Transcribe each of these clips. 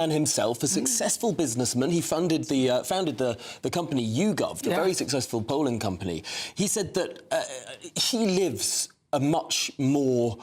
And himself, a successful businessman, he founded the company YouGov, the very successful polling company. He said that he lives a much more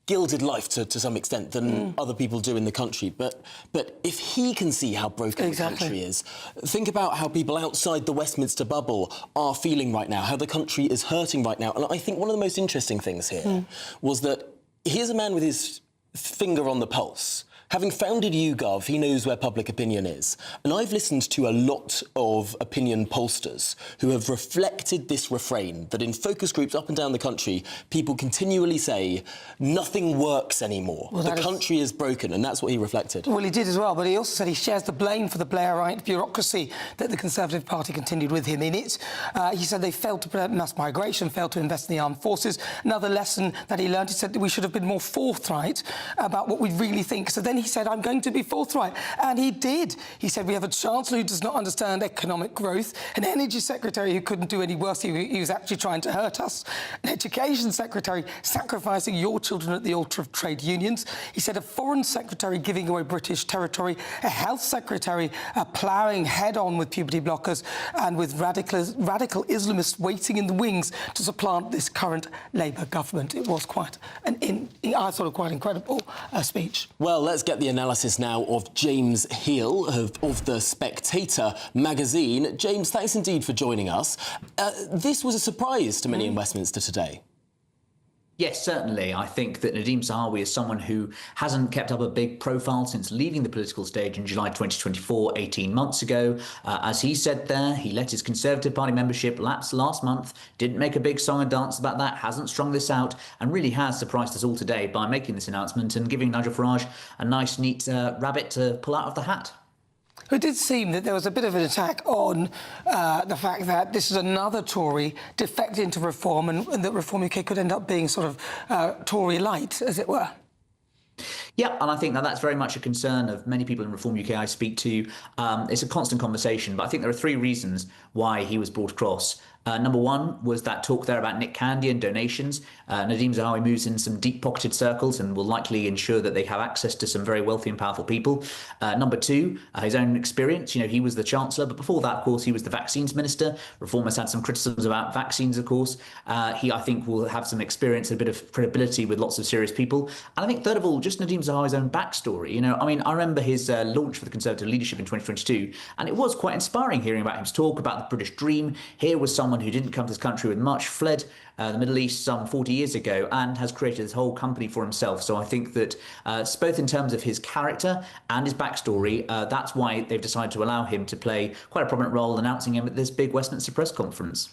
gilded life to some extent than other people do in the country. But if he can see how broken the country is, think about how people outside the Westminster bubble are feeling right now, how the country is hurting right now. And I think one of the most interesting things here was that here's a man with his finger on the pulse. Having founded YouGov, he knows where public opinion is. And I've listened to a lot of opinion pollsters who have reflected this refrain, that in focus groups up and down the country, people continually say, nothing works anymore. Well, the country is broken, and that's what he reflected. Well, he did as well, but he also said he shares the blame for the Blairite bureaucracy that the Conservative Party continued with him in it. He said they failed to prevent mass migration, failed to invest in the armed forces. Another lesson that he learned, he said that we should have been more forthright about what we really think. So then he said, I'm going to be forthright. And he did. He said, we have a Chancellor who does not understand economic growth, an Energy Secretary who couldn't do any worse. He was actually trying to hurt us, an Education Secretary sacrificing your children at the altar of trade unions. He said a Foreign Secretary giving away British territory, a Health Secretary ploughing head-on with puberty blockers, and with radical Islamists waiting in the wings to supplant this current Labour government. It was quite I thought, quite incredible speech. Well, let's get the analysis now of James Heal of The Spectator magazine. James, thanks indeed for joining us. This was a surprise to many in Westminster today. Yes, certainly. I think that Nadhim Zahawi is someone who hasn't kept up a big profile since leaving the political stage in July 2024, 18 months ago. As he said there, he let his Conservative Party membership lapse last month, didn't make a big song and dance about that, hasn't strung this out, and really has surprised us all today by making this announcement and giving Nigel Farage a nice, neat rabbit to pull out of the hat. It did seem that there was a bit of an attack on the fact that this is another Tory defect into reform, and that Reform UK could end up being sort of Tory light, as it were. Yeah, and I think that that's very much a concern of many people in Reform UK I speak to. It's a constant conversation, but I think there are three reasons why he was brought across. Number one was that talk there about Nick Candy and donations. Nadhim Zahawi moves in some deep-pocketed circles and will likely ensure that they have access to some very wealthy and powerful people. Number two, his own experience. You know, he was the Chancellor, but before that, of course, he was the Vaccines Minister. Reform has had some criticisms about vaccines, of course. He, I think, will have some experience, a bit of credibility with lots of serious people. And I think, third of all, just Nadhim Zahawi's own backstory. You know, I mean, I remember his launch for the Conservative leadership in 2022, and it was quite inspiring hearing about him talk about the British dream. Here was someone who didn't come to this country with much, fled the Middle East some 40 years ago, and has created this whole company for himself. So I think that both in terms of his character and his backstory, that's why they've decided to allow him to play quite a prominent role, announcing him at this big Westminster press conference.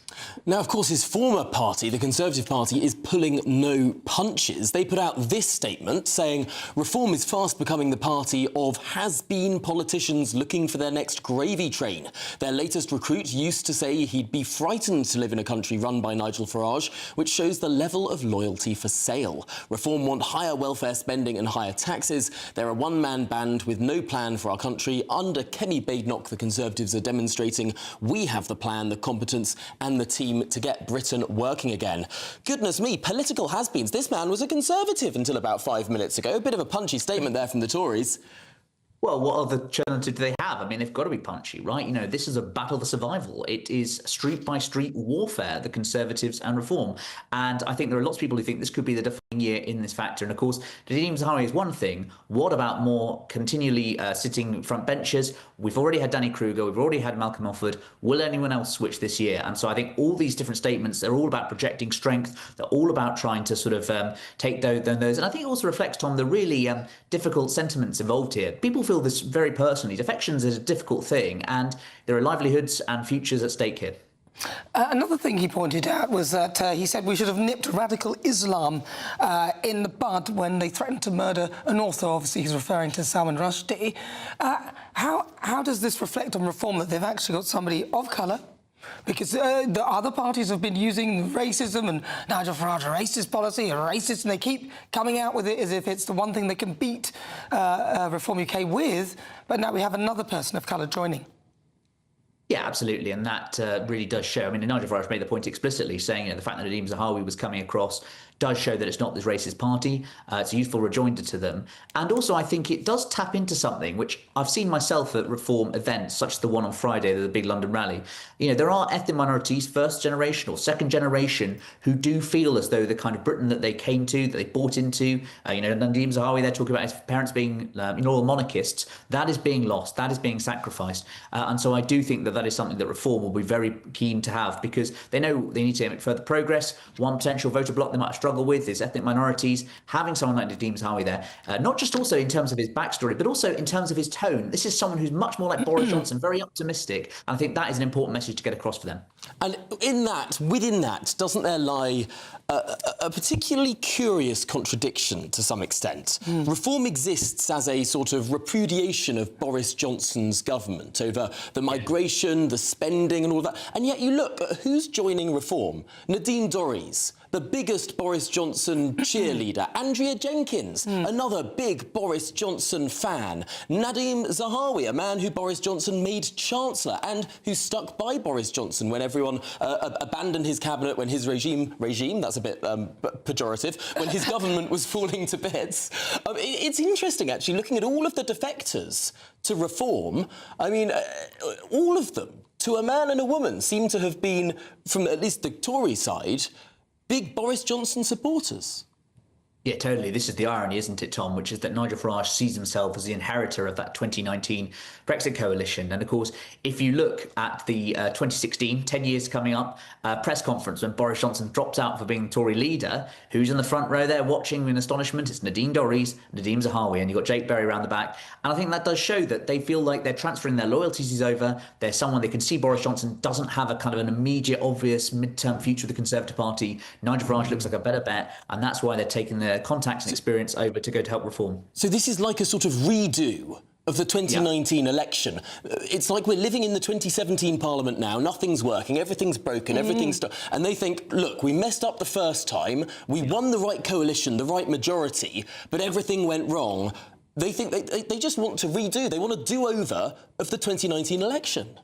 Now, of course, his former party, the Conservative Party, is pulling no punches. They put out this statement saying Reform is fast becoming the party of has-been politicians looking for their next gravy train. Their latest recruit used to say he'd be frightened to live in a country run by Nigel Farage, which shows the level of loyalty for sale. Reform want higher welfare spending and higher taxes. They're a one-man band with no plan for our country. Under Kemi Badenoch, the Conservatives are demonstrating we have the plan, the competence and the team to get Britain working again. Goodness me, political has-beens. This man was a Conservative until about 5 minutes ago. A bit of a punchy statement there from the Tories. Well, what other alternative do they have? I mean, they've got to be punchy, right? You know, this is a battle for survival. It is street-by-street warfare, the Conservatives and Reform. And I think there are lots of people who think this could be the defining year in this factor. And, of course, Nadhim Zahawi is one thing. What about more continually sitting front benches? We've already had Danny Kruger. We've already had Malcolm Offord. Will anyone else switch this year? And so I think all these different statements, they're all about projecting strength. They're all about trying to sort of take those. And I think it also reflects, Tom, the really difficult sentiments involved here. People feel this very personally. Defections is a difficult thing, and there are livelihoods and futures at stake here. Another thing he pointed out was that he said we should have nipped radical Islam in the bud when they threatened to murder an author. Obviously, he's referring to Salman Rushdie. How does this reflect on Reform that they've actually got somebody of colour? Because the other parties have been using racism and Nigel Farage, a racist policy, a racist, and they keep coming out with it as if it's the one thing they can beat Reform UK with, but now we have another person of colour joining. Yeah, absolutely, and that really does show. I mean, Nigel Farage made the point explicitly, saying, you know, the fact that Nadhim Zahawi was coming across does show that it's not this racist party. It's a useful rejoinder to them. And also, I think it does tap into something which I've seen myself at reform events, such as the one on Friday, the big London rally. You know, there are ethnic minorities, first generation or second generation, who do feel as though the kind of Britain that they came to, that they bought into, Nadhim Zahawi, they're talking about his parents being loyal monarchists. That is being lost. That is being sacrificed. And so I do think that that is something that reform will be very keen to have, because they know they need to make further progress. One potential voter bloc they might struggle with is ethnic minorities. Having someone like Nadhim Zahawi there, not just also in terms of his backstory, but also in terms of his tone. This is someone who's much more like Boris Johnson, very optimistic. And I think that is an important message to get across for them. And within that, doesn't there lie a particularly curious contradiction to some extent? Reform exists as a sort of repudiation of Boris Johnson's government over the migration, the spending and all that. And yet you look at who's joining Reform. Nadine Dorries, the biggest Boris Johnson cheerleader. Andrea Jenkins, another big Boris Johnson fan. Nadhim Zahawi, a man who Boris Johnson made Chancellor and who stuck by Boris Johnson when everyone abandoned his cabinet, when his regime, that's a bit pejorative, when his government was falling to bits. It's interesting, actually, looking at all of the defectors to Reform. I mean, all of them, to a man and a woman, seem to have been, from at least the Tory side, big Boris Johnson supporters. Yeah, totally. This is the irony, isn't it, Tom, which is that Nigel Farage sees himself as the inheritor of that 2019 Brexit coalition. And of course, if you look at the 2016, 10 years coming up, press conference when Boris Johnson drops out for being Tory leader, who's in the front row there watching in astonishment? It's Nadine Dorries, Nadhim Zahawi, and you've got Jake Berry around the back. And I think that does show that they feel like they're transferring their loyalties over. They're someone they can see. Boris Johnson doesn't have a kind of an immediate, obvious midterm future with the Conservative Party. Nigel Farage looks like a better bet, and that's why they're taking their contacts and experience over to go to help reform. So this is like a sort of redo of the 2019 election. It's like we're living in the 2017 Parliament now. Nothing's working, everything's broken, everything's... And they think, look, we messed up the first time, we won the right coalition, the right majority, but everything went wrong. They think they just want to redo, they want a do-over of the 2019 election.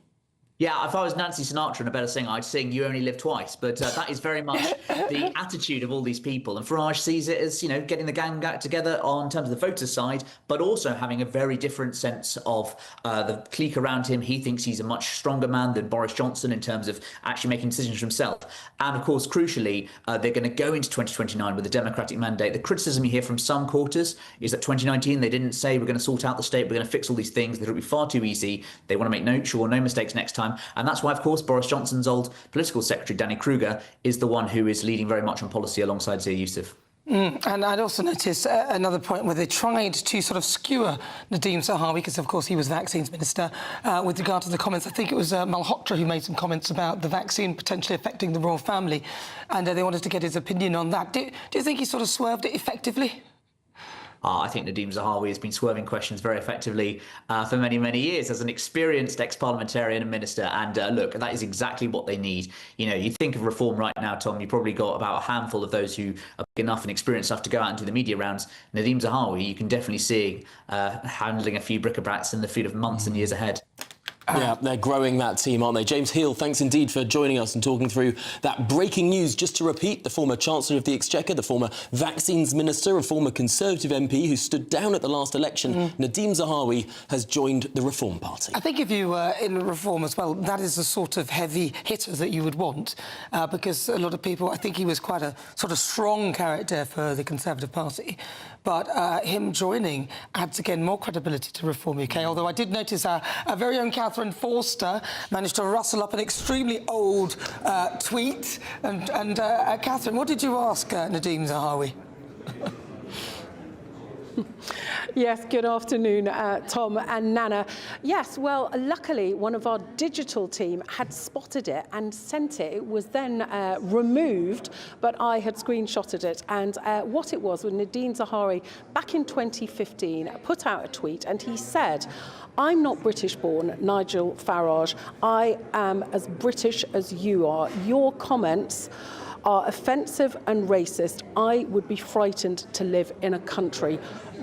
Yeah, if I was Nancy Sinatra and a better singer, I'd sing "You Only Live Twice." But that is very much the attitude of all these people. And Farage sees it as, getting the gang back together on terms of the voters' side, but also having a very different sense of the clique around him. He thinks he's a much stronger man than Boris Johnson in terms of actually making decisions for himself. And of course, crucially, they're going to go into 2029 with a Democratic mandate. The criticism you hear from some quarters is that 2019, they didn't say we're going to sort out the state, we're going to fix all these things. It'll be far too easy. They want to make no mistakes next time. And that's why, of course, Boris Johnson's old political secretary, Danny Kruger, is the one who is leading very much on policy alongside Zia Youssef. And I'd also noticed another point where they tried to sort of skewer Nadhim Zahawi, because, of course, he was vaccines minister, with regard to the comments. I think it was Malhotra who made some comments about the vaccine potentially affecting the royal family, and they wanted to get his opinion on that. Do you think he sort of swerved it effectively? I think Nadhim Zahawi has been swerving questions very effectively for many, many years as an experienced ex-parliamentarian and minister. And look, that is exactly what they need. You think of reform right now, Tom, you've probably got about a handful of those who are big enough and experienced enough to go out and do the media rounds. Nadhim Zahawi, you can definitely see handling a few bric-a-bracs in the field of months and years ahead. Yeah, they're growing that team, aren't they? James Heal, thanks indeed for joining us and talking through that breaking news. Just to repeat, the former Chancellor of the Exchequer, the former Vaccines Minister, a former Conservative MP who stood down at the last election, Nadhim Zahawi, has joined the Reform Party. I think if you were in Reform as well, that is the sort of heavy hitter that you would want, because a lot of people, I think he was quite a sort of strong character for the Conservative Party, but him joining adds, again, more credibility to Reform UK, although I did notice our very own Catherine Forster managed to rustle up an extremely old tweet. And Catherine, what did you ask Nadhim Zahawi? Yes, good afternoon, Tom and Nana. Yes, well, luckily, one of our digital team had spotted it and sent it. It was then removed, but I had screenshotted it. And what it was Nadhim Zahawi, back in 2015, put out a tweet, and he said, "I'm not British-born, Nigel Farage. I am as British as you are. Your comments are offensive and racist. I would be frightened to live in a country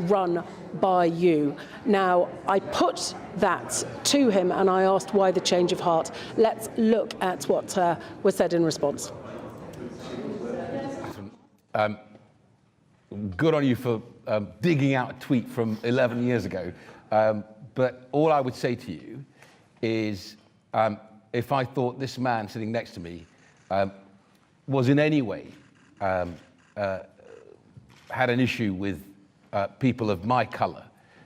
run by you." Now, I put that to him and I asked why the change of heart. Let's look at what was said in response. good on you for digging out a tweet from 11 years ago. But all I would say to you is, if I thought this man sitting next to me was in any way had an issue with people of my colour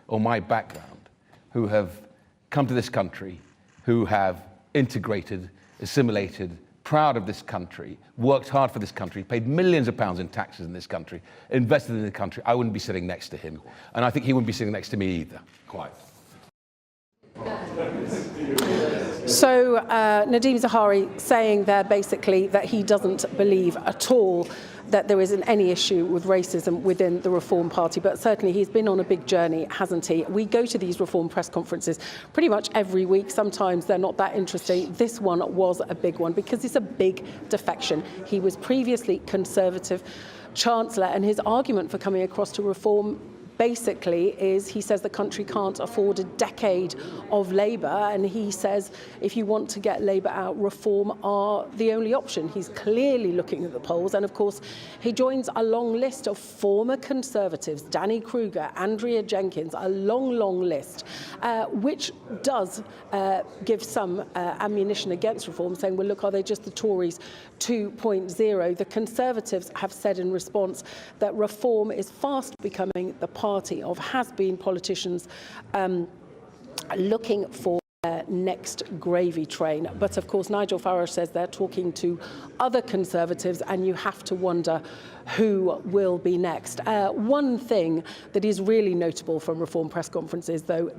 or my background who have come to this country, who have integrated, assimilated, proud of this country, worked hard for this country, paid millions of pounds in taxes in this country, invested in the country, I wouldn't be sitting next to him. And I think he wouldn't be sitting next to me either. Quite. So Nadhim Zahawi saying there basically that he doesn't believe at all that there isn't any issue with racism within the Reform Party, but certainly he's been on a big journey, hasn't he? We go to these Reform press conferences pretty much every week. Sometimes they're not that interesting. This one was a big one because it's a big defection. He was previously Conservative Chancellor, and his argument for coming across to Reform basically is he says the country can't afford a decade of Labour, and he says if you want to get Labour out, Reform are the only option. He's clearly looking at the polls, and of course he joins a long list of former Conservatives, Danny Kruger, Andrea Jenkins, a long list, which does give some ammunition against Reform, saying, well, look, are they just the Tories 2.0? The Conservatives have said in response that Reform is fast becoming the party of has-been politicians looking for next gravy train. But of course, Nigel Farage says they're talking to other Conservatives, and you have to wonder who will be next. One thing that is really notable from Reform press conferences, though,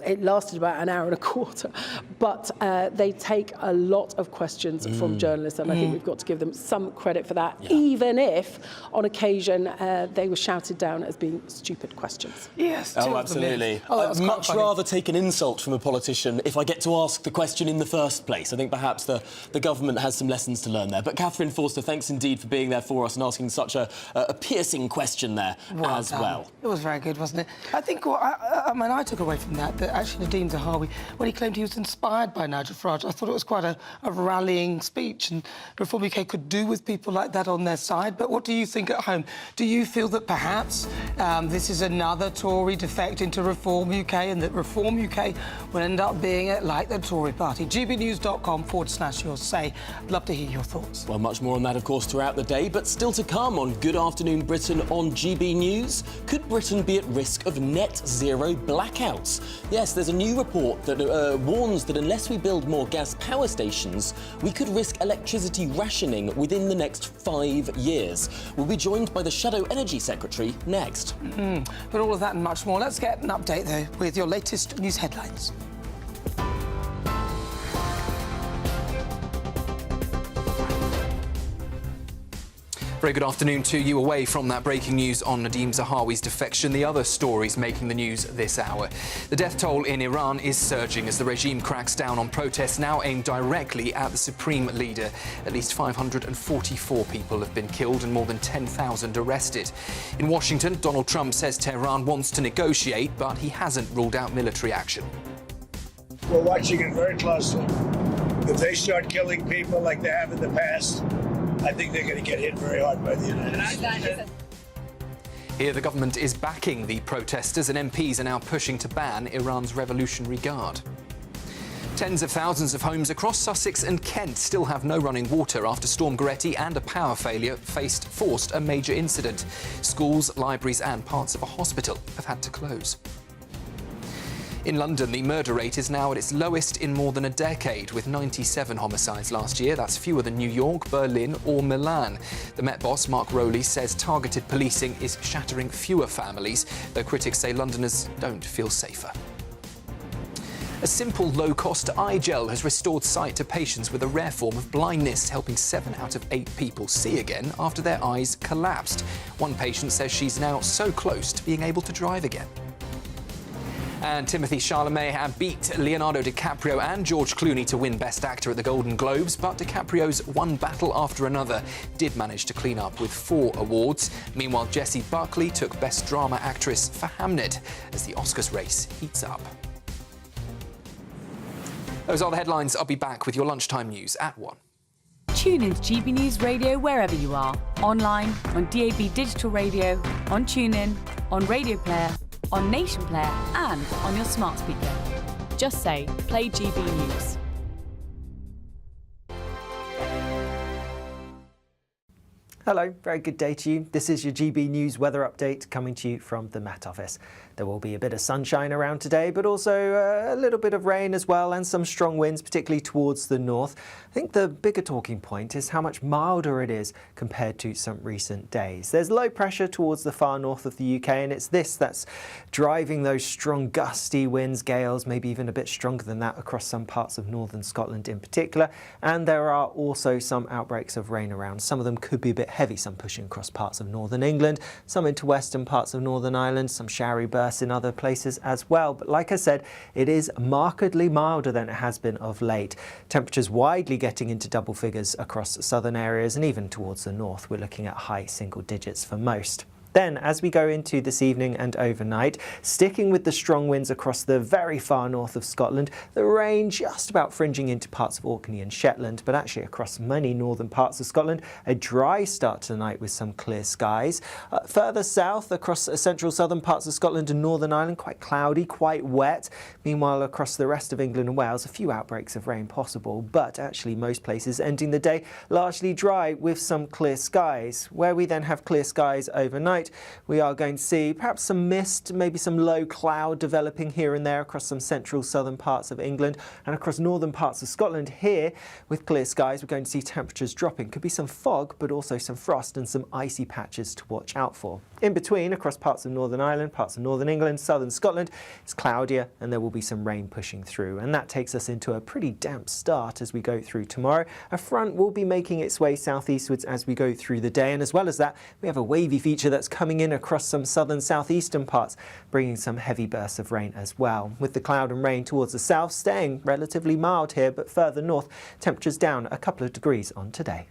it lasted about an hour and a quarter, but they take a lot of questions from journalists, and I think we've got to give them some credit for that, even if, on occasion, they were shouted down as being stupid questions. Yes. Oh, absolutely. I'd much rather take an insult from a politician if I get to ask the question in the first place. I think perhaps the government has some lessons to learn there. But Catherine Forster, thanks indeed for being there for us and asking such a piercing question there as well. It was very good, wasn't it? I think I took away from that actually Nadhim Zahawi, when he claimed he was inspired by Nigel Farage, I thought it was quite a rallying speech, and Reform UK could do with people like that on their side. But what do you think at home? Do you feel that perhaps this is another Tory defect into Reform UK, and that Reform UK will end up being like the Tory party? gbnews.com/your say. I'd love to hear your thoughts. Well, much more on that, of course, throughout the day, but still to come on Good Afternoon Britain on GB News. Could Britain be at risk of net zero blackouts? Yes, there's a new report that warns that unless we build more gas power stations, we could risk electricity rationing within the next 5 years. We'll be joined by the Shadow Energy Secretary next. But all of that and much more. Let's get an update, though, with your latest news headlines. Very good afternoon to you. Away from that breaking news on Nadhim Zahawi's defection, the other stories making the news this hour. The death toll in Iran is surging as the regime cracks down on protests now aimed directly at the supreme leader. At least 544 people have been killed and more than 10,000 arrested. In Washington, Donald Trump says Tehran wants to negotiate, but he hasn't ruled out military action. We're watching it very closely. If they start killing people like they have in the past, I think they're going to get hit very hard by the United States. Here, the government is backing the protesters, and MPs are now pushing to ban Iran's Revolutionary Guard. Tens of thousands of homes across Sussex and Kent still have no running water after Storm Goretti and a power failure forced a major incident. Schools, libraries and parts of a hospital have had to close. In London, the murder rate is now at its lowest in more than a decade, with 97 homicides last year. That's fewer than New York, Berlin or Milan. The Met boss, Mark Rowley, says targeted policing is shattering fewer families, though critics say Londoners don't feel safer. A simple, low-cost eye gel has restored sight to patients with a rare form of blindness, helping 7 out of 8 people see again after their eyes collapsed. One patient says she's now so close to being able to drive again. And Timothée Chalamet beat Leonardo DiCaprio and George Clooney to win Best Actor at the Golden Globes, but DiCaprio's one battle after another did manage to clean up with 4 awards. Meanwhile, Jessie Buckley took Best Drama Actress for Hamnet as the Oscars race heats up. Those are the headlines. I'll be back with your lunchtime news at 1. Tune in to GB News Radio wherever you are. Online, on DAB digital radio, on TuneIn, on Radio Player, on Nation Player and on your smart speaker. Just say, play GB News. Hello, very good day to you. This is your GB News weather update coming to you from the Met Office. There will be a bit of sunshine around today, but also a little bit of rain as well and some strong winds, particularly towards the north. I think the bigger talking point is how much milder it is compared to some recent days. There's low pressure towards the far north of the UK, and it's this that's driving those strong gusty winds, gales, maybe even a bit stronger than that across some parts of northern Scotland in particular. And there are also some outbreaks of rain around. Some of them could be a bit heavy, some pushing across parts of northern England, some into western parts of Northern Ireland, some showery bursts in other places as well. But like I said, it is markedly milder than it has been of late. Temperatures widely getting into double figures across southern areas and even towards the north. We're looking at high single digits for most. Then, as we go into this evening and overnight, sticking with the strong winds across the very far north of Scotland, the rain just about fringing into parts of Orkney and Shetland, but actually across many northern parts of Scotland, a dry start tonight with some clear skies. Further south, across central southern parts of Scotland and Northern Ireland, quite cloudy, quite wet. Meanwhile, across the rest of England and Wales, a few outbreaks of rain possible, but actually most places ending the day largely dry with some clear skies. Where we then have clear skies overnight, we are going to see perhaps some mist, maybe some low cloud developing here and there across some central southern parts of England and across northern parts of Scotland. Here, with clear skies, we're going to see temperatures dropping. Could be some fog, but also some frost and some icy patches to watch out for. In between, across parts of Northern Ireland, parts of northern England, southern Scotland, it's cloudier and there will be some rain pushing through. And that takes us into a pretty damp start as we go through tomorrow. A front will be making its way southeastwards as we go through the day. And as well as that, we have a wavy feature that's coming in across some southern southeastern parts, bringing some heavy bursts of rain as well. With the cloud and rain towards the south staying relatively mild here, but further north, temperatures down a couple of degrees on today.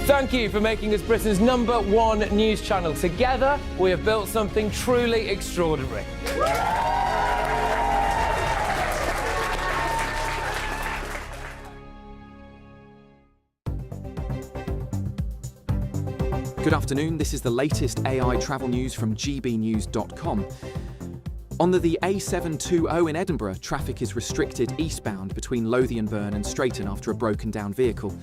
Thank you for making us Britain's #1 news channel. Together, we have built something truly extraordinary. Good afternoon, this is the latest AI travel news from GBNews.com. On the A720 in Edinburgh, traffic is restricted eastbound between Lothian-Burn and Strayton after a broken down vehicle.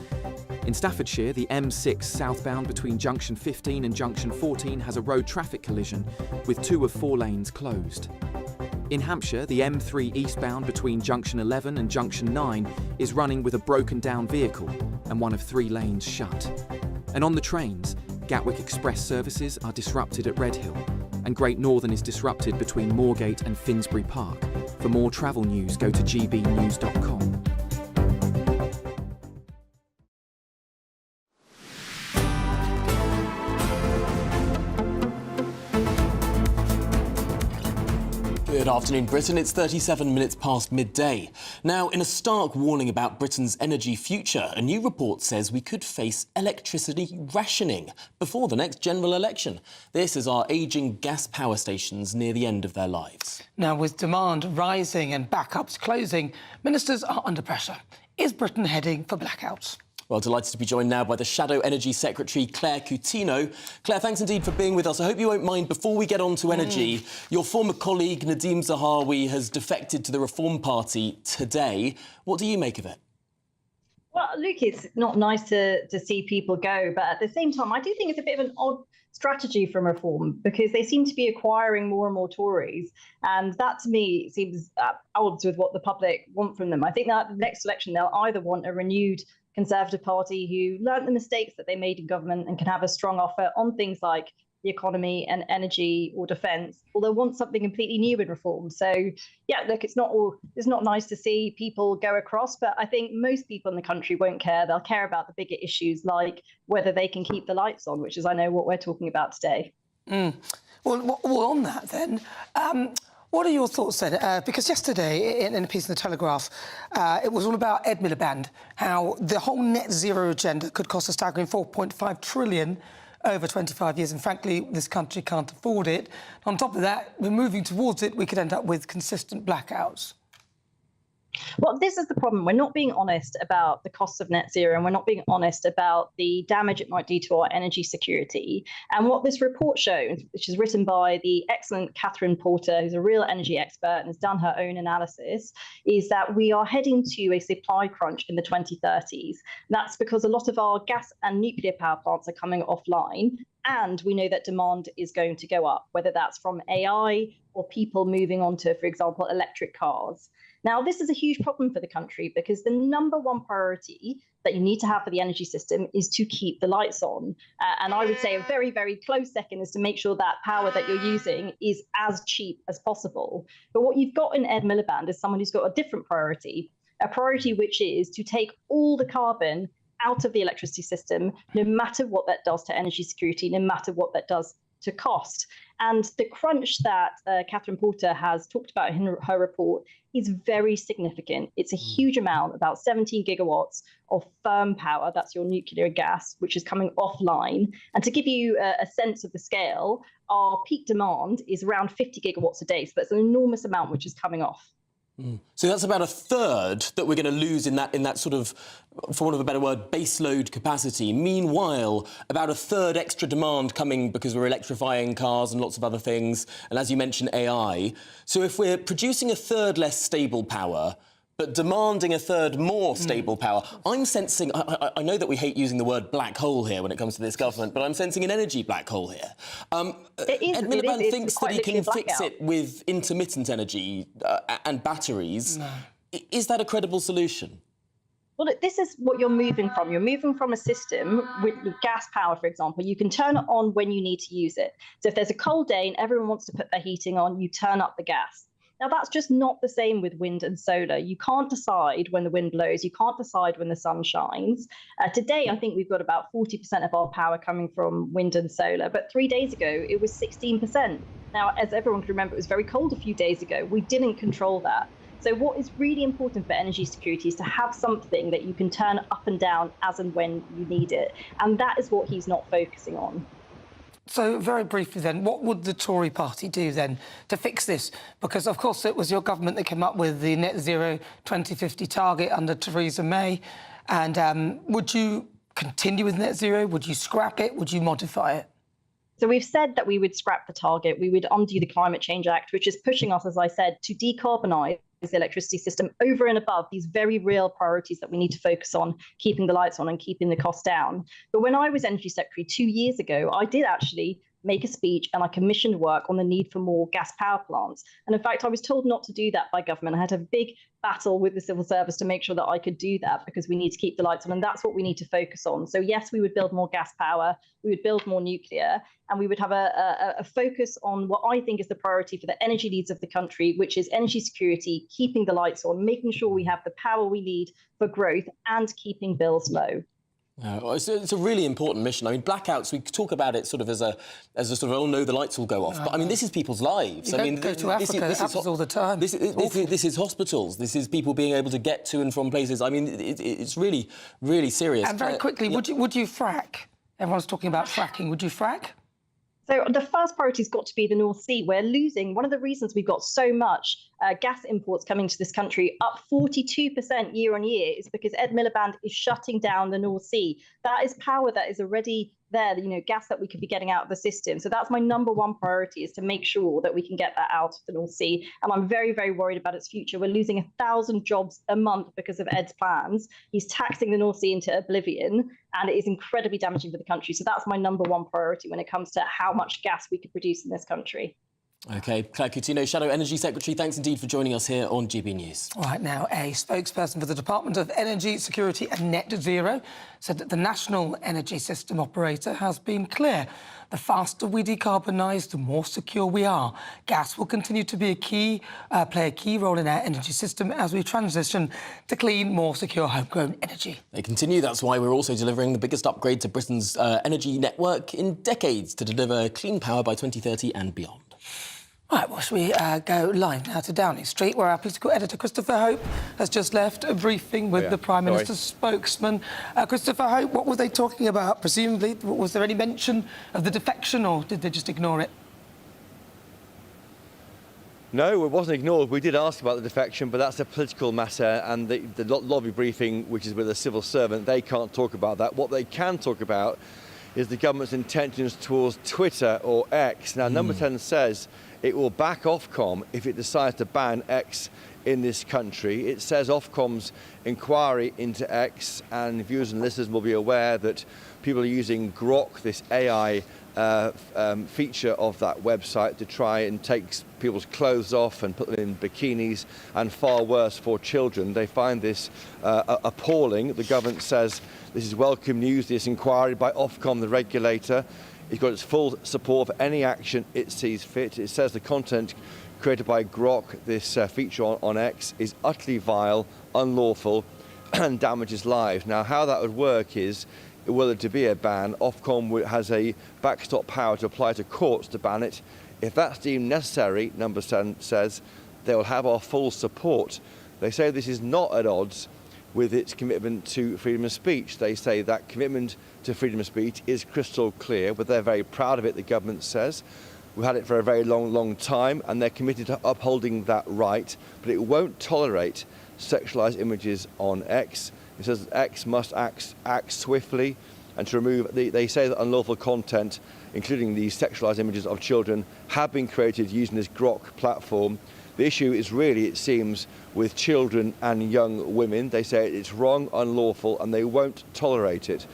In Staffordshire, the M6 southbound between Junction 15 and Junction 14 has a road traffic collision with 2 of 4 lanes closed. In Hampshire, the M3 eastbound between Junction 11 and Junction 9 is running with a broken down vehicle and 1 of 3 lanes shut. And on the trains, Gatwick Express services are disrupted at Redhill, and Great Northern is disrupted between Moorgate and Finsbury Park. For more travel news, go to gbnews.com. Good afternoon, Britain. It's 37 minutes past midday. Now, in a stark warning about Britain's energy future, a new report says we could face electricity rationing before the next general election. This is our ageing gas power stations near the end of their lives. Now, with demand rising and backups closing, ministers are under pressure. Is Britain heading for blackouts? Well, delighted to be joined now by the Shadow Energy Secretary, Claire Coutinho. Claire, thanks indeed for being with us. I hope you won't mind, before we get on to energy, your former colleague, Nadhim Zahawi, has defected to the Reform Party today. What do you make of it? Well, Luke, it's not nice to see people go, but at the same time, I do think it's a bit of an odd strategy from Reform, because they seem to be acquiring more and more Tories, and that to me seems at odds with what the public want from them. I think that the next election they'll either want a renewed Conservative Party who learnt the mistakes that they made in government and can have a strong offer on things like the economy and energy or defence, or they'll want something completely new in Reform. So, yeah, look, it's not nice to see people go across, but I think most people in the country won't care. They'll care about the bigger issues, like whether they can keep the lights on, which is, I know, what we're talking about today. Well, on that then, what are your thoughts then? Because yesterday, in a piece in The Telegraph, it was all about Ed Miliband, how the whole net zero agenda could cost a staggering $4.5 trillion over 25 years, and frankly, this country can't afford it. On top of that, we're moving towards it, we could end up with consistent blackouts. Well, this is the problem. We're not being honest about the costs of net zero, and we're not being honest about the damage it might do to our energy security. And what this report shows, which is written by the excellent Catherine Porter, who's a real energy expert and has done her own analysis, is that we are heading to a supply crunch in the 2030s. That's because a lot of our gas and nuclear power plants are coming offline. And we know that demand is going to go up, whether that's from AI or people moving on to, for example, electric cars. Now, this is a huge problem for the country because the number one priority that you need to have for the energy system is to keep the lights on. And I would say a very, very close second is to make sure that power that you're using is as cheap as possible. But what you've got in Ed Miliband is someone who's got a different priority, a priority which is to take all the carbon out of the electricity system, no matter what that does to energy security, no matter what that does to cost. And the crunch that Catherine Porter has talked about in her report is very significant. It's a huge amount, about 17 gigawatts of firm power. That's your nuclear gas, which is coming offline. And to give you a sense of the scale, our peak demand is around 50 gigawatts a day. So that's an enormous amount which is coming off. So that's about a third that we're going to lose in that sort of, for want of a better word, baseload capacity. Meanwhile, about a third extra demand coming because we're electrifying cars and lots of other things, and as you mentioned, AI. So if we're producing a third less stable power, but demanding a third more stable power, I'm sensing, I know that we hate using the word black hole here when it comes to this government, but I'm sensing an energy black hole here. Ed Miliband thinks that he can fix it with intermittent energy and batteries. No. Is that a credible solution? Well, this is what you're moving from. You're moving from a system with gas power, for example. You can turn it on when you need to use it. So if there's a cold day and everyone wants to put their heating on, you turn up the gas. Now, that's just not the same with wind and solar. You can't decide when the wind blows. You can't decide when the sun shines. Today, I think we've got about 40% of our power coming from wind and solar. But 3 days ago, it was 16%. Now, as everyone can remember, it was very cold a few days ago. We didn't control that. So what is really important for energy security is to have something that you can turn up and down as and when you need it. And that is what he's not focusing on. So, very briefly then, what would the Tory party do then to fix this? Because, of course, it was your government that came up with the net zero 2050 target under Theresa May. And would you continue with net zero? Would you scrap it? Would you modify it? So we've said that we would scrap the target. We would undo the Climate Change Act, which is pushing us, as I said, to decarbonise the electricity system over and above these very real priorities that we need to focus on, keeping the lights on and keeping the cost down. But when I was Energy Secretary 2 years ago, I did actually make a speech and I commissioned work on the need for more gas power plants. And in fact, I was told not to do that by government. I had a big battle with the civil service to make sure that I could do that because we need to keep the lights on, and that's what we need to focus on. So yes, we would build more gas power, we would build more nuclear, and we would have a focus on what I think is the priority for the energy needs of the country, which is energy security, keeping the lights on, making sure we have the power we need for growth and keeping bills low. It's a really important mission. I mean, blackouts, we talk about it sort of as a sort of, oh no, the lights will go off. But I mean, this is people's lives. You don't go to Africa, it happens all the time. This is hospitals. This is people being able to get to and from places. I mean, it's really, really serious. And very quickly, would you frack? Everyone's talking about fracking. Would you frack? So the first priority has got to be the North Sea. We're losing. One of the reasons we've got so much gas imports coming to this country, up 42% year on year, is because Ed Miliband is shutting down the North Sea. That is power that is already there, gas that we could be getting out of the system. So that's my number one priority, is to make sure that we can get that out of the North Sea. And I'm very, very worried about its future. We're losing 1,000 jobs a month because of Ed's plans. He's taxing the North Sea into oblivion, and it is incredibly damaging for the country. So that's my number one priority when it comes to how much gas we could produce in this country. OK, Claire Coutinho, Shadow Energy Secretary, thanks indeed for joining us here on GB News. Right now, a spokesperson for the Department of Energy Security and Net Zero said that the national energy system operator has been clear. The faster we decarbonise, the more secure we are. Gas will continue to be play a key role in our energy system as we transition to clean, more secure homegrown energy. They continue. That's why we're also delivering the biggest upgrade to Britain's energy network in decades to deliver clean power by 2030 and beyond. Right, well, shall we go live now to Downing Street, where our political editor, Christopher Hope, has just left a briefing with the Prime Minister's spokesman. Christopher Hope, what were they talking about? Presumably, was there any mention of the defection, or did they just ignore it? No, it wasn't ignored. We did ask about the defection, but that's a political matter, and the lobby briefing, which is with a civil servant, they can't talk about that. What they can talk about is the government's intentions towards Twitter or X. Now, Number 10 says it will back Ofcom if it decides to ban X in this country. It says Ofcom's inquiry into X, and viewers and listeners will be aware that people are using Grok, this AI feature of that website, to try and take people's clothes off and put them in bikinis, and far worse for children. They find this appalling. The government says this is welcome news, this inquiry by Ofcom, the regulator. It's got its full support for any action it sees fit. It says the content created by Grok, this feature on X, is utterly vile, unlawful, and damages lives. Now, how that would work is, were it to be a ban, Ofcom has a backstop power to apply to courts to ban it. If that's deemed necessary, Number 10 says, they will have our full support. They say this is not at odds with its commitment to freedom of speech. They say that commitment to freedom of speech is crystal clear, but they're very proud of it, the government says. We've had it for a very long time, and they're committed to upholding that right, but it won't tolerate sexualised images on X. It says that X must act swiftly and to remove, they say that unlawful content, including these sexualised images of children, have been created using this Grok platform. The issue is really, it seems, with children and young women. They say it's wrong, unlawful, and they won't tolerate it.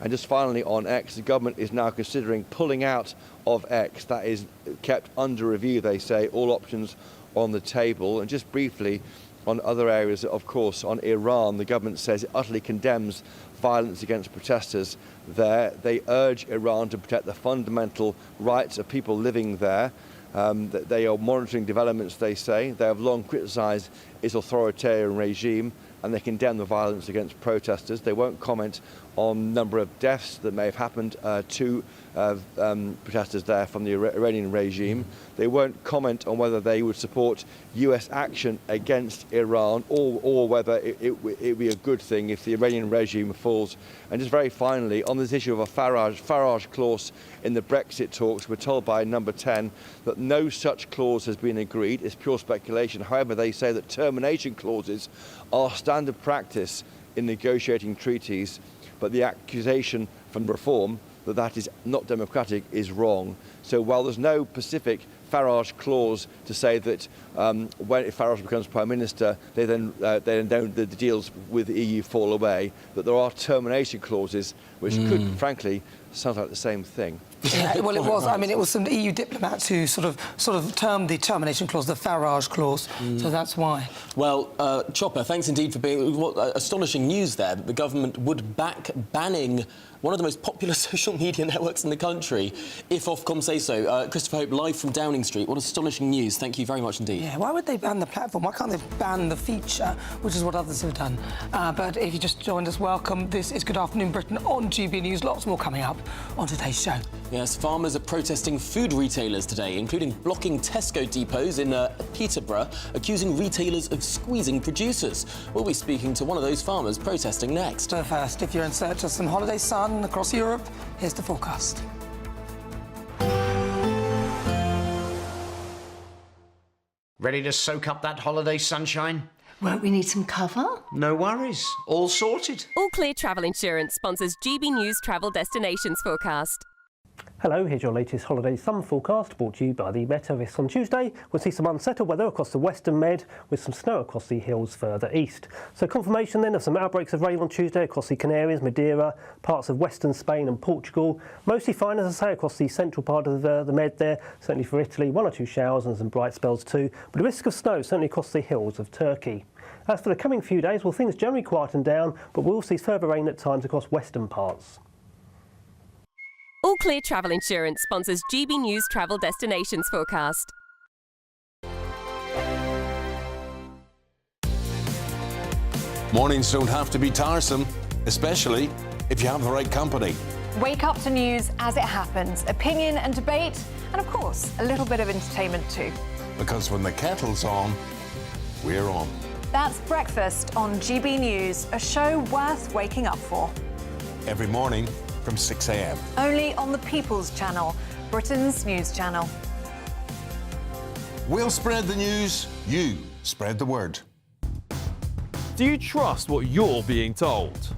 And just finally on X, the government is now considering pulling out of X. That is kept under review, they say, all options on the table. And just briefly, on other areas, of course, on Iran, the government says it utterly condemns violence against protesters there. They urge Iran to protect the fundamental rights of people living there. They are monitoring developments, they say. They have long criticised its authoritarian regime, and they condemn the violence against protesters. They won't comment on number of deaths that may have happened to protesters there from the Iranian regime. They won't comment on whether they would support US action against Iran, or whether it would be a good thing if the Iranian regime falls. And just very finally, on this issue of a Farage clause in the Brexit talks, we're told by Number 10 that no such clause has been agreed. It's pure speculation. However, they say that termination clauses are standard practice in negotiating treaties, but the accusation from Reform that is not democratic is wrong. So while there's no specific Farage clause to say that if Farage becomes Prime Minister, the deals with the EU fall away, that there are termination clauses which could, frankly, sound like the same thing. Yeah, well, it was. I mean, it was some EU diplomats who sort of termed the termination clause the Farage clause, so that's why. Well, Chopper, thanks indeed for being... astonishing news there, that the government would back banning one of the most popular social media networks in the country, if Ofcom say so. Christopher Hope, live from Downing Street. What astonishing news. Thank you very much indeed. Yeah, why would they ban the platform? Why can't they ban the feature, which is what others have done? But if you just joined us, welcome. This is Good Afternoon Britain on GB News. Lots more coming up on today's show. Yes, farmers are protesting food retailers today, including blocking Tesco depots in Peterborough, accusing retailers of squeezing producers. We'll be speaking to one of those farmers protesting next. But first, if you're in search of some holiday sun across Europe, here's the forecast. Ready to soak up that holiday sunshine? Won't we need some cover? No worries. All sorted. All Clear Travel Insurance sponsors GB News Travel Destinations Forecast. Hello, here's your latest holiday sun forecast brought to you by the Met Office. On Tuesday, we'll see some unsettled weather across the western Med with some snow across the hills further east. So confirmation then of some outbreaks of rain on Tuesday across the Canaries, Madeira, parts of western Spain and Portugal. Mostly fine, as I say, across the central part of the Med there, certainly for Italy, one or two showers and some bright spells too, but a risk of snow certainly across the hills of Turkey. As for the coming few days, well, things generally quieten down, but we'll see further rain at times across western parts. All Clear Travel Insurance sponsors GB News Travel Destinations Forecast. Mornings don't have to be tiresome, especially if you have the right company. Wake up to news as it happens, opinion and debate, and of course, a little bit of entertainment too. Because when the kettle's on, we're on. That's Breakfast on GB News, a show worth waking up for. Every morning from 6 a.m. Only on the People's Channel, Britain's news channel. We'll spread the news, you spread the word. Do you trust what you're being told?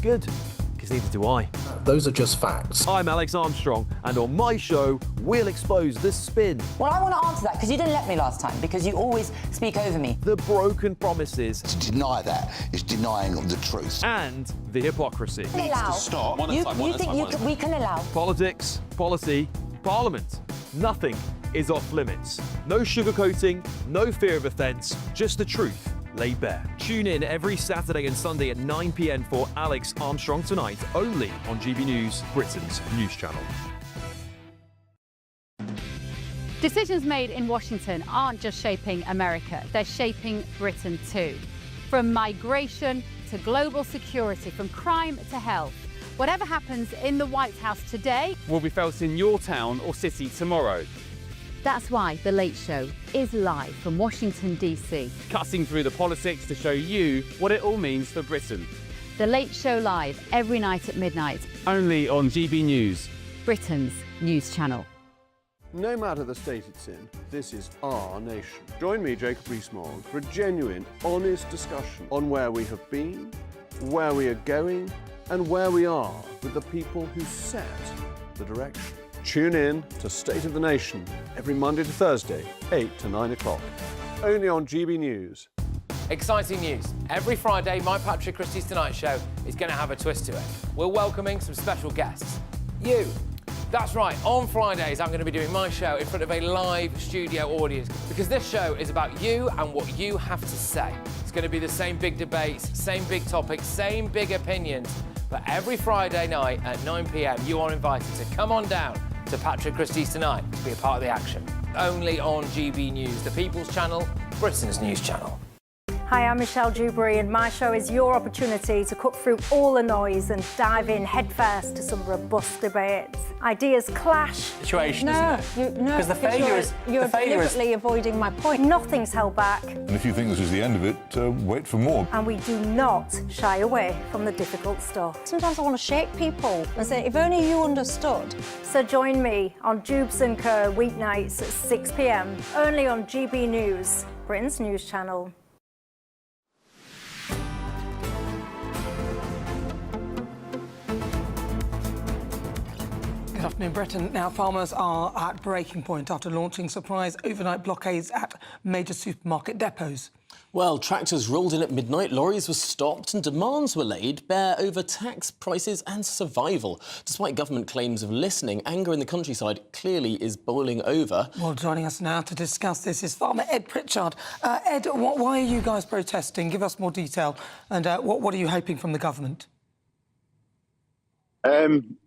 Good, because neither do I. Those are just facts. I'm Alex Armstrong, and on my show, we'll expose the spin. Well, I want to answer that, because you didn't let me last time, because you always speak over me. The broken promises. To deny that is denying the truth. And the hypocrisy. Needs to stop. You think we can allow? Politics, policy, parliament. Nothing is off limits. No sugarcoating, no fear of offence, just the truth laid bare. Tune in every Saturday and Sunday at 9 p.m. for Alex Armstrong Tonight, only on GB News, Britain's news channel. Decisions made in Washington aren't just shaping America, they're shaping Britain too. From migration to global security, from crime to health. Whatever happens in the White House today will be felt in your town or city tomorrow. That's why The Late Show is live from Washington, D.C. Cutting through the politics to show you what it all means for Britain. The Late Show live every night at midnight. Only on GB News, Britain's news channel. No matter the state it's in, this is our nation. Join me, Jacob Rees-Mogg, for a genuine, honest discussion on where we have been, where we are going, and where we are with the people who set the direction. Tune in to State of the Nation every Monday to Thursday, 8 to 9 o'clock. Only on GB News. Exciting news. Every Friday, my Patrick Christie's Tonight Show is going to have a twist to it. We're welcoming some special guests. You. That's right, on Fridays I'm going to be doing my show in front of a live studio audience, because this show is about you and what you have to say. It's going to be the same big debates, same big topics, same big opinions, but every Friday night at 9 p.m. you are invited to come on down to Patrick Christie's Tonight to be a part of the action. Only on GB News, the People's Channel, Britain's news channel. Hi, I'm Michelle Dewberry, and my show is your opportunity to cut through all the noise and dive in headfirst to some robust debates. Ideas clash. Situation, isn't it? Because the failure is you're deliberately avoiding my point. Nothing's held back. And if you think this is the end of it, wait for more. And we do not shy away from the difficult stuff. Sometimes I want to shake people and say, if only you understood. So join me on Jubes & Co. weeknights at 6 p.m. only on GB News, Britain's news channel. Good afternoon, Britain. Now, farmers are at breaking point after launching surprise overnight blockades at major supermarket depots. Well, tractors rolled in at midnight, lorries were stopped and demands were laid bare over tax, prices and survival. Despite government claims of listening, anger in the countryside clearly is boiling over. Well, joining us now to discuss this is farmer Ed Pritchard. Ed, why are you guys protesting? Give us more detail. And what are you hoping from the government?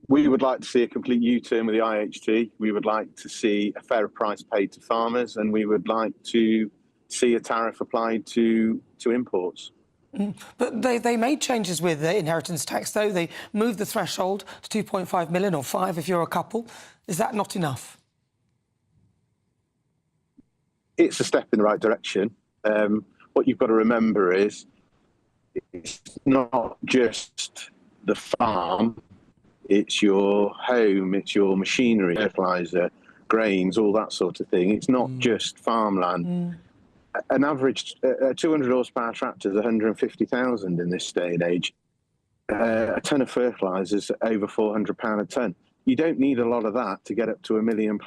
We would like to see a complete U-turn with the IHT. We would like to see a fairer price paid to farmers, and we would like to see a tariff applied to imports. But they made changes with the inheritance tax, though. They moved the threshold to 2.5 million, or 5 if you're a couple. Is that not enough? It's a step in the right direction. What you've got to remember is it's not just the farm. It's your home, it's your machinery, fertiliser, grains, all that sort of thing. It's not just farmland. An average 200 horsepower tractor is 150,000 in this day and age. A ton of fertiliser is over £400 a tonne. You don't need a lot of that to get up to £1 million.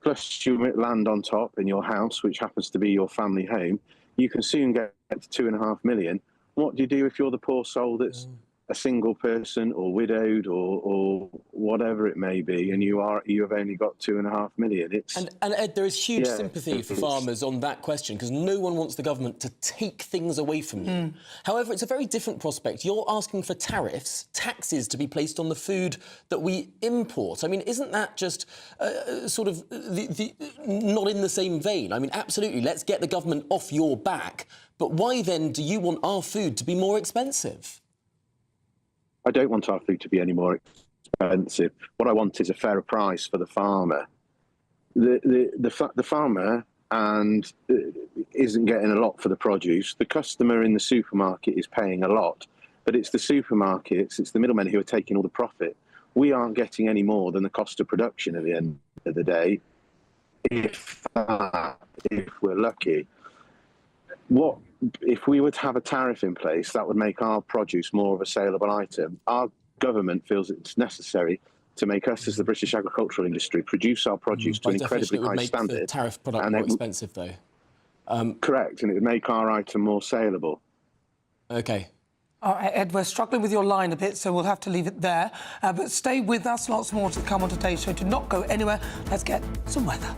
Plus you land on top in your house, which happens to be your family home. You can soon get to £2.5 million. What do you do if you're the poor soul that's a single person or widowed or whatever it may be, and you have only got 2.5 million? And Ed, there is huge sympathy for farmers on that question, because no one wants the government to take things away from you. However, it's a very different prospect. You're asking for tariffs, taxes to be placed on the food that we import. I mean, isn't that just sort of not in the same vein? I mean, absolutely, let's get the government off your back, but why then do you want our food to be more expensive? I don't want our food to be any more expensive. What I want is a fairer price for the farmer. The farmer isn't getting a lot for the produce. The customer in the supermarket is paying a lot, but it's the supermarkets, it's the middlemen who are taking all the profit. We aren't getting any more than the cost of production at the end of the day. if we're lucky. What if we were to have a tariff in place that would make our produce more of a saleable item? Our government feels it's necessary to make us, as the British agricultural industry, produce our produce to an incredibly high standard. The tariff product more expensive, though. Correct, and it would make our item more saleable. Okay. All right, Ed, we're struggling with your line a bit, so we'll have to leave it there. But stay with us, lots more to come on today's show. Do not go anywhere. Let's get some weather.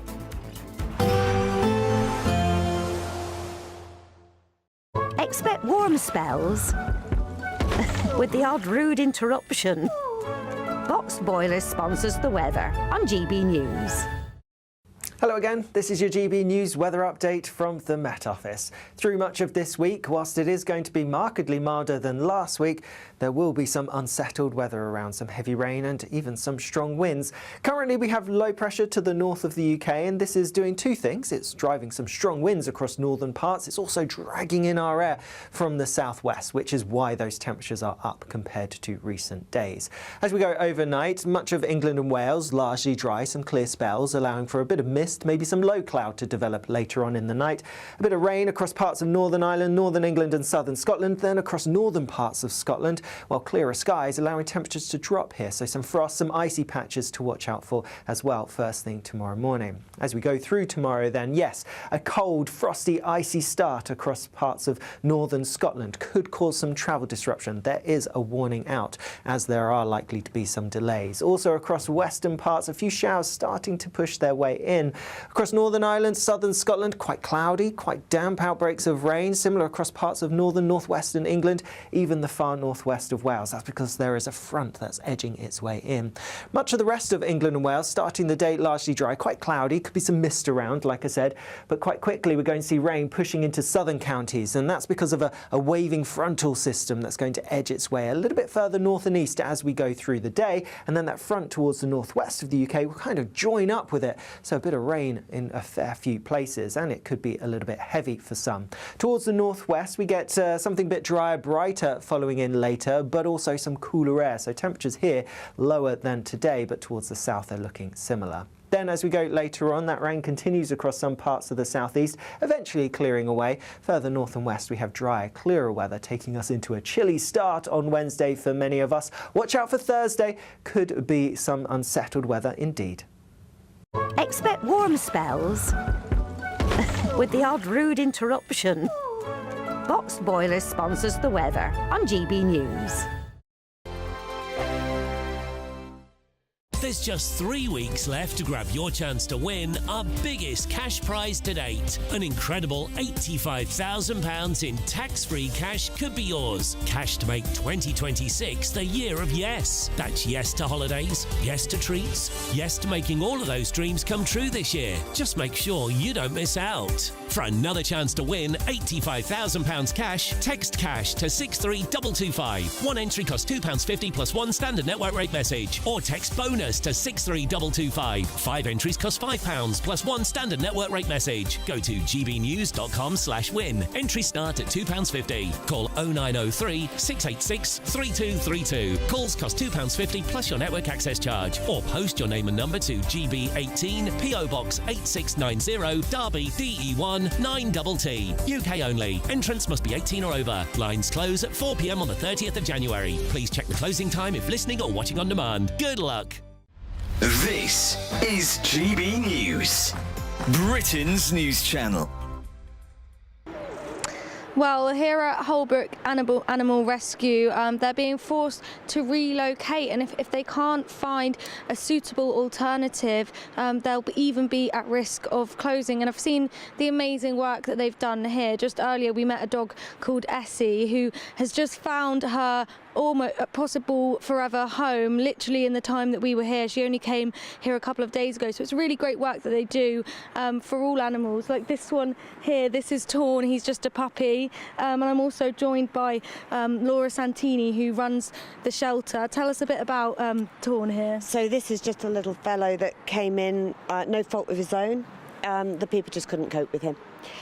Expect warm spells with the odd rude interruption. Boxed Boilers sponsors the weather on GB News. Hello again, this is your GB News weather update from the Met Office. Through much of this week, whilst it is going to be markedly milder than last week, there will be some unsettled weather around, some heavy rain and even some strong winds. Currently we have low pressure to the north of the UK, and this is doing two things. It's driving some strong winds across northern parts. It's also dragging in our air from the southwest, which is why those temperatures are up compared to recent days. As we go overnight, much of England and Wales largely dry, some clear spells allowing for a bit of mist, maybe some low cloud to develop later on in the night. A bit of rain across parts of Northern Ireland, Northern England and southern Scotland, then across northern parts of Scotland, while clearer skies allowing temperatures to drop here. So some frost, some icy patches to watch out for as well first thing tomorrow morning. As we go through tomorrow then, yes, a cold, frosty, icy start across parts of northern Scotland could cause some travel disruption. There is a warning out, as there are likely to be some delays. Also across western parts, a few showers starting to push their way in. Across Northern Ireland, southern Scotland, quite cloudy, quite damp outbreaks of rain, similar across parts of northern northwestern England, even the far northwest of Wales. That's because there is a front that's edging its way in. Much of the rest of England and Wales starting the day largely dry, quite cloudy, could be some mist around, like I said, but quite quickly we're going to see rain pushing into southern counties, and that's because of a waving frontal system that's going to edge its way a little bit further north and east as we go through the day, and then that front towards the northwest of the UK will kind of join up with it, so a bit of rain in a fair few places, and it could be a little bit heavy for some. Towards the northwest we get something a bit drier, brighter following in later, but also some cooler air, so temperatures here lower than today, but towards the south they're looking similar. Then as we go later on, that rain continues across some parts of the southeast, eventually clearing away. Further north and west we have drier, clearer weather taking us into a chilly start on Wednesday for many of us. Watch out for Thursday, could be some unsettled weather indeed. Expect warm spells with the odd rude interruption. Boxed Boilers sponsors the weather on GB News. There's just 3 weeks left to grab your chance to win our biggest cash prize to date. An incredible £85,000 in tax-free cash could be yours. Cash to make 2026 the year of yes. That's yes to holidays, yes to treats, yes to making all of those dreams come true this year. Just make sure you don't miss out. For another chance to win £85,000 cash, text cash to 63225. One entry costs £2.50 plus one standard network rate message, or text bonus to 63225. 5 entries cost £5 plus one standard network rate message. Go to gbnews.com/win. Entries start at £2.50. Call 0903 686 3232. Calls cost £2.50 plus your network access charge, or post your name and number to GB18 PO Box 8690 Derby DE1 9TT. UK only. Entrants must be 18 or over. Lines close at 4 p.m. on the 30th of January. Please check the closing time if listening or watching on demand. Good luck. This is GB News, Britain's news channel. Well, here at Holbrook Animal Rescue, they're being forced to relocate, and if they can't find a suitable alternative, they'll even be at risk of closing. And I've seen the amazing work that they've done here. Just earlier we met a dog called Essie, who has just found her almost possible forever home literally in the time that we were here. She only came here a couple of days ago, so it's really great work that they do for all animals. Like this one here, this is Torn, he's just a puppy, and I'm also joined by Laura Santini, who runs the shelter. Tell us a bit about Torn here. So this is just a little fellow that came in, no fault of his own. The people just couldn't cope with him.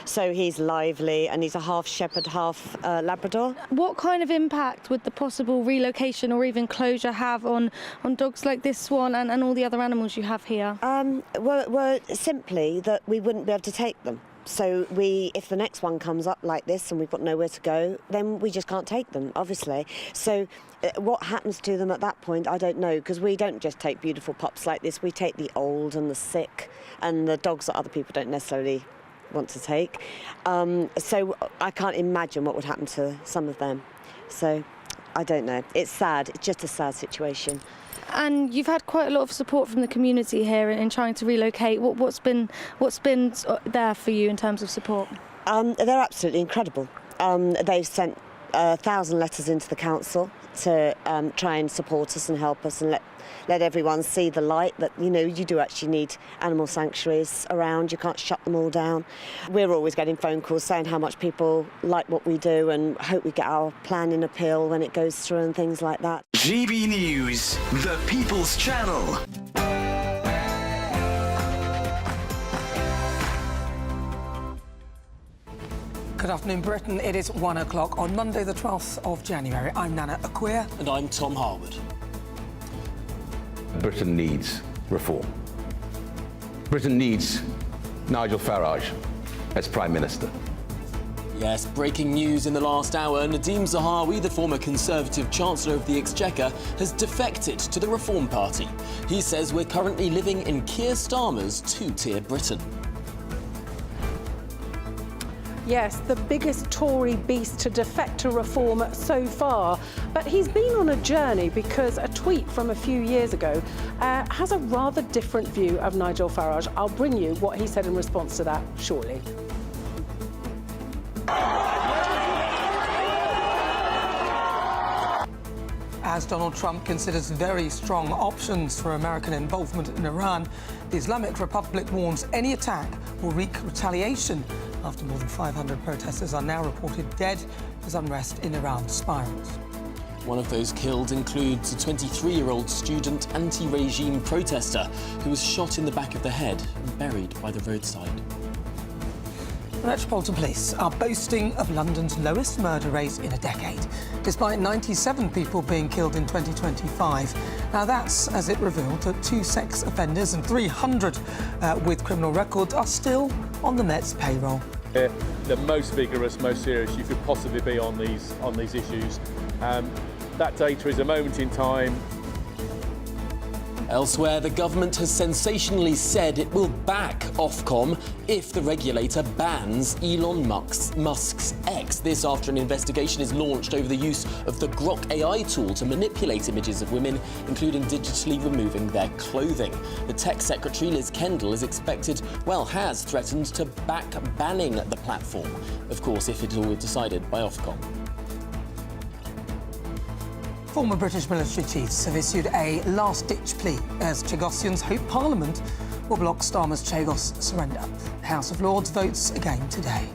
So he's lively and he's a half shepherd, half Labrador. What kind of impact would the possible relocation or even closure have on dogs like this one and all the other animals you have here? Well, simply that we wouldn't be able to take them. So if the next one comes up like this and we've got nowhere to go, then we just can't take them, obviously. So what happens to them at that point, I don't know, because we don't just take beautiful pups like this. We take the old and the sick and the dogs that other people don't necessarily want to take. So I can't imagine what would happen to some of them. So I don't know. It's sad. It's just a sad situation. And you've had quite a lot of support from the community here in trying to relocate. What's been there for you in terms of support? They're absolutely incredible. They've sent 1,000 letters into the council to try and support us and help us and let everyone see the light that, you know, you do actually need animal sanctuaries around. You can't shut them all down. We're always getting phone calls saying how much people like what we do and hope we get our plan in appeal when it goes through and things like that. GB News, the People's Channel. Good afternoon, Britain. It is 1 o'clock on Monday, the 12th of January. I'm Nana Akua. And I'm Tom Harwood. Britain needs reform. Britain needs Nigel Farage as Prime Minister. Yes, breaking news in the last hour. Nadhim Zahawi, the former Conservative Chancellor of the Exchequer, has defected to the Reform Party. He says we're currently living in Keir Starmer's two-tier Britain. Yes, the biggest Tory beast to defect to reform so far. But he's been on a journey because a tweet from a few years ago has a rather different view of Nigel Farage. I'll bring you what he said in response to that shortly. As Donald Trump considers very strong options for American involvement in Iran, the Islamic Republic warns any attack will wreak retaliation after more than 500 protesters are now reported dead as unrest in Iran spirals. One of those killed includes a 23-year-old student anti-regime protester who was shot in the back of the head and buried by the roadside. The Metropolitan Police are boasting of London's lowest murder rate in a decade, despite 97 people being killed in 2025. Now that's as it revealed that 2 sex offenders and 300 with criminal records are still on the Met's payroll. The most vigorous, most serious you could possibly be on these issues. That data is a moment in time. Elsewhere, the government has sensationally said it will back Ofcom if the regulator bans Elon Musk's X. This after an investigation is launched over the use of the Grok AI tool to manipulate images of women, including digitally removing their clothing. The tech secretary, Liz Kendall, has threatened to back banning the platform. Of course, if it all decided by Ofcom. Former British military chiefs have issued a last-ditch plea as Chagosians hope Parliament will block Starmer's Chagos surrender. The House of Lords votes again today.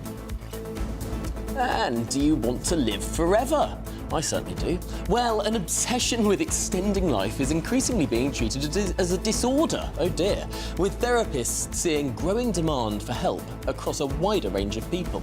And do you want to live forever? I certainly do. Well, an obsession with extending life is increasingly being treated as a disorder, oh dear, with therapists seeing growing demand for help across a wider range of people.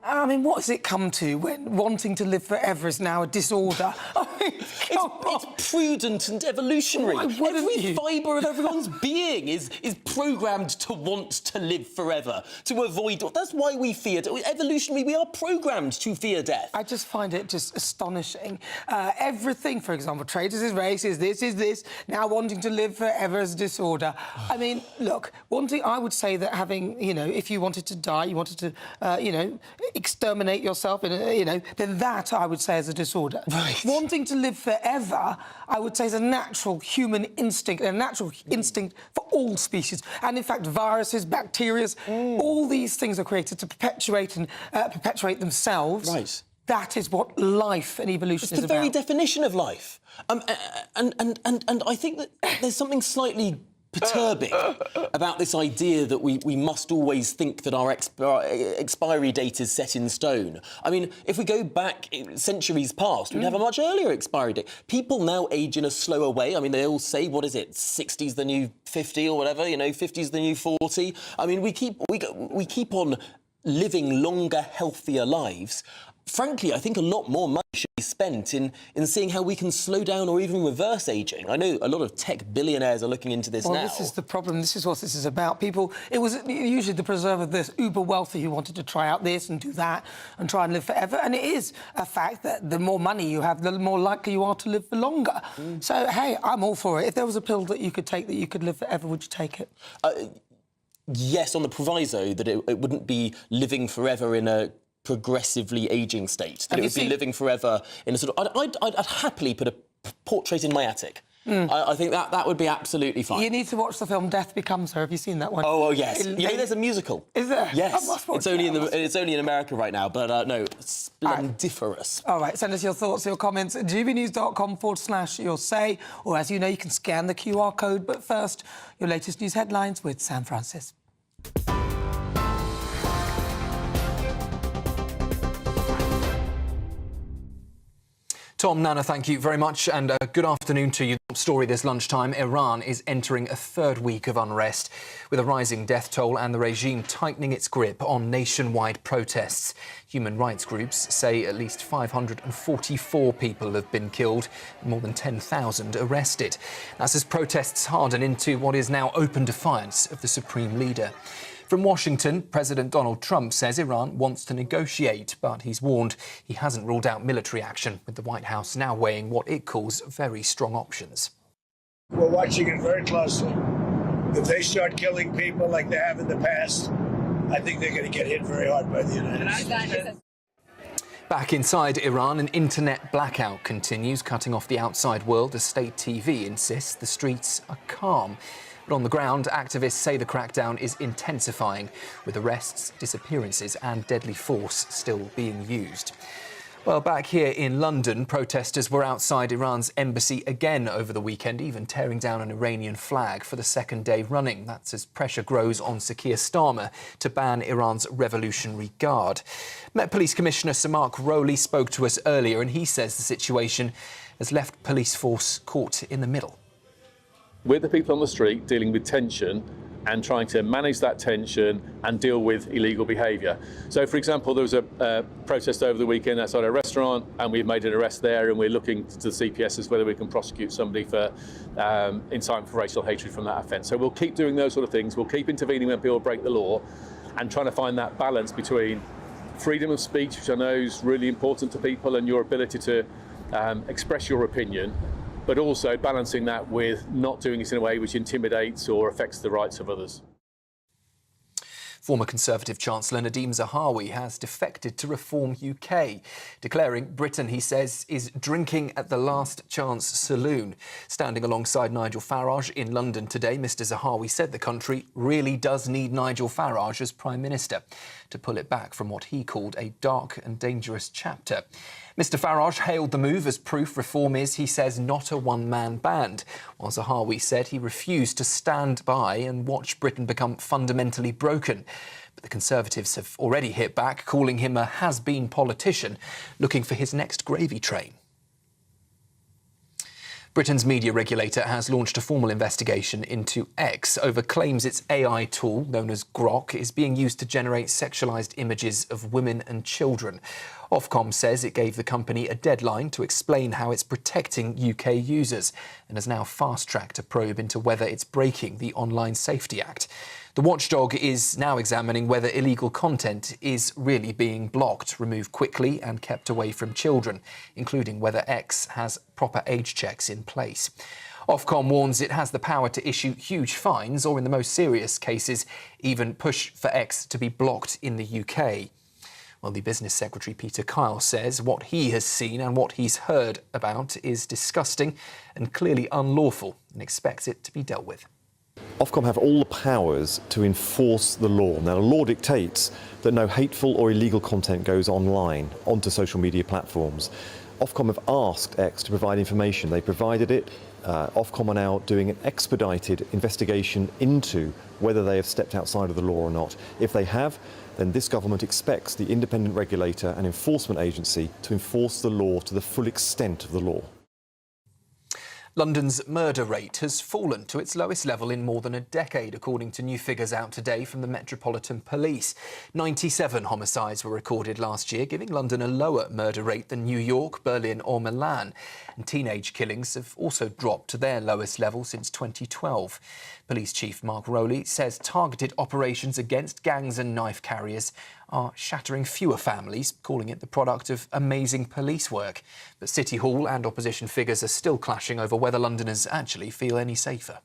I mean, what has it come to when wanting to live forever is now a disorder? I mean, it's prudent and evolutionary. Every fibre of everyone's being is programmed to want to live forever, to avoid... That's why we fear... Evolutionary, we are programmed to fear death. I just find it just astonishing. Everything, for example, traitors is racist, this is this, now wanting to live forever is a disorder. I mean, look, one thing I would say that having, you know, if you wanted to die, you wanted to, exterminate yourself, then that I would say is a disorder. Right. Wanting to live forever, I would say is a natural human instinct, a natural instinct for all species. And in fact, viruses, bacteria, all these things are created to perpetuate and perpetuate themselves. Right. That is what life and evolution is about. It's the very definition of life. And I think that there's something slightly perturbing about this idea that we must always think that our expiry date is set in stone. I mean, if we go back centuries past, we'd have a much earlier expiry date. People now age in a slower way. I mean, they all say, what is it, 60's the new 50 or whatever, 50's the new 40. I mean, we keep on living longer, healthier lives. Frankly, I think a lot more money should be spent in seeing how we can slow down or even reverse ageing. I know a lot of tech billionaires are looking into this now. Well, this is the problem. This is what this is about. People, it was usually the preserve of this uber wealthy who wanted to try out this and do that and try and live forever. And it is a fact that the more money you have, the more likely you are to live for longer. So, hey, I'm all for it. If there was a pill that you could take that you could live forever, would you take it? Yes, on the proviso that it wouldn't be living forever in a progressively ageing state. That it would be living forever in a sort of... I'd happily put a portrait in my attic. I think that would be absolutely fine. You need to watch the film Death Becomes Her. Have you seen that one? Oh, yes. There's a musical. Is there? Yes. It's only in America right now, but no, splendiferous. All right, send us your thoughts, your comments at gbnews.com/your say, or as you know, you can scan the QR code. But first, your latest news headlines with Sam Francis. Tom, Nana, thank you very much, and good afternoon to you. Top story this lunchtime: Iran is entering a third week of unrest, with a rising death toll and the regime tightening its grip on nationwide protests. Human rights groups say at least 544 people have been killed and more than 10,000 arrested. That's as protests harden into what is now open defiance of the supreme leader. From Washington, President Donald Trump says Iran wants to negotiate, but he's warned he hasn't ruled out military action, with the White House now weighing what it calls very strong options. We're watching it very closely. If they start killing people like they have in the past, I think they're going to get hit very hard by the United States. Back inside Iran, an internet blackout continues, cutting off the outside world as state TV insists the streets are calm. But on the ground, activists say the crackdown is intensifying, with arrests, disappearances and deadly force still being used. Well, back here in London, protesters were outside Iran's embassy again over the weekend, even tearing down an Iranian flag for the second day running. That's as pressure grows on Sir Keir Starmer to ban Iran's Revolutionary Guard. Met Police Commissioner Sir Mark Rowley spoke to us earlier, and he says the situation has left police force caught in the middle. We're the people on the street dealing with tension and trying to manage that tension and deal with illegal behaviour. So, for example, there was a protest over the weekend outside a restaurant, and we've made an arrest there, and we're looking to the CPS as whether we can prosecute somebody for incitement for racial hatred from that offence. So we'll keep doing those sort of things. We'll keep intervening when people break the law and trying to find that balance between freedom of speech, which I know is really important to people, and your ability to express your opinion, but also balancing that with not doing it in a way which intimidates or affects the rights of others. Former Conservative Chancellor Nadhim Zahawi has defected to Reform UK, declaring Britain, he says, is drinking at the last chance saloon. Standing alongside Nigel Farage in London today, Mr Zahawi said the country really does need Nigel Farage as Prime Minister to pull it back from what he called a dark and dangerous chapter. Mr Farage hailed the move as proof Reform is, he says, not a one-man band, while Zahawi said he refused to stand by and watch Britain become fundamentally broken. But the Conservatives have already hit back, calling him a has-been politician looking for his next gravy train. Britain's media regulator has launched a formal investigation into X over claims its AI tool, known as Grok, is being used to generate sexualised images of women and children. Ofcom says it gave the company a deadline to explain how it's protecting UK users and has now fast-tracked a probe into whether it's breaking the Online Safety Act. The watchdog is now examining whether illegal content is really being blocked, removed quickly and kept away from children, including whether X has proper age checks in place. Ofcom warns it has the power to issue huge fines or, in the most serious cases, even push for X to be blocked in the UK. Well, the Business Secretary Peter Kyle says what he has seen and what he's heard about is disgusting and clearly unlawful and expects it to be dealt with. Ofcom have all the powers to enforce the law. Now, the law dictates that no hateful or illegal content goes online onto social media platforms. Ofcom have asked X to provide information. They provided it. Ofcom are now doing an expedited investigation into whether they have stepped outside of the law or not. If they have, then this government expects the independent regulator and enforcement agency to enforce the law to the full extent of the law. London's murder rate has fallen to its lowest level in more than a decade, according to new figures out today from the Metropolitan Police. 97 homicides were recorded last year, giving London a lower murder rate than New York, Berlin or Milan. And teenage killings have also dropped to their lowest level since 2012. Police Chief Mark Rowley says targeted operations against gangs and knife carriers are shattering fewer families, calling it the product of amazing police work. But City Hall and opposition figures are still clashing over whether Londoners actually feel any safer.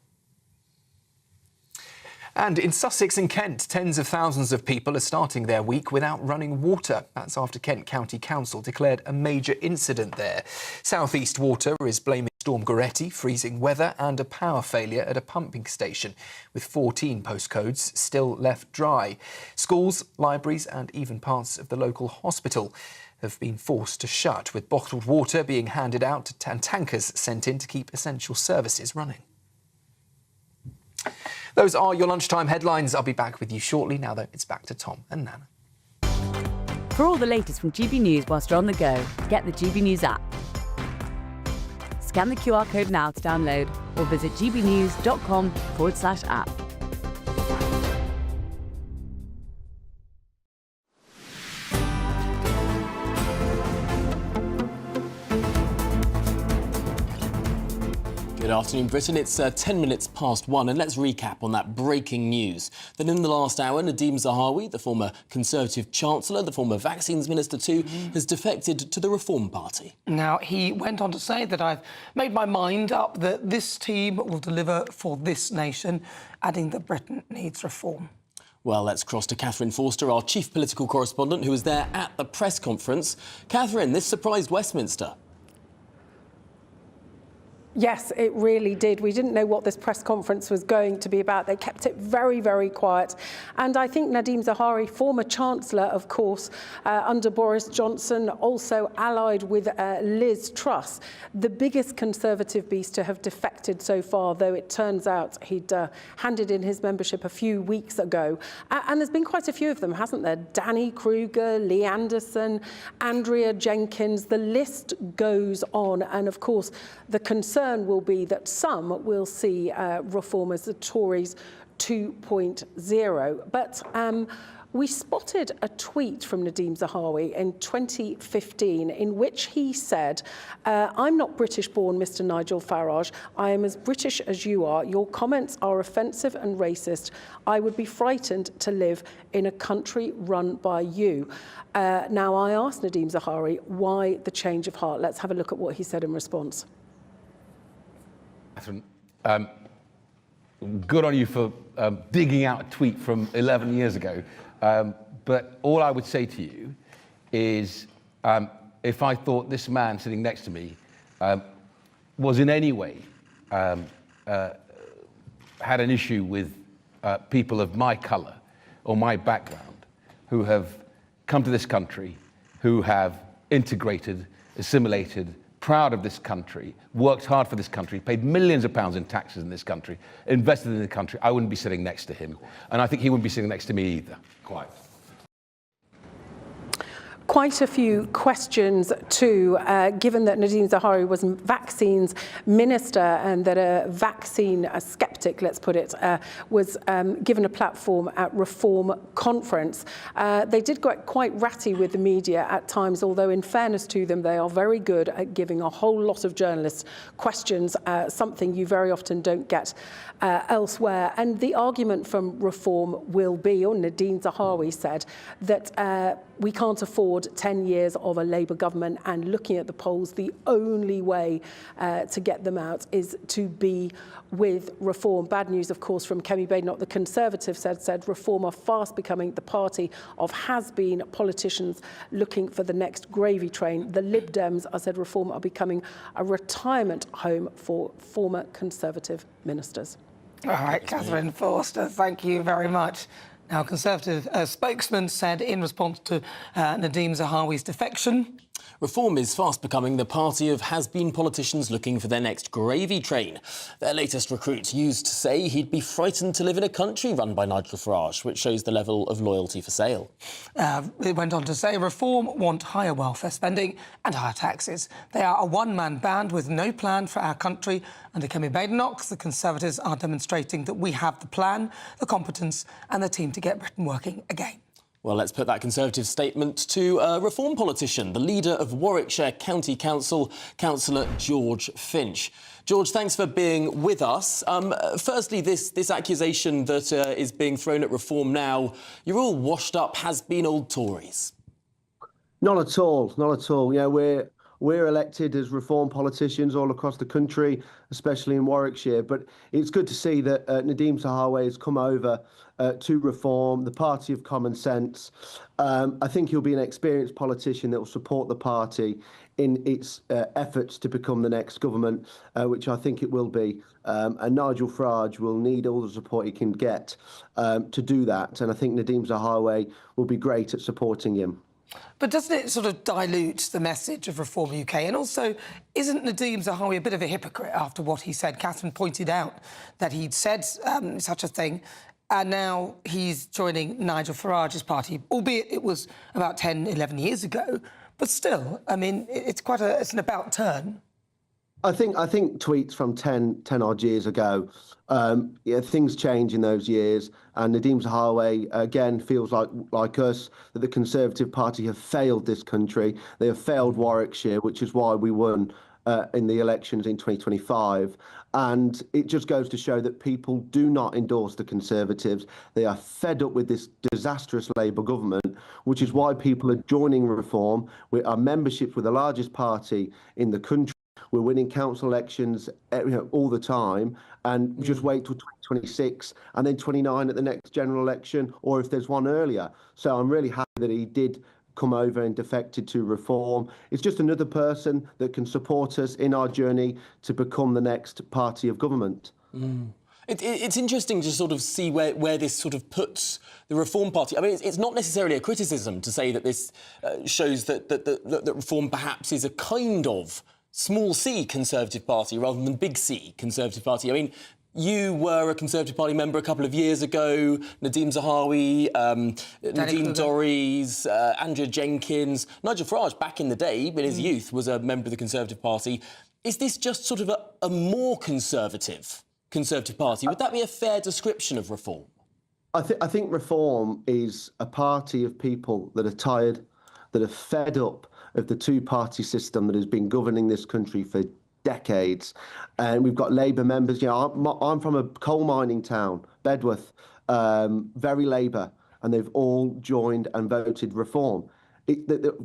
And in Sussex and Kent, tens of thousands of people are starting their week without running water. That's after Kent County Council declared a major incident there. South East Water is blaming Storm Goretti, freezing weather and a power failure at a pumping station, with 14 postcodes still left dry. Schools, libraries and even parts of the local hospital have been forced to shut, with bottled water being handed out and tankers sent in to keep essential services running. Those are your lunchtime headlines. I'll be back with you shortly. Now, though, it's back to Tom and Nana. For all the latest from GB News whilst you're on the go, get the GB News app. Scan the QR code now to download or visit gbnews.com/app. Good afternoon, Britain. It's 10 minutes past 1, and let's recap on that breaking news. That in the last hour, Nadhim Zahawi, the former Conservative Chancellor, the former Vaccines Minister too, has defected to the Reform Party. Now, he went on to say that I've made my mind up that this team will deliver for this nation, adding that Britain needs reform. Well, let's cross to Catherine Forster, our chief political correspondent, who was there at the press conference. Catherine, this surprised Westminster. Yes, it really did. We didn't know what this press conference was going to be about. They kept it very, very quiet. And I think Nadhim Zahawi, former Chancellor, of course, under Boris Johnson, also allied with Liz Truss, the biggest Conservative beast to have defected so far, though it turns out he'd handed in his membership a few weeks ago. And there's been quite a few of them, hasn't there? Danny Kruger, Lee Anderson, Andrea Jenkins, the list goes on. And of course, the concern will be that some will see reform as the Tories 2.0. But we spotted a tweet from Nadhim Zahawi in 2015 in which he said, I'm not British-born, Mr. Nigel Farage. I am as British as you are. Your comments are offensive and racist. I would be frightened to live in a country run by you. Now, I asked Nadhim Zahawi why the change of heart. Let's have a look at what he said in response. Good on you for digging out a tweet from 11 years ago. But all I would say to you is if I thought this man sitting next to me was in any way had an issue with people of my colour or my background who have come to this country, who have integrated, assimilated, proud of this country, worked hard for this country, paid millions of pounds in taxes in this country, invested in the country, I wouldn't be sitting next to him. And I think he wouldn't be sitting next to me either. Quite. Quite a few questions too, given that Nadhim Zahawi was vaccines minister and that a vaccine skeptic, let's put it, was given a platform at Reform Conference. They did get quite ratty with the media at times, although in fairness to them, they are very good at giving a whole lot of journalists questions, something you very often don't get elsewhere. And the argument from Reform will be, or Nadhim Zahawi said, that we can't afford 10 years of a Labour government, and looking at the polls, the only way to get them out is to be with Reform. Bad news, of course, from Kemi Badenoch, the Conservative said Reform are fast becoming the party of has-been politicians looking for the next gravy train. The Lib Dems, I said Reform are becoming a retirement home for former Conservative ministers. All right, Catherine Forster, thank you very much. Now, Conservative spokesman said in response to Nadhim Zahawi's defection. Reform is fast becoming the party of has-been politicians looking for their next gravy train. Their latest recruit used to say he'd be frightened to live in a country run by Nigel Farage, which shows the level of loyalty for sale. It went on to say Reform want higher welfare spending and higher taxes. They are a one-man band with no plan for our country. Under Kemi Badenoch, the Conservatives are demonstrating that we have the plan, the competence and the team to get Britain working again. Well, let's put that Conservative statement to a Reform politician, the leader of Warwickshire County Council, Councillor George Finch. George, thanks for being with us. Firstly, this accusation that is being thrown at Reform now, you're all washed up, has-been old Tories. Not at all, not at all. We're elected as Reform politicians all across the country, especially in Warwickshire. But it's good to see that Nadhim Zahawi has come over to Reform, the party of common sense. I think he'll be an experienced politician that will support the party in its efforts to become the next government, which I think it will be. And Nigel Farage will need all the support he can get to do that. And I think Nadhim Zahawi will be great at supporting him. But doesn't it sort of dilute the message of Reform UK? And also, isn't Nadhim Zahawi a bit of a hypocrite after what he said? Catherine pointed out that he'd said such a thing, and now he's joining Nigel Farage's party, albeit it was about 10, 11 years ago. But still, I mean, it's an about turn. I think tweets from 10 odd years ago, things change in those years, and Nadhim Zahawi again feels like us that the Conservative Party have failed this country. They have failed Warwickshire, which is why we won in the elections in 2025. And it just goes to show that people do not endorse the Conservatives. They are fed up with this disastrous Labour government, which is why people are joining Reform. Our memberships with the largest party in the country. We're winning council elections all the time, and just wait till 2026 and then 29 at the next general election, or if there's one earlier. So I'm really happy that he did come over and defected to Reform. It's just another person that can support us in our journey to become the next party of government. It's interesting to sort of see where this sort of puts the Reform Party. I mean, it's not necessarily a criticism to say that this shows that Reform perhaps is a kind of small c Conservative Party rather than big C Conservative Party. I mean, you were a Conservative Party member a couple of years ago, Nadhim Zahawi, Nadine Dorries, Andrea Jenkins. Nigel Farage, back in the day, in his youth, was a member of the Conservative Party. Is this just sort of a more Conservative Party? Would that be a fair description of Reform? I think Reform is a party of people that are tired, that are fed up of the two-party system that has been governing this country for decades. And we've got Labour members. I'm from a coal mining town, Bedworth, very Labour, and they've all joined and voted Reform.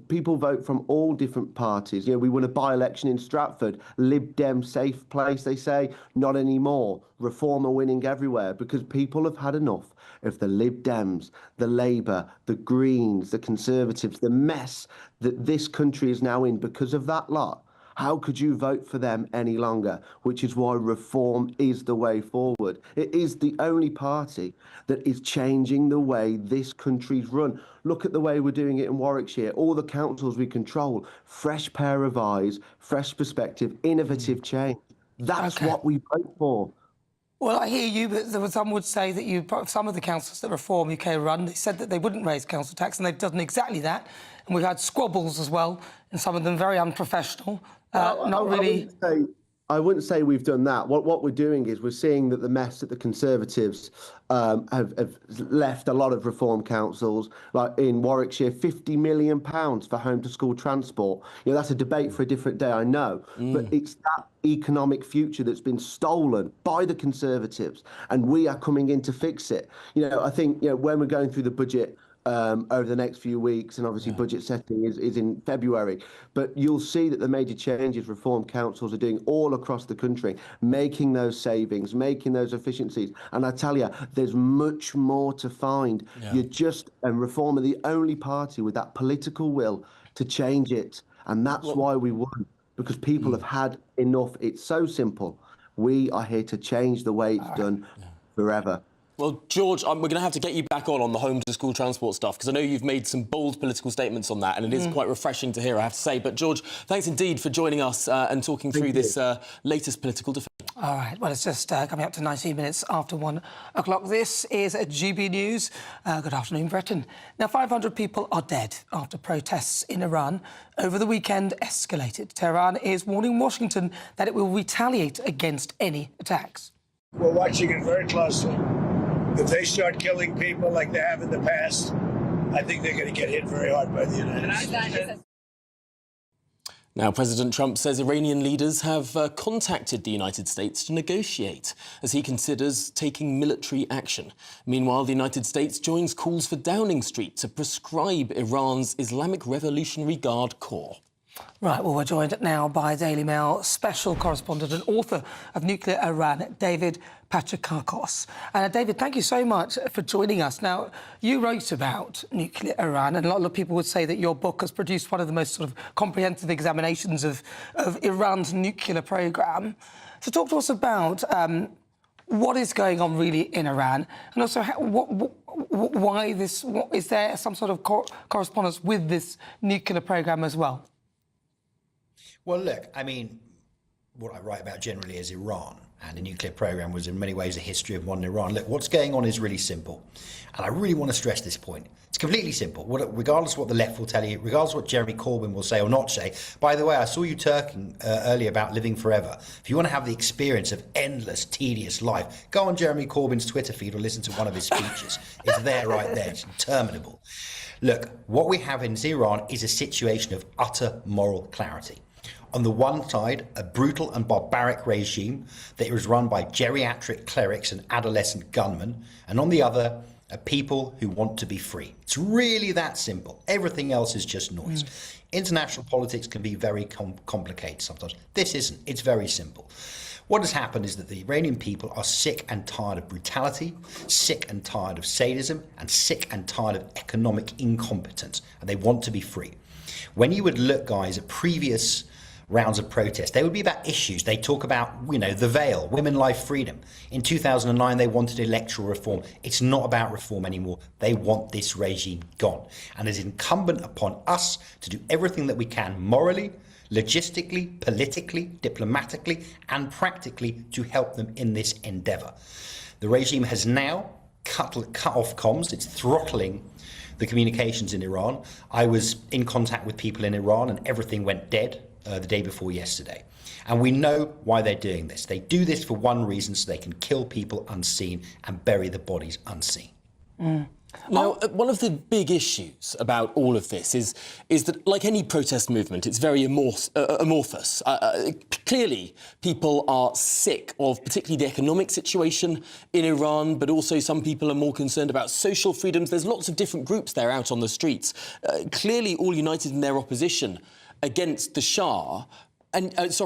People vote from all different parties. We won a by-election in Stratford, Lib Dem safe place, they say. Not anymore. Reform are winning everywhere because people have had enough of the Lib Dems, the Labour, the Greens, the Conservatives, the mess that this country is now in because of that lot. How could you vote for them any longer? Which is why Reform is the way forward. It is the only party that is changing the way this country's run. Look at the way we're doing it in Warwickshire. All the councils we control, fresh pair of eyes, fresh perspective, innovative change. That's what we vote for. Well, I hear you, but some would say that some of the councils that Reform UK run, they said that they wouldn't raise council tax, and they've done exactly that. And we've had squabbles as well, and some of them very unprofessional. Not really. I wouldn't say we've done that. What we're doing is we're seeing that the mess that the Conservatives have left a lot of Reform councils, like in Warwickshire, £50 million for home-to-school transport. That's a debate for a different day, I know, but it's that economic future that's been stolen by the Conservatives, and we are coming in to fix it. I think when we're going through the budget over the next few weeks, and obviously budget setting is in February. But you'll see that the major changes Reform councils are doing all across the country, making those savings, making those efficiencies. And I tell you, there's much more to find. And Reform are the only party with that political will to change it. And that's why we won, because people have had enough. It's so simple. We are here to change the way it's done forever. Well, George, we're going to have to get you back on the home to school transport stuff, because I know you've made some bold political statements on that, and it is quite refreshing to hear, I have to say. But, George, thanks indeed for joining us and talking through this latest political defence. All right, well, it's just coming up to 19 minutes after 1 o'clock. This is GB News. Good afternoon, Britain. Now, 500 people are dead after protests in Iran over the weekend escalated. Tehran is warning Washington that it will retaliate against any attacks. We're watching it very closely. If they start killing people like they have in the past, I think they're going to get hit very hard by the United States. Now, President Trump says Iranian leaders have contacted the United States to negotiate as he considers taking military action. Meanwhile, the United States joins calls for Downing Street to proscribe Iran's Islamic Revolutionary Guard Corps. Right, well, we're joined now by Daily Mail special correspondent and author of Nuclear Iran, David Pachakakos. David, thank you so much for joining us. Now, you wrote about nuclear Iran, and a lot of people would say that your book has produced one of the most sort of comprehensive examinations of Iran's nuclear programme. So talk to us about what is going on really in Iran, and also why this... is there some sort of correspondence with this nuclear programme as well? Well, look, I mean, what I write about generally is Iran, and the nuclear program was in many ways a history of modern Iran. Look, what's going on is really simple, and I really want to stress this point. It's completely simple, regardless of what the left will tell you, regardless of what Jeremy Corbyn will say or not say. By the way, I saw you talking earlier about living forever. If you want to have the experience of endless, tedious life, go on Jeremy Corbyn's Twitter feed or listen to one of his speeches. It's there, right there. It's interminable. Look, what we have in Iran is a situation of utter moral clarity. On the one side, a brutal and barbaric regime that was run by geriatric clerics and adolescent gunmen, and on the other, a people who want to be free. It's really that simple. Everything else is just noise. International politics can be very complicated sometimes. This isn't. It's very simple. What has happened is that the Iranian people are sick and tired of brutality, sick and tired of sadism, and sick and tired of economic incompetence, and they want to be free. When you would look, guys, at previous rounds of protest, they would be about issues. They talk about, you know, the veil, women, life, freedom. In 2009, they wanted electoral reform. It's not about reform anymore. They want this regime gone. And it's incumbent upon us to do everything that we can morally, logistically, politically, diplomatically, and practically to help them in this endeavour. The regime has now cut off comms. It's throttling the communications in Iran. I was in contact with people in Iran and everything went dead the day before yesterday. And we know why they're doing this. They do this for one reason, so they can kill people unseen and bury the bodies unseen. Now, one of the big issues about all of this is that, like any protest movement, it's very amorphous. Clearly, people are sick of particularly the economic situation in Iran, but also some people are more concerned about social freedoms. There's lots of different groups there out on the streets, clearly all united in their opposition against the Shah, and against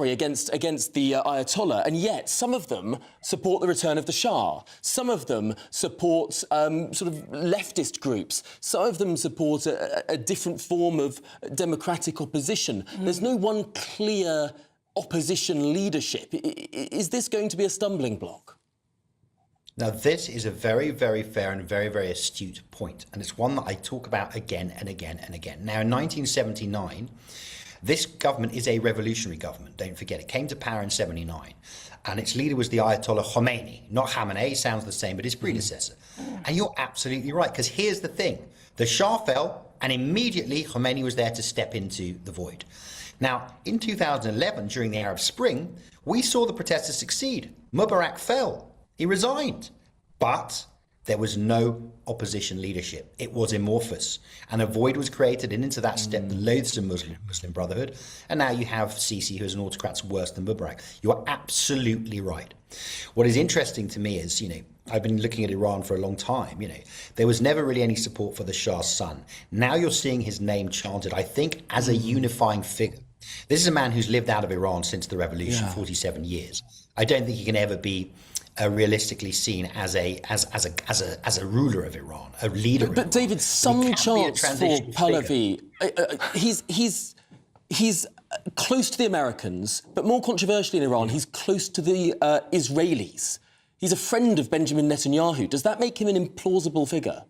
the Ayatollah, and yet some of them support the return of the Shah. Some of them support sort of leftist groups. Some of them support a different form of democratic opposition. There's no one clear opposition leadership. Is this going to be a stumbling block? Now, this is a very, very fair and very, very astute point, and it's one that I talk about again and again and again. Now, in 1979, this government is a revolutionary government, don't forget. It came to power in 79, and its leader was the Ayatollah Khomeini. Not Khamenei, sounds the same, but his predecessor. And you're absolutely right, because here's the thing. The Shah fell, and immediately Khomeini was there to step into the void. Now, in 2011, during the Arab Spring, we saw the protesters succeed. Mubarak fell. He resigned. But there was no opposition leadership. It was amorphous. And a void was created, and into that stepped the loathsome Muslim Brotherhood. And now you have Sisi, who is an autocrat worse than Mubarak. You are absolutely right. What is interesting to me is, you know, I've been looking at Iran for a long time, you know, there was never really any support for the Shah's son. Now you're seeing his name chanted, I think, as a unifying figure. This is a man who's lived out of Iran since the revolution, 47 years. I don't think he can ever be realistically seen as a ruler of Iran, a leader. But David, some chance for Pahlavi. He's close to the Americans, but more controversially in Iran, he's close to the Israelis. He's a friend of Benjamin Netanyahu. Does that make him an implausible figure?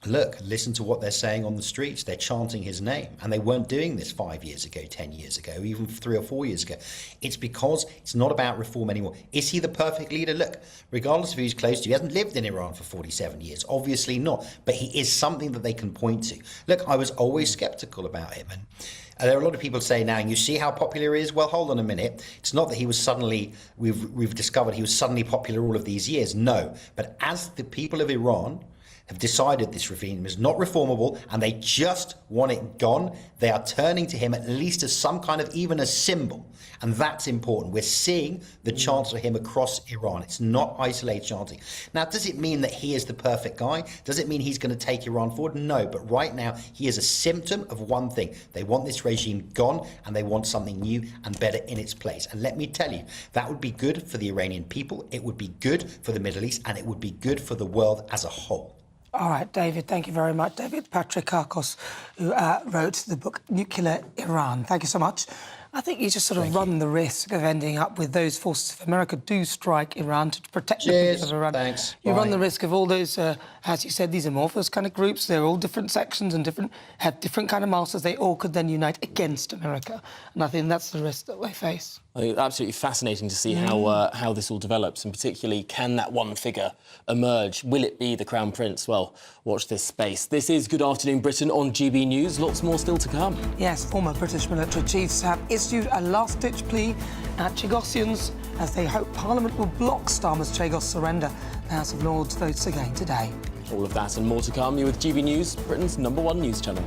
Look, listen to what they're saying on the streets. They're chanting his name. And they weren't doing this 5 years ago, 10 years ago, even 3 or 4 years ago. It's because it's not about reform anymore. Is he the perfect leader? Look, regardless of who he's close to, he hasn't lived in Iran for 47 years. Obviously not. But he is something that they can point to. Look, I was always skeptical about him. And there are a lot of people say now, you see how popular he is? Well, hold on a minute. It's not that he was suddenly, we've discovered he was suddenly popular all of these years. No. But as the people of Iran have decided this regime is not reformable and they just want it gone, they are turning to him at least as some kind of, even a symbol. And that's important. We're seeing the chants of him across Iran. It's not isolated chanting. Now, does it mean that he is the perfect guy? Does it mean he's going to take Iran forward? No, but right now he is a symptom of one thing. They want this regime gone and they want something new and better in its place. And let me tell you, that would be good for the Iranian people, it would be good for the Middle East, and it would be good for the world as a whole. All right, David, thank you very much. David Patrick Chagos, who wrote the book Nuclear Iran. Thank you so much. I think you just sort of run the risk of ending up with those forces of America do strike Iran to protect the people of Iran. Thanks. You run the risk of all those, as you said, these amorphous kind of groups. They're all different sections and have different kind of masters. They all could then unite against America. And I think that's the risk that we face. I think it's absolutely fascinating to see how this all develops, and particularly, can that one figure emerge? Will it be the Crown Prince? Well, watch this space. This is Good Afternoon Britain on GB News. Lots more still to come. Yes, former British military chiefs have issued a last-ditch plea at Chagos Islands as they hope Parliament will block Starmer's Chagos surrender. The House of Lords votes again today. All of that and more to come. You're with GB News, Britain's #1 news channel.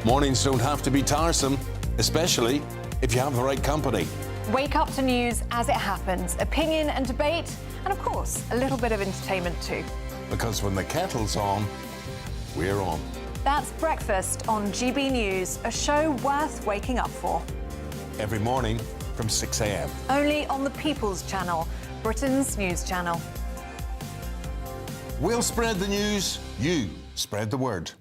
Mornings don't have to be tiresome, especially if you have the right company. Wake up to news as it happens, opinion and debate, and of course, a little bit of entertainment too. Because when the kettle's on, we're on. That's Breakfast on GB News, a show worth waking up for. Every morning from 6 a.m. Only on the People's Channel, Britain's news channel. We'll spread the news, you spread the word.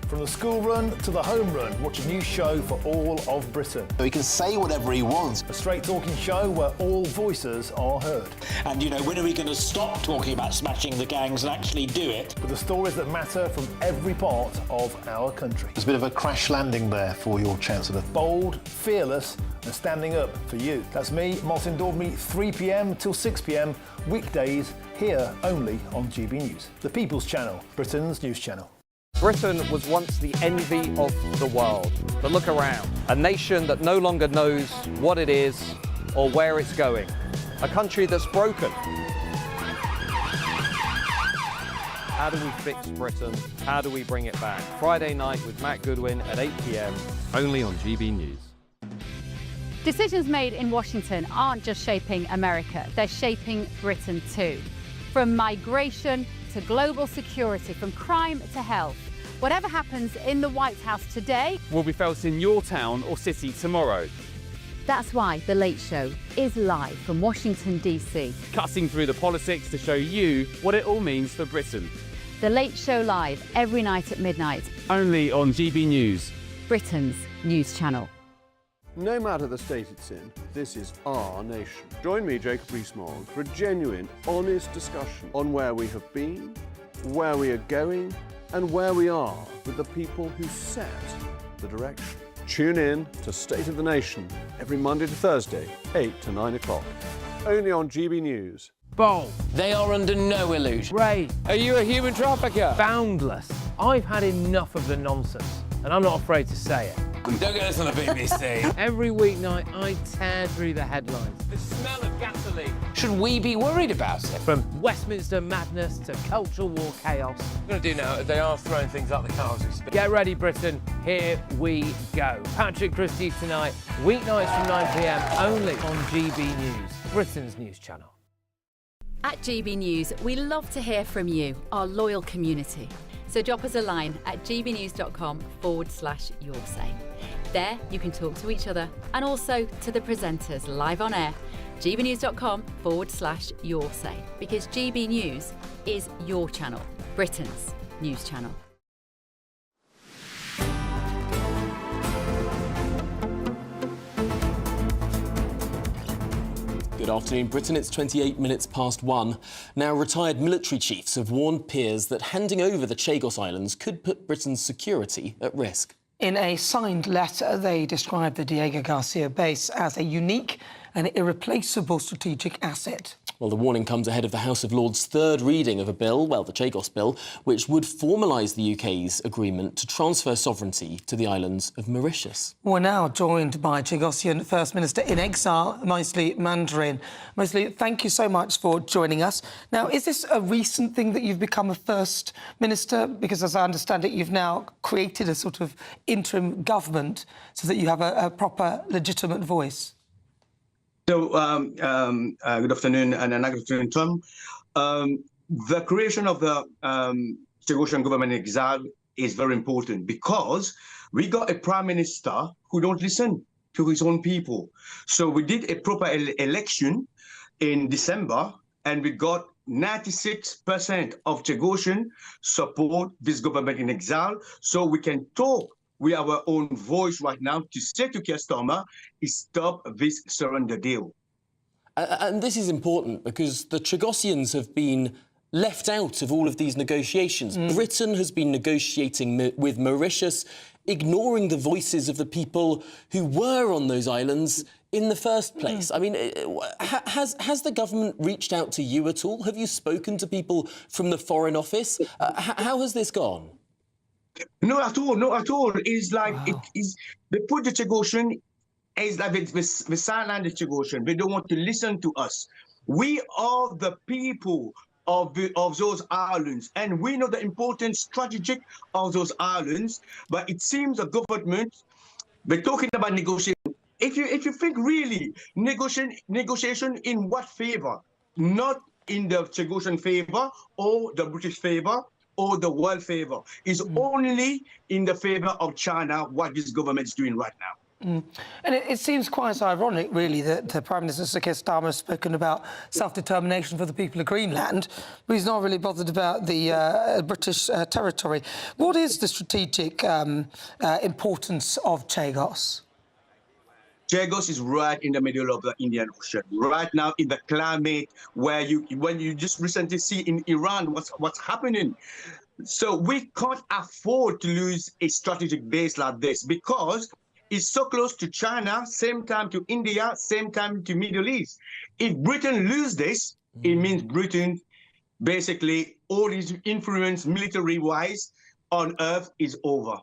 From the school run to the home run, watch a new show for all of Britain. He can say whatever he wants. A straight-talking show where all voices are heard. And, you know, when are we going to stop talking about smashing the gangs and actually do it? With the stories that matter from every part of our country. There's a bit of a crash landing there for your Chancellor. Bold, fearless and standing up for you. That's me, Martin Daubney, 3 p.m. till 6 p.m, weekdays, here only on GB News. The People's Channel, Britain's news channel. Britain was once the envy of the world. But look around. A nation that no longer knows what it is or where it's going. A country that's broken. How do we fix Britain? How do we bring it back? Friday night with Matt Goodwin at 8 p.m, only on GB News. Decisions made in Washington aren't just shaping America, they're shaping Britain too. From migration to global security, from crime to health. Whatever happens in the White House today will be felt in your town or city tomorrow. That's why The Late Show is live from Washington, D.C. Cutting through the politics to show you what it all means for Britain. The Late Show live every night at midnight. Only on GB News, Britain's news channel. No matter the state it's in, this is our nation. Join me, Jacob Rees-Mogg, for a genuine, honest discussion on where we have been, where we are going, and where we are with the people who set the direction. Tune in to State of the Nation every Monday to Thursday, 8 to 9 o'clock. Only on GB News. Bold. They are under no illusion. Ray. Are you a human trafficker? Boundless. I've had enough of the nonsense, and I'm not afraid to say it. Don't get this on the BBC. Every weeknight, I tear through the headlines. The smell of gasoline. Should we be worried about it? From Westminster madness to cultural war chaos. What we're going to do now, they are throwing things out the car as we speak. Get ready, Britain. Here we go. Patrick Christie tonight, weeknights from 9 p.m, only on GB News, Britain's news channel. At GB News, we love to hear from you, our loyal community. So drop us a line at gbnews.com/yoursay. There you can talk to each other and also to the presenters live on air. gbnews.com/yoursay, because GB News is your channel, Britain's news channel. Good afternoon, Britain. It's 28 minutes past 1. Now, retired military chiefs have warned peers that handing over the Chagos Islands could put Britain's security at risk. In a signed letter, they described the Diego Garcia base as a unique and irreplaceable strategic asset. Well, the warning comes ahead of the House of Lords' third reading of a bill, well, the Chagos Bill, which would formalise the UK's agreement to transfer sovereignty to the islands of Mauritius. We're now joined by Chagosian First Minister in exile, Mosley Mandarin. Mosley, thank you so much for joining us. Now, is this a recent thing that you've become a First Minister? Because, as I understand it, you've now created a sort of interim government so that you have a proper, legitimate voice. So, good afternoon, and good afternoon, Tom. The creation of the Chagosian government in exile is very important because we got a prime minister who don't listen to his own people. So we did a proper election in December, and we got 96% of Chagosian support this government in exile. So we can talk with our own voice right now to say to Keir Starmer, stop this surrender deal. And this is important because the Chagosians have been left out of all of these negotiations. Britain has been negotiating with Mauritius, ignoring the voices of the people who were on those islands in the first place. I mean, has the government reached out to you at all? Have you spoken to people from the Foreign Office? How has this gone? No, at all. No, at all. It's like they put the Chagosian as like the silent Chagosian. They don't want to listen to us. We are the people of those islands, and we know the important strategic of those islands. But it seems the government, they're talking about negotiation. If you think really negotiation in what favor? Not in the Chagosian favor or the British favor or the world favor. Is only in the favor of China what this government is doing right now. And it seems quite ironic, really, that the Prime Minister Sir Keir Starmer has spoken about self-determination for the people of Greenland, but he's not really bothered about the British territory. What is the strategic importance of Chagos? Chagos is right in the middle of the Indian Ocean, right now in the climate where when you just recently see in Iran what's happening. So we can't afford to lose a strategic base like this because it's so close to China, same time to India, same time to Middle East. If Britain loses this, it means Britain, basically, all its influence military-wise on Earth is over.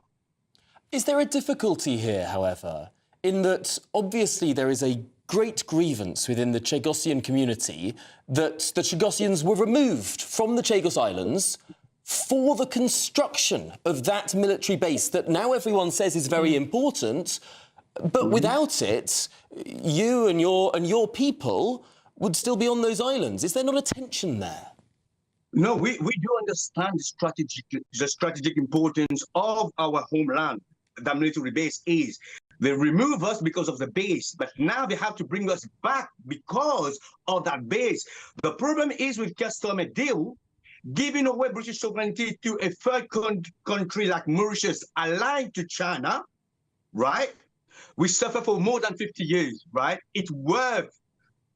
Is there a difficulty here, however, in that obviously there is a great grievance within the Chagosian community that the Chagosians were removed from the Chagos Islands for the construction of that military base that now everyone says is very important, but without it, you and your people would still be on those islands. Is there not a tension there? No, we do understand the strategic importance of our homeland. The military base is. They remove us because of the base, but now they have to bring us back because of that base. The problem is with Keir Starmer deal, giving away British sovereignty to a third country like Mauritius, allied to China, right? We suffer for more than 50 years, right? It worked,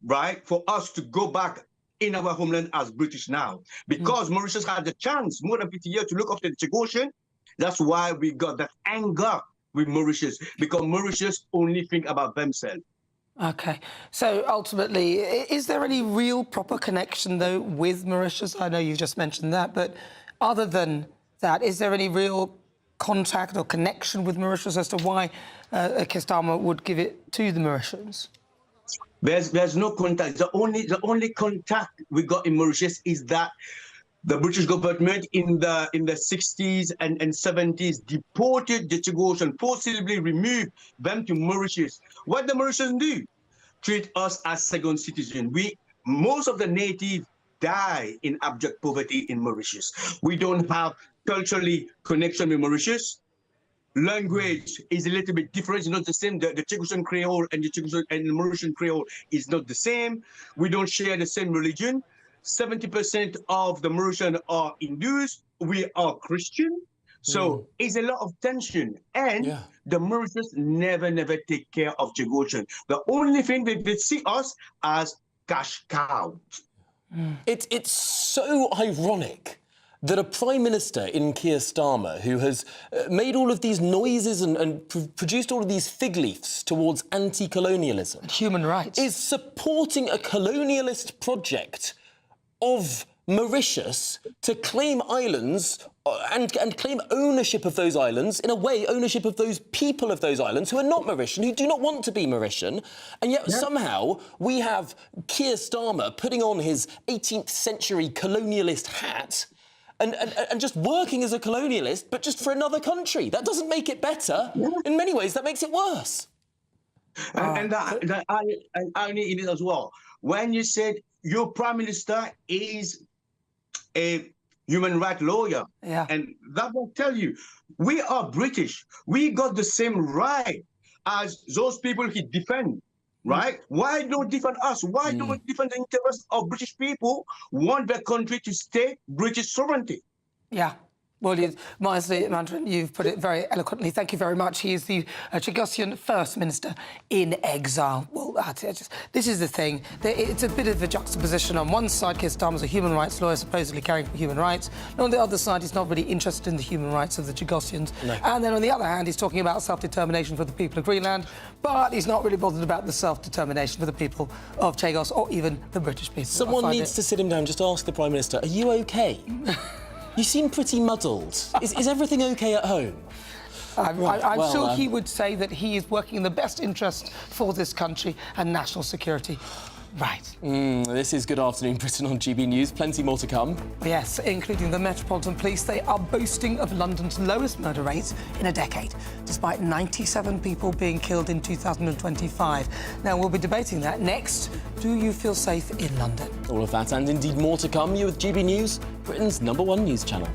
right, for us to go back in our homeland as British now. Because Mauritius had the chance more than 50 years to look after the Chagosian. That's why we got that anger with Mauritius, because Mauritius only think about themselves. OK. So, ultimately, is there any real proper connection, though, with Mauritius? I know you just mentioned that, but other than that, is there any real contact or connection with Mauritius as to why Keir Starmer would give it to the Mauritians? There's no contact. The only contact we got in Mauritius is that the British government in the 60s and 70s deported the Chagosian, forcibly removed them to Mauritius. What the Mauritians do? Treat us as second citizens. Most of the natives die in abject poverty in Mauritius. We don't have culturally connection with Mauritius. Language is a little bit different. It's not the same. The Chagosian Creole and the Mauritian Creole is not the same. We don't share the same religion. 70% of the Mauritians are Hindus. We are Christian. So it's a lot of tension. And the Mauritians never take care of Chagosian. The only thing that they see us as cash cow. It's so ironic that a Prime Minister in Keir Starmer, who has made all of these noises and produced all of these fig leafs towards anti-colonialism... And human rights. ...is supporting a colonialist project of Mauritius to claim islands and claim ownership of those islands, in a way, ownership of those people of those islands who are not Mauritian, who do not want to be Mauritian, and yet somehow we have Keir Starmer putting on his 18th century colonialist hat and just working as a colonialist, but just for another country. That doesn't make it better. In many ways, that makes it worse. And the irony in it as well. When you said your Prime Minister is a human rights lawyer, and that will tell you, we are British. We got the same right as those people he defend, right? Why don't defend us? Why don't defend the interests of British people who want their country to stay British sovereignty? Yeah. Well, Master Mandarin, you've put it very eloquently. Thank you very much. He is the Chagosian First Minister in exile. Well, this is the thing. It's a bit of a juxtaposition. On one side, Keir Starmer's a human rights lawyer, supposedly caring for human rights. And on the other side, he's not really interested in the human rights of the Chagosians. No. And then on the other hand, he's talking about self-determination for the people of Greenland, but he's not really bothered about the self-determination for the people of Chagos or even the British people. Someone needs to sit him down, just ask the Prime Minister, are you OK? You seem pretty muddled. Is everything OK at home? I'm sure he would say that he is working in the best interest for this country and national security. Right. This is Good Afternoon Britain on GB News. Plenty more to come. Yes, including the Metropolitan Police. They are boasting of London's lowest murder rate in a decade, despite 97 people being killed in 2025. Now, we'll be debating that next. Do you feel safe in London? All of that and indeed more to come. You with GB News, Britain's #1 news channel.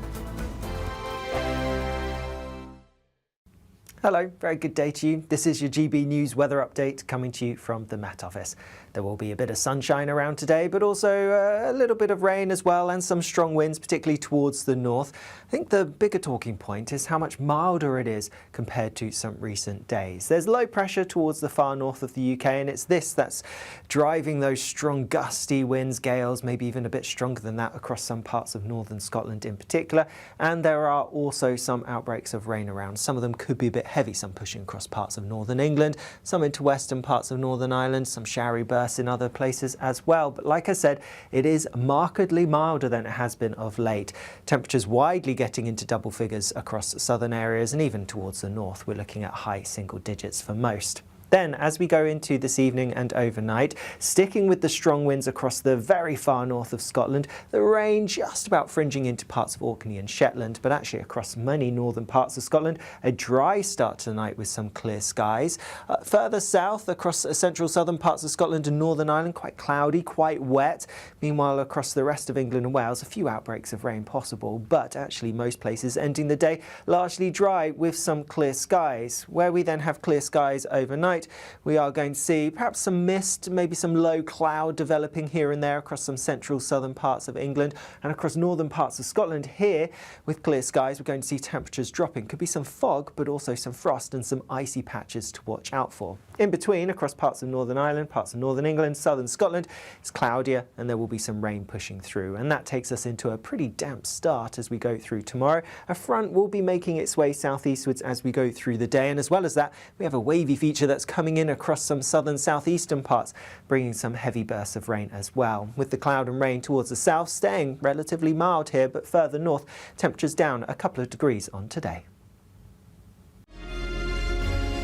Hello, very good day to you. This is your GB News weather update coming to you from the Met Office. There will be a bit of sunshine around today, but also a little bit of rain as well and some strong winds, particularly towards the north. I think the bigger talking point is how much milder it is compared to some recent days. There's low pressure towards the far north of the UK, and it's this that's driving those strong gusty winds, gales, maybe even a bit stronger than that across some parts of northern Scotland in particular. And there are also some outbreaks of rain around. Some of them could be a bit heavy, some pushing across parts of northern England, some into western parts of Northern Ireland, some showery bursts in other places as well. But like I said, it is markedly milder than it has been of late. Temperatures widely getting into double figures across southern areas and even towards the north. We're looking at high single digits for most. Then, as we go into this evening and overnight, sticking with the strong winds across the very far north of Scotland, the rain just about fringing into parts of Orkney and Shetland, but actually across many northern parts of Scotland, a dry start tonight with some clear skies. Further south, across central southern parts of Scotland and Northern Ireland, quite cloudy, quite wet. Meanwhile, across the rest of England and Wales, a few outbreaks of rain possible, but actually most places ending the day largely dry with some clear skies. Where we then have clear skies overnight, we are going to see perhaps some mist, maybe some low cloud developing here and there across some central southern parts of England and across northern parts of Scotland. Here, with clear skies, we're going to see temperatures dropping. Could be some fog, but also some frost and some icy patches to watch out for. In between, across parts of Northern Ireland, parts of northern England, southern Scotland, it's cloudier and there will be some rain pushing through. And that takes us into a pretty damp start as we go through tomorrow. A front will be making its way southeastwards as we go through the day. And as well as that, we have a wavy feature that's coming in across some southern southeastern parts, bringing some heavy bursts of rain as well. With the cloud and rain towards the south staying relatively mild here, but further north, temperatures down a couple of degrees on today.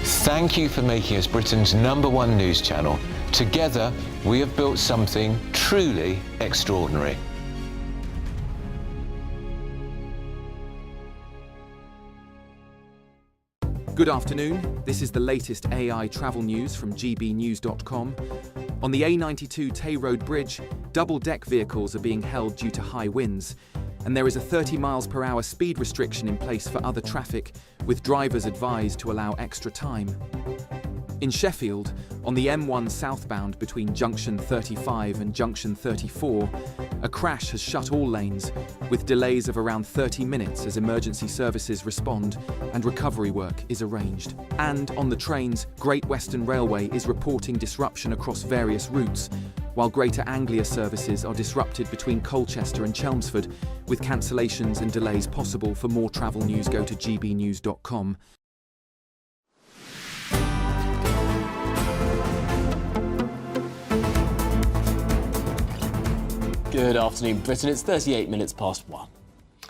Thank you for making us Britain's #1 news channel. Together, we have built something truly extraordinary. Good afternoon. This is the latest AI travel news from GBnews.com. On the A92 Tay Road Bridge, double-deck vehicles are being held due to high winds, and there is a 30 miles per hour speed restriction in place for other traffic, with drivers advised to allow extra time. In Sheffield, on the M1 southbound between Junction 35 and Junction 34, a crash has shut all lanes, with delays of around 30 minutes as emergency services respond and recovery work is arranged. And on the trains, Great Western Railway is reporting disruption across various routes, while Greater Anglia services are disrupted between Colchester and Chelmsford, with cancellations and delays possible. For more travel news, go to gbnews.com. Good afternoon, Britain. It's 38 minutes past 1.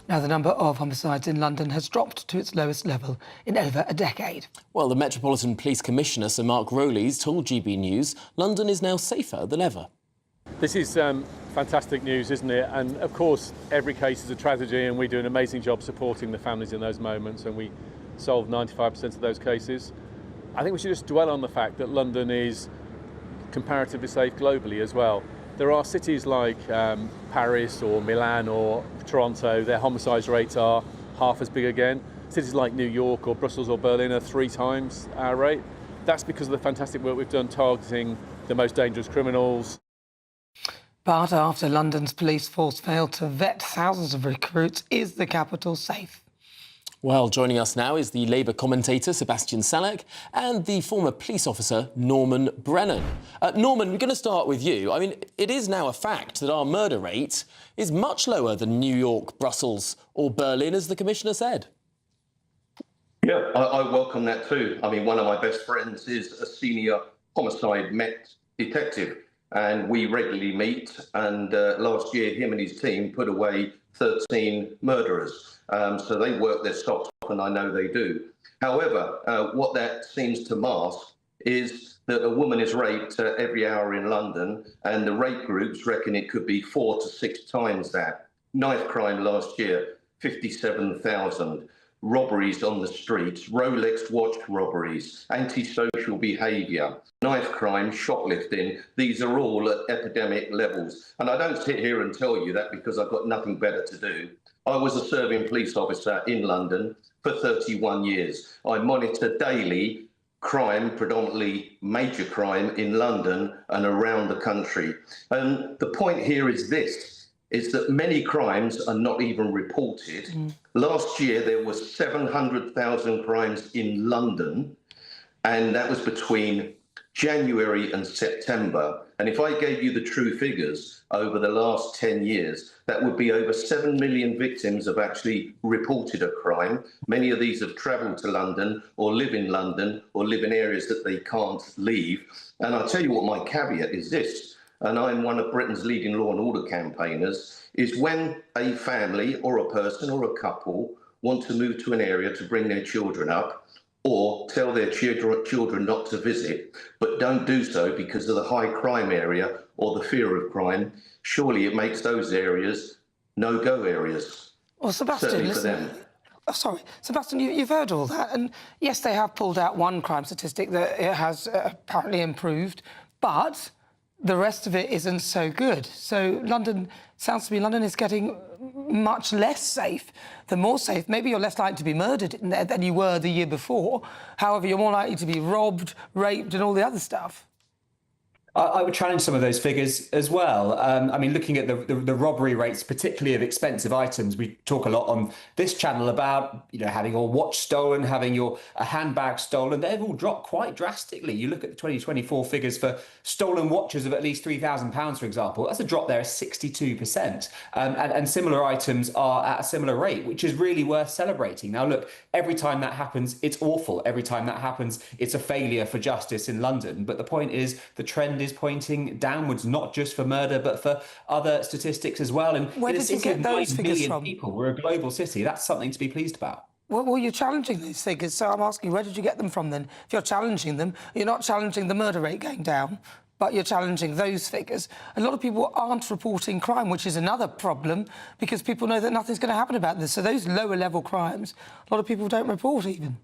Now, the number of homicides in London has dropped to its lowest level in over a decade. Well, the Metropolitan Police Commissioner, Sir Mark Rowley's, told GB News London is now safer than ever. This is fantastic news, isn't it? And of course, every case is a tragedy, and we do an amazing job supporting the families in those moments, and we solve 95% of those cases. I think we should just dwell on the fact that London is comparatively safe globally as well. There are cities like Paris or Milan or Toronto, their homicide rates are half as big again. Cities like New York or Brussels or Berlin are 3 times our rate. That's because of the fantastic work we've done targeting the most dangerous criminals. But after London's police force failed to vet thousands of recruits, is the capital safe? Well, joining us now is the Labour commentator Sebastian Salek and the former police officer Norman Brennan. Norman, we're going to start with you. I mean, it is now a fact that our murder rate is much lower than New York, Brussels or Berlin, as the Commissioner said. Yeah, I welcome that too. I mean, one of my best friends is a senior homicide Met detective, and we regularly meet, and last year him and his team put away 13 murderers. So they work their socks off, and I know they do. However, what that seems to mask is that a woman is raped every hour in London, and the rape groups reckon it could be 4 to 6 times that. Knife crime last year, 57,000. Robberies on the streets, Rolex watch robberies, antisocial behaviour, knife crime, shoplifting. These are all at epidemic levels. And I don't sit here and tell you that because I've got nothing better to do. I was a serving police officer in London for 31 years. I monitor daily crime, predominantly major crime in London and around the country. And the point here is this, is that many crimes are not even reported. Last year, there were 700,000 crimes in London, and that was between January and September. And if I gave you the true figures over the last 10 years, that would be over 7 million victims have actually reported a crime. Many of these have travelled to London or live in London or live in areas that they can't leave. And I'll tell you what my caveat is this, and I'm one of Britain's leading law and order campaigners, is when a family or a person or a couple want to move to an area to bring their children up or tell their children not to visit, but don't do so because of the high crime area or the fear of crime, surely it makes those areas no-go areas. Well, Sebastian, listen. Oh, sorry, Sebastian, you've heard all that, and yes, they have pulled out one crime statistic that it has apparently improved, but the rest of it isn't so good. So London, sounds to me, London is getting much less safe than more safe. Maybe you're less likely to be murdered than you were the year before. However, you're more likely to be robbed, raped and all the other stuff. I would challenge some of those figures as well. I mean, looking at the robbery rates, particularly of expensive items, we talk a lot on this channel about, you know, having your watch stolen, having a handbag stolen. They've all dropped quite drastically. You look at the 2024 figures for stolen watches of at least £3,000, for example. That's a drop there of 62%. And similar items are at a similar rate, which is really worth celebrating. Now, look, every time that happens, it's awful. Every time that happens, it's a failure for justice in London. But the point is, the trend is pointing downwards, not just for murder, but for other statistics as well. And where did you get those figures from? People, we're a global city. That's something to be pleased about. Well, you're challenging these figures, so I'm asking, where did you get them from then? If you're challenging them, you're not challenging the murder rate going down, but you're challenging those figures. A lot of people aren't reporting crime, which is another problem, because people know that nothing's going to happen about this. So those lower level crimes, a lot of people don't report even.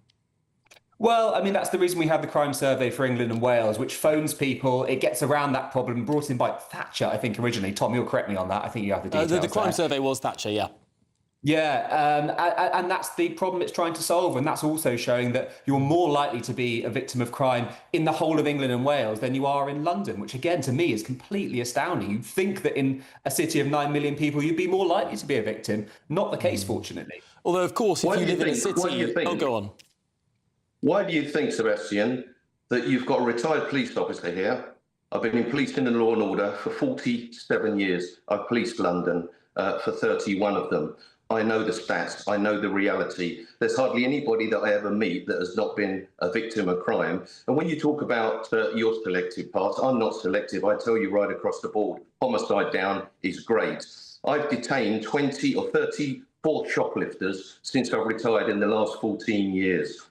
Well, I mean, that's the reason we have the crime survey for England and Wales, which phones people. It gets around that problem, brought in by Thatcher, I think, originally. Tom, you'll correct me on that. I think you have the details. The crime survey was Thatcher, yeah. Yeah, and that's the problem it's trying to solve. And that's also showing that you're more likely to be a victim of crime in the whole of England and Wales than you are in London, which, again, to me is completely astounding. You'd think that in a city of 9 million people, you'd be more likely to be a victim. Not the case, fortunately. Although, of course, if you live in a city... Oh, go on. Why do you think, Sebastian, that you've got a retired police officer here, I've been in policing and law and order for 47 years. I've policed London for 31 of them. I know the stats. I know the reality. There's hardly anybody that I ever meet that has not been a victim of crime. And when you talk about your selective parts, I'm not selective. I tell you right across the board, homicide down is great. I've detained 20 or 34 shoplifters since I've retired in the last 14 years.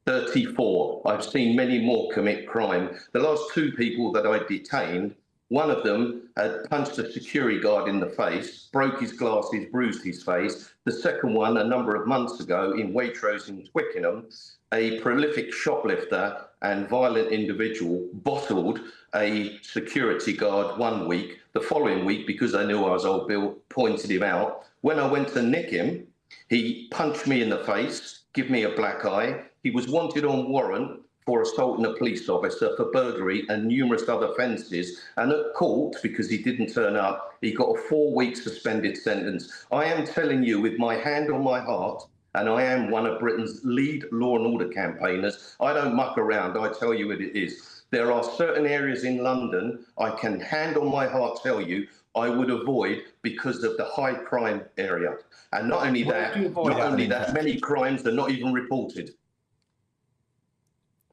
34. I've seen many more commit crime. The last 2 people that I detained, one of them had punched a security guard in the face, broke his glasses, bruised his face. The second one, a number of months ago in Waitrose in Twickenham, a prolific shoplifter and violent individual bottled a security guard 1 week. The following week, because I knew I was old Bill, pointed him out. When I went to nick him, he punched me in the face, give me a black eye. He was wanted on warrant for assaulting a police officer, for burglary and numerous other offences. And at court, because he didn't turn up, he got a 4-week suspended sentence. I am telling you with my hand on my heart, and I am one of Britain's lead law and order campaigners, I don't muck around, I tell you what it is. There are certain areas in London I can hand on my heart tell you I would avoid because of the high crime area. And not only that, many crimes are not even reported.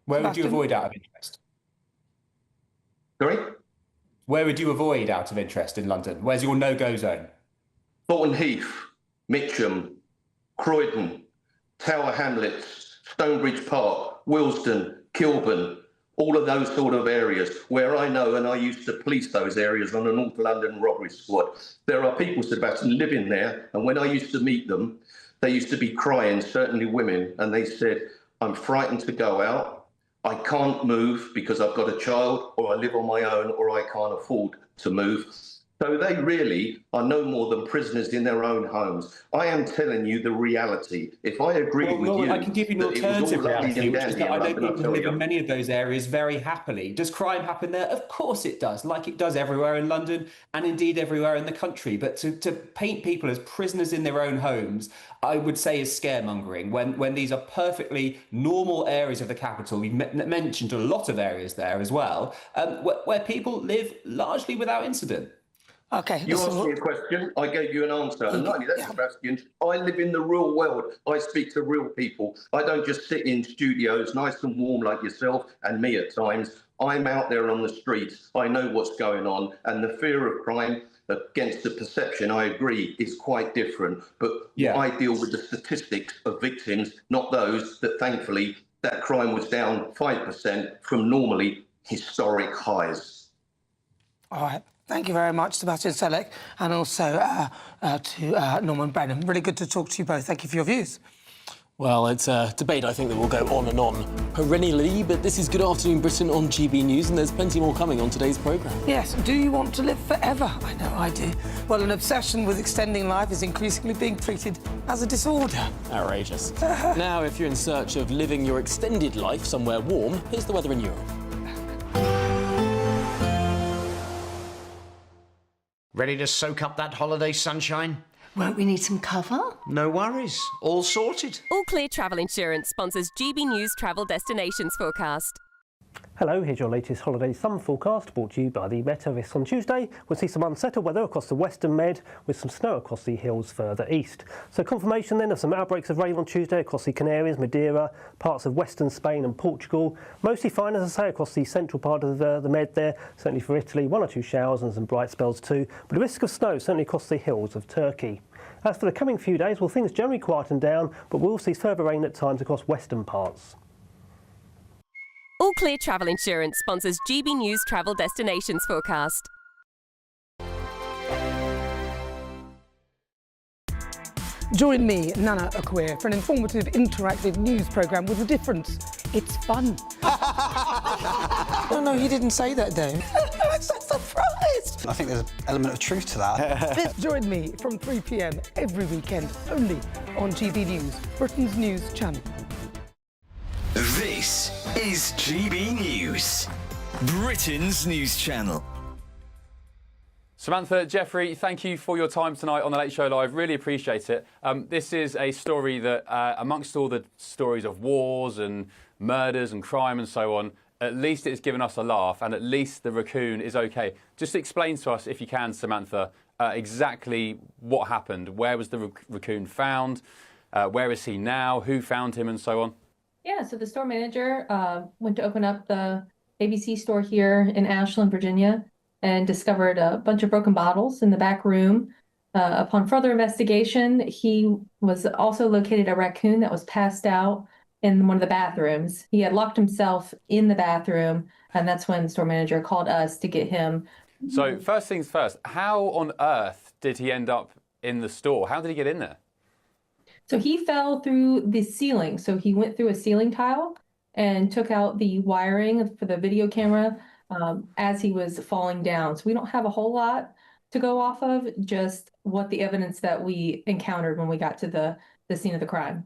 Where would you avoid out of interest? Sorry? Where would you avoid out of interest in London? Where's your no-go zone? Thornton Heath, Mitcham, Croydon, Tower Hamlets, Stonebridge Park, Willesden, Kilburn, all of those sort of areas where I know, and I used to police those areas on a North London robbery squad. There are people, Sebastian, living there, and when I used to meet them, they used to be crying, certainly women, and they said, I'm frightened to go out. I can't move because I've got a child, or I live on my own, or I can't afford to move. So they really are no more than prisoners in their own homes. I am telling you the reality. If I agree with you, I can give you an alternative reality, which is that I know people who live in many of those areas very happily. Does crime happen there? Of course it does, like it does everywhere in London and indeed everywhere in the country. But to paint people as prisoners in their own homes, I would say is scaremongering when these are perfectly normal areas of the capital. You mentioned a lot of areas there as well, where people live largely without incident. Okay. You asked me a question, I gave you an answer. And not only that, Sebastian, I live in the real world. I speak to real people. I don't just sit in studios, nice and warm like yourself and me at times. I'm out there on the streets. I know what's going on. And the fear of crime against the perception, I agree, is quite different. But I deal with the statistics of victims, not those that thankfully that crime was down 5% from normally historic highs. All right. Thank you very much, Sebastian Selleck, and also to Norman Brennan. Really good to talk to you both. Thank you for your views. Well, it's a debate, I think, that will go on and on perennially, but this is Good Afternoon Britain on GB News, and there's plenty more coming on today's programme. Yes, do you want to live forever? I know I do. Well, an obsession with extending life is increasingly being treated as a disorder. Outrageous. Now, if you're in search of living your extended life somewhere warm, here's the weather in Europe. Ready to soak up that holiday sunshine? Won't we need some cover? No worries. All sorted. All Clear Travel Insurance sponsors GB News Travel Destinations Forecast. Hello, here's your latest holiday sun forecast brought to you by the Met Office. On Tuesday, we'll see some unsettled weather across the western Med with some snow across the hills further east. So confirmation then of some outbreaks of rain on Tuesday across the Canaries, Madeira, parts of western Spain and Portugal. Mostly fine, as I say, across the central part of the Med there, certainly for Italy, 1 or 2 showers and some bright spells too, but a risk of snow certainly across the hills of Turkey. As for the coming few days, well, things generally quieten down, but we'll see further rain at times across western parts. All Clear Travel Insurance sponsors GB News Travel Destinations Forecast. Join me, Nana Akua, for an informative, interactive news programme with a difference. It's fun. No, he didn't say that, though. I'm so surprised. I think there's an element of truth to that. Join me from 3 p.m. every weekend, only on GB News, Britain's news channel. This is GB News, Britain's news channel. Samantha, Jeffrey, thank you for your time tonight on The Late Show Live. Really appreciate it. This is a story that, amongst all the stories of wars and murders and crime and so on, at least it's given us a laugh, and at least the raccoon is okay. Just explain to us, if you can, Samantha, exactly what happened. Where was the raccoon found? Where is he now? Who found him, and so on? Yeah, so the store manager went to open up the ABC store here in Ashland, Virginia, and discovered a bunch of broken bottles in the back room. Upon further investigation, he was also located a raccoon that was passed out in one of the bathrooms. He had locked himself in the bathroom, and that's when the store manager called us to get him. So first things first, how on earth did he end up in the store? How did he get in there? So he fell through the ceiling. So he went through a ceiling tile and took out the wiring for the video camera as he was falling down. So we don't have a whole lot to go off of, just what the evidence that we encountered when we got to the scene of the crime.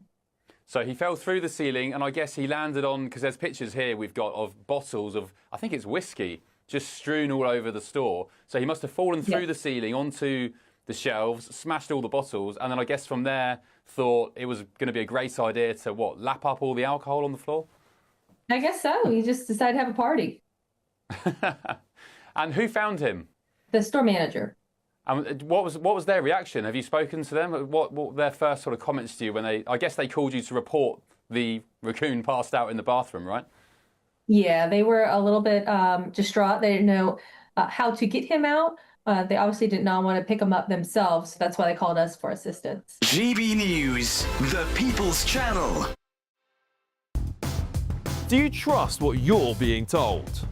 So he fell through the ceiling, and I guess he landed on, because there's pictures here we've got of bottles of, I think it's whiskey, just strewn all over the store. So he must have fallen through the ceiling onto the shelves, smashed all the bottles, and then I guess from there thought it was going to be a great idea to, what, lap up all the alcohol on the floor? I guess so. He just decided to have a party. And who found him? The store manager. And what was their reaction? Have you spoken to them? What were their first sort of comments to you when I guess they called you to report the raccoon passed out in the bathroom, right? Yeah, they were a little bit distraught. They didn't know how to get him out. They obviously did not want to pick him up themselves. So that's why they called us for assistance. GB News, the People's Channel. Do you trust what you're being told?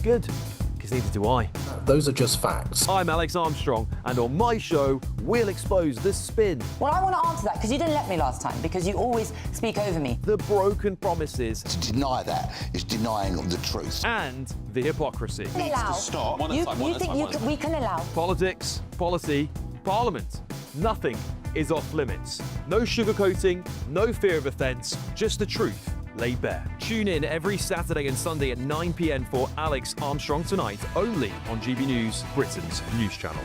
Good, because neither do I. Those are just facts. I'm Alex Armstrong, and on my show, we'll expose the spin. Well, I want to answer that, because you didn't let me last time, because you always speak over me. The broken promises. To deny that is denying the truth. And the hypocrisy. Allow. Stop. You think we can allow? Politics, policy, parliament. Nothing is off limits. No sugarcoating, no fear of offence, just the truth laid bare. Tune in every Saturday and Sunday at 9 p.m. for Alex Armstrong Tonight, only on GB News, Britain's news channel.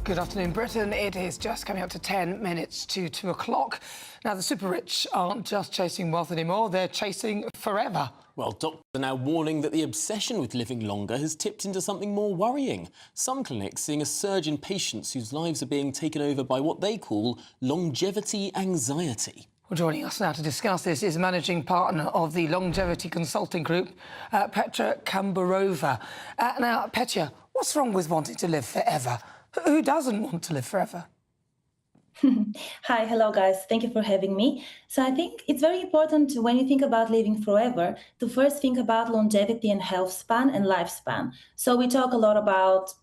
Good afternoon, Britain. It is just coming up to 10 minutes to 2 o'clock. Now, the super rich aren't just chasing wealth anymore, they're chasing forever. Well, doctors are now warning that the obsession with living longer has tipped into something more worrying. Some clinics seeing a surge in patients whose lives are being taken over by what they call longevity anxiety. Well, joining us now to discuss this is managing partner of the longevity consulting group, Petra Kambarova. Now, Petya, what's wrong with wanting to live forever? Who doesn't want to live forever? Hi, hello guys. Thank you for having me. So I think it's very important when you think about living forever to first think about longevity and health span and lifespan. So we talk a lot about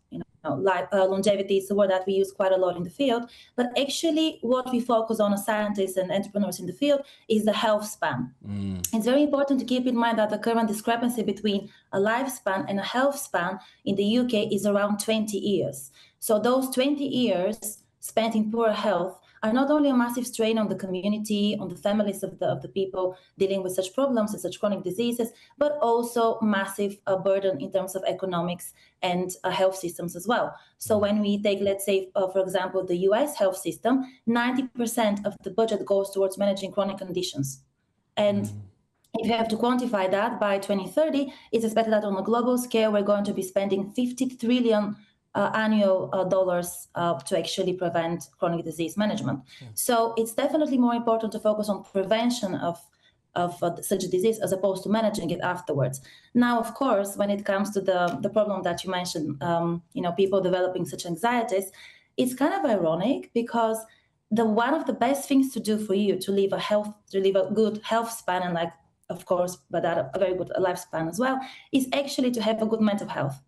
longevity is a word that we use quite a lot in the field, but actually what we focus on as scientists and entrepreneurs in the field is the health span. It's very important to keep in mind that the current discrepancy between a lifespan and a health span in the UK is around 20 years. So those 20 years spent in poor health are not only a massive strain on the community, on the families of the people dealing with such problems and such chronic diseases, but also massive burden in terms of economics and health systems as well. So when we take, let's say, for example, the US health system, 90% of the budget goes towards managing chronic conditions. And if you have to quantify that by 2030, it's expected that on a global scale, we're going to be spending 50 trillion annual dollars to actually prevent chronic disease management. So it's definitely more important to focus on prevention of such a disease as opposed to managing it afterwards. Now, of course, when it comes to the problem that you mentioned, people developing such anxieties, it's kind of ironic because one of the best things to do for you to live a good health span and of course, but a very good lifespan as well, is actually to have a good mental health.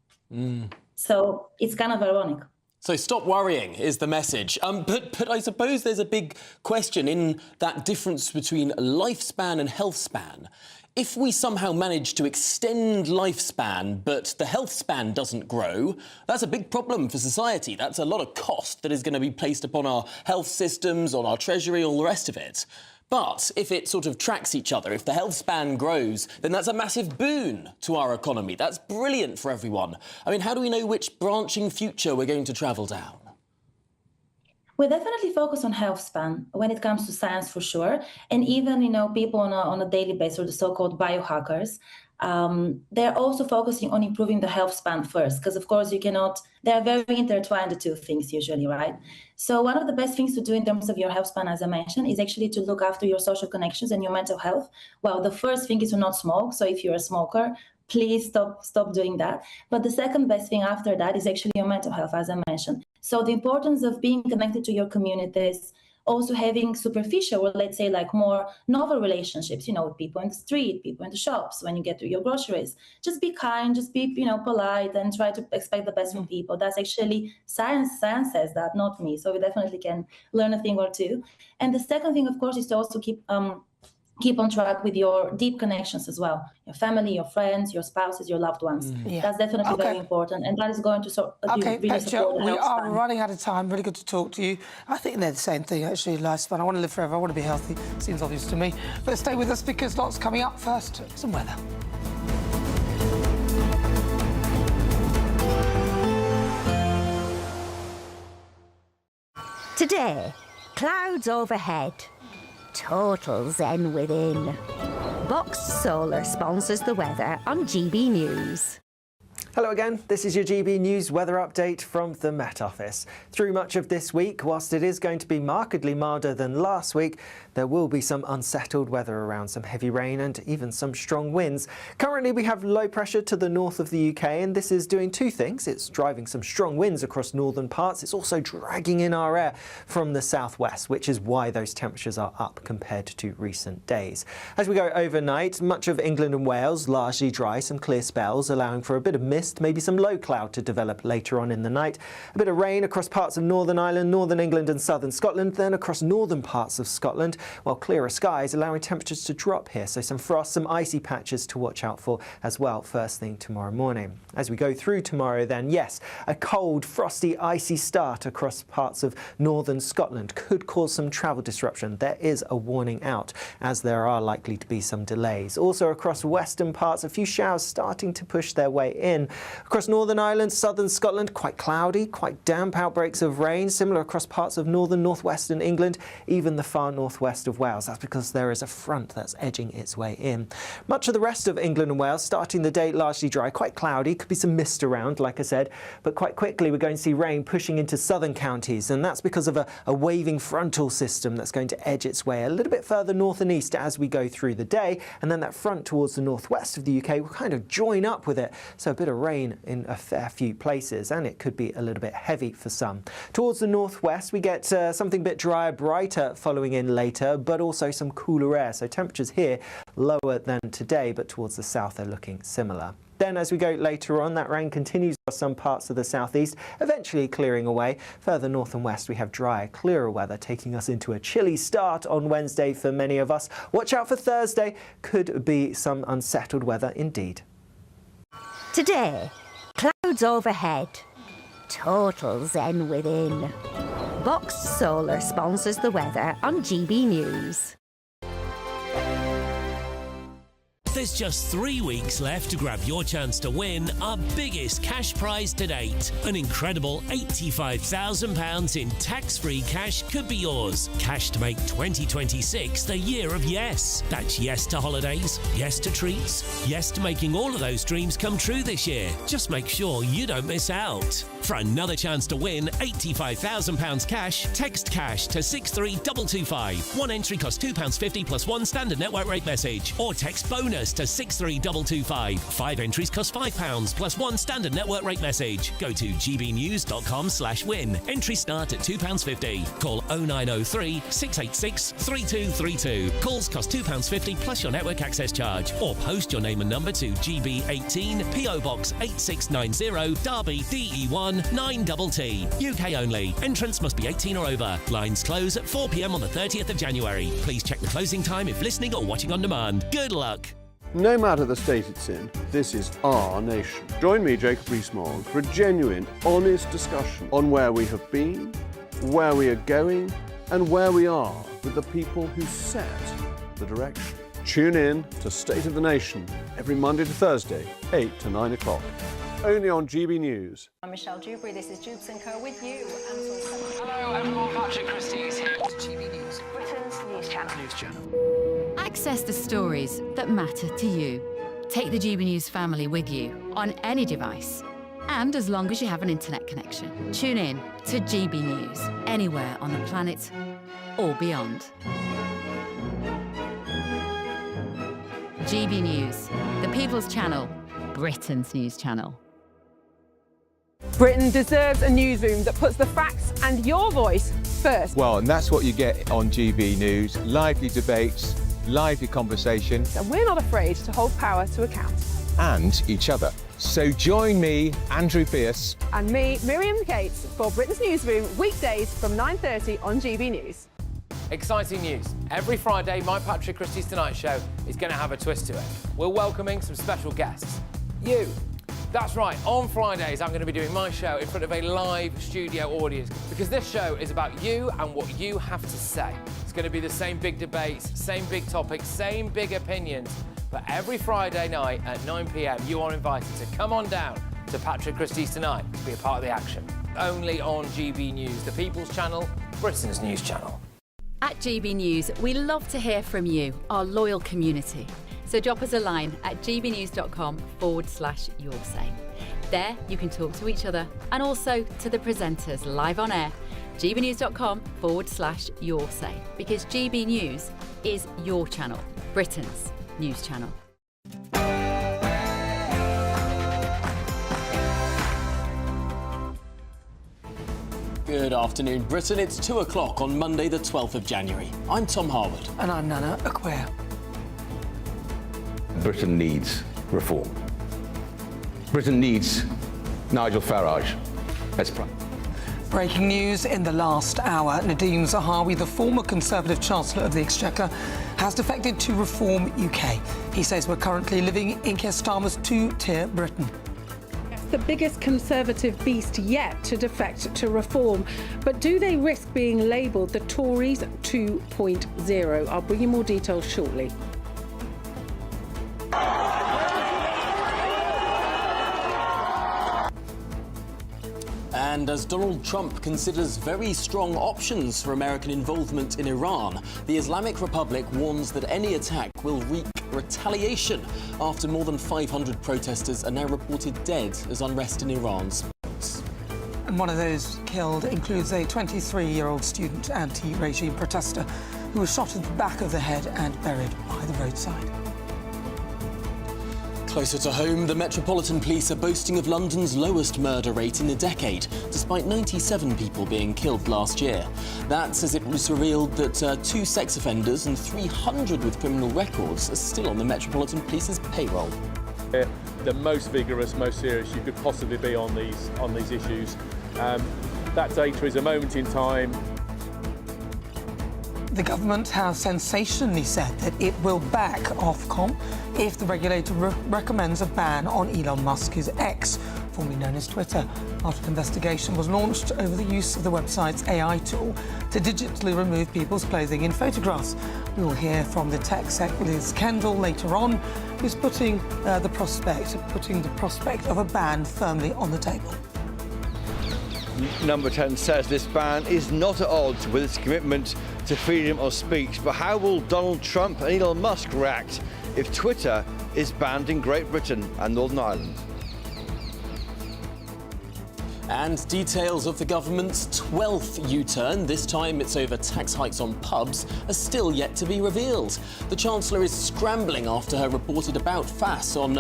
So it's kind of ironic. So stop worrying is the message. But I suppose there's a big question in that difference between lifespan and health span. If we somehow manage to extend lifespan, but the health span doesn't grow, that's a big problem for society. That's a lot of cost that is going to be placed upon our health systems, on our treasury, all the rest of it. But if it sort of tracks each other, if the health span grows, then that's a massive boon to our economy. That's brilliant for everyone. I mean, how do we know which branching future we're going to travel down? We definitely focus on health span when it comes to science, for sure. And even, people on a daily basis, or the so-called biohackers, they're also focusing on improving the health span first, because of course they're very intertwined, the two things usually, right? So one of the best things to do in terms of your health span, as I mentioned, is actually to look after your social connections and your mental health. Well, the first thing is to not smoke. So if you're a smoker, please stop doing that. But the second best thing after that is actually your mental health, as I mentioned. So the importance of being connected to your communities, also having superficial, or let's say like more novel relationships, with people in the street, people in the shops, when you get to your groceries. Just be kind, just be, polite, and try to expect the best from people. That's actually science. Science says that, not me. So we definitely can learn a thing or two. And the second thing, of course, is to also keep on track with your deep connections as well. Your family, your friends, your spouses, your loved ones. Yeah. That's definitely very important. And that is going to really Petra, support the we health are span. running out of time. Really good to talk to you. I think they're the same thing, actually, lifespan. I want to live forever. I want to be healthy. Seems obvious to me. But stay with us because lots coming up. First, some weather. Today, clouds overhead. Total zen within. Box Solar sponsors the weather on GB News. Hello again, this is your GB News weather update from the Met Office. Through much of this week, whilst it is going to be markedly milder than last week, there will be some unsettled weather around, some heavy rain and even some strong winds. Currently we have low pressure to the north of the UK, and this is doing two things. It's driving some strong winds across northern parts. It's also dragging in our air from the southwest, which is why those temperatures are up compared to recent days. As we go overnight, much of England and Wales largely dry, some clear spells allowing for a bit of mist, maybe some low cloud to develop later on in the night. A bit of rain across parts of Northern Ireland, Northern England and southern Scotland, then across northern parts of Scotland, while clearer skies allowing temperatures to drop here. So some frost, some icy patches to watch out for as well first thing tomorrow morning. As we go through tomorrow then, yes, a cold, frosty, icy start across parts of northern Scotland could cause some travel disruption. There is a warning out as there are likely to be some delays. Also across western parts, a few showers starting to push their way in. Across Northern Ireland, southern Scotland, quite cloudy, quite damp outbreaks of rain, similar across parts of northern northwestern England, even the far northwest of Wales. That's because there is a front that's edging its way in. Much of the rest of England and Wales starting the day largely dry, quite cloudy, could be some mist around, like I said, but quite quickly we're going to see rain pushing into southern counties, and that's because of a waving frontal system that's going to edge its way a little bit further north and east as we go through the day, and then that front towards the northwest of the UK will kind of join up with it, so a bit of rain in a fair few places, and it could be a little bit heavy for some. Towards the northwest we get something a bit drier, brighter following in later, but also some cooler air, so temperatures here lower than today, but towards the south they're looking similar. Then as we go later on, that rain continues across some parts of the southeast, eventually clearing away. Further north and west we have drier, clearer weather, taking us into a chilly start on Wednesday for many of us. Watch out for Thursday, could be some unsettled weather indeed. Today, clouds overhead. Total zen within. Box Solar sponsors the weather on GB News. There's just 3 weeks left to grab your chance to win our biggest cash prize to date. An incredible £85,000 in tax-free cash could be yours. Cash to make 2026 the year of yes. That's yes to holidays, yes to treats, yes to making all of those dreams come true this year. Just make sure you don't miss out. For another chance to win £85,000 cash, text cash to 63225. One entry costs £2.50 plus one standard network rate message, or text bonus to 63225. 5 entries cost £5 plus one standard network rate message. Go to gbnews.com/win. Entries start at £2.50. Call 0903 686 3232. Calls cost £2.50 plus your network access charge. Or post your name and number to GB18 PO Box 8690 Derby DE1 9TT. UK only. Entrance must be 18 or over. Lines close at 4 p.m. on the 30th of January. Please check the closing time if listening or watching on demand. Good luck. No matter the state it's in, this is our nation. Join me, Jacob Rees-Mogg, for a genuine, honest discussion on where we have been, where we are going, and where we are with the people who set the direction. Tune in to State of the Nation every Monday to Thursday, 8 to 9 o'clock. Only on GB News. I'm Michelle Dewberry, this is Jubes & Co with you. Hello everyone, Patrick Christie is here to GB News, Britain's news channel. Access the stories that matter to you. Take the GB News family with you on any device. And as long as you have an internet connection, tune in to GB News, anywhere on the planet or beyond. GB News, the People's Channel, Britain's news channel. Britain deserves a newsroom that puts the facts and your voice first. Well, and that's what you get on GB News. Lively debates, lively conversation. And we're not afraid to hold power to account. And each other. So join me, Andrew Pierce. And me, Miriam Cates, for Britain's Newsroom, weekdays from 9:30 on GB News. Exciting news. Every Friday, my Patrick Christie's Tonight Show is going to have a twist to it. We're welcoming some special guests. You. That's right, on Fridays I'm going to be doing my show in front of a live studio audience because this show is about you and what you have to say. It's going to be the same big debates, same big topics, same big opinions, but every Friday night at 9 p.m. you are invited to come on down to Patrick Christie's Tonight to be a part of the action. Only on GB News, the People's Channel, Britain's news channel. At GB News, we love to hear from you, our loyal community. So drop us a line at gbnews.com/yoursay. There you can talk to each other and also to the presenters live on air. gbnews.com/yoursay, because GB News is your channel, Britain's news channel. Good afternoon, Britain. It's 2 o'clock on Monday, the 12th of January. I'm Tom Harwood. And I'm Nana Akua. Britain needs reform. Britain needs Nigel Farage as Prime. Breaking news in the last hour. Nadhim Zahawi, the former Conservative Chancellor of the Exchequer, has defected to Reform UK. He says we're currently living in Keir Starmer's two-tier Britain. The biggest Conservative beast yet to defect to Reform. But do they risk being labelled the Tories 2.0? I'll bring you more details shortly. And as Donald Trump considers very strong options for American involvement in Iran, the Islamic Republic warns that any attack will wreak retaliation after more than 500 protesters are now reported dead as unrest in Iran spreads. And one of those killed includes a 23-year-old student anti-regime protester who was shot at the back of the head and buried by the roadside. Closer to home, the Metropolitan Police are boasting of London's lowest murder rate in a decade, despite 97 people being killed last year. That's as it was revealed that 2 sex offenders and 300 with criminal records are still on the Metropolitan Police's payroll. The most vigorous, most serious you could possibly be on these issues. That data is a moment in time. The government has sensationally said that it will back Ofcom if the regulator recommends a ban on Elon Musk's X, formerly known as Twitter, after an investigation was launched over the use of the website's AI tool to digitally remove people's clothing in photographs. We will hear from the tech sec Liz Kendall later on, who's putting the prospect of a ban firmly on the table. Number 10 says this ban is not at odds with its commitment to freedom of speech. But how will Donald Trump and Elon Musk react if Twitter is banned in Great Britain and Northern Ireland? And details of the government's 12th U-turn, this time it's over tax hikes on pubs, are still yet to be revealed. The Chancellor is scrambling after her reported about-face on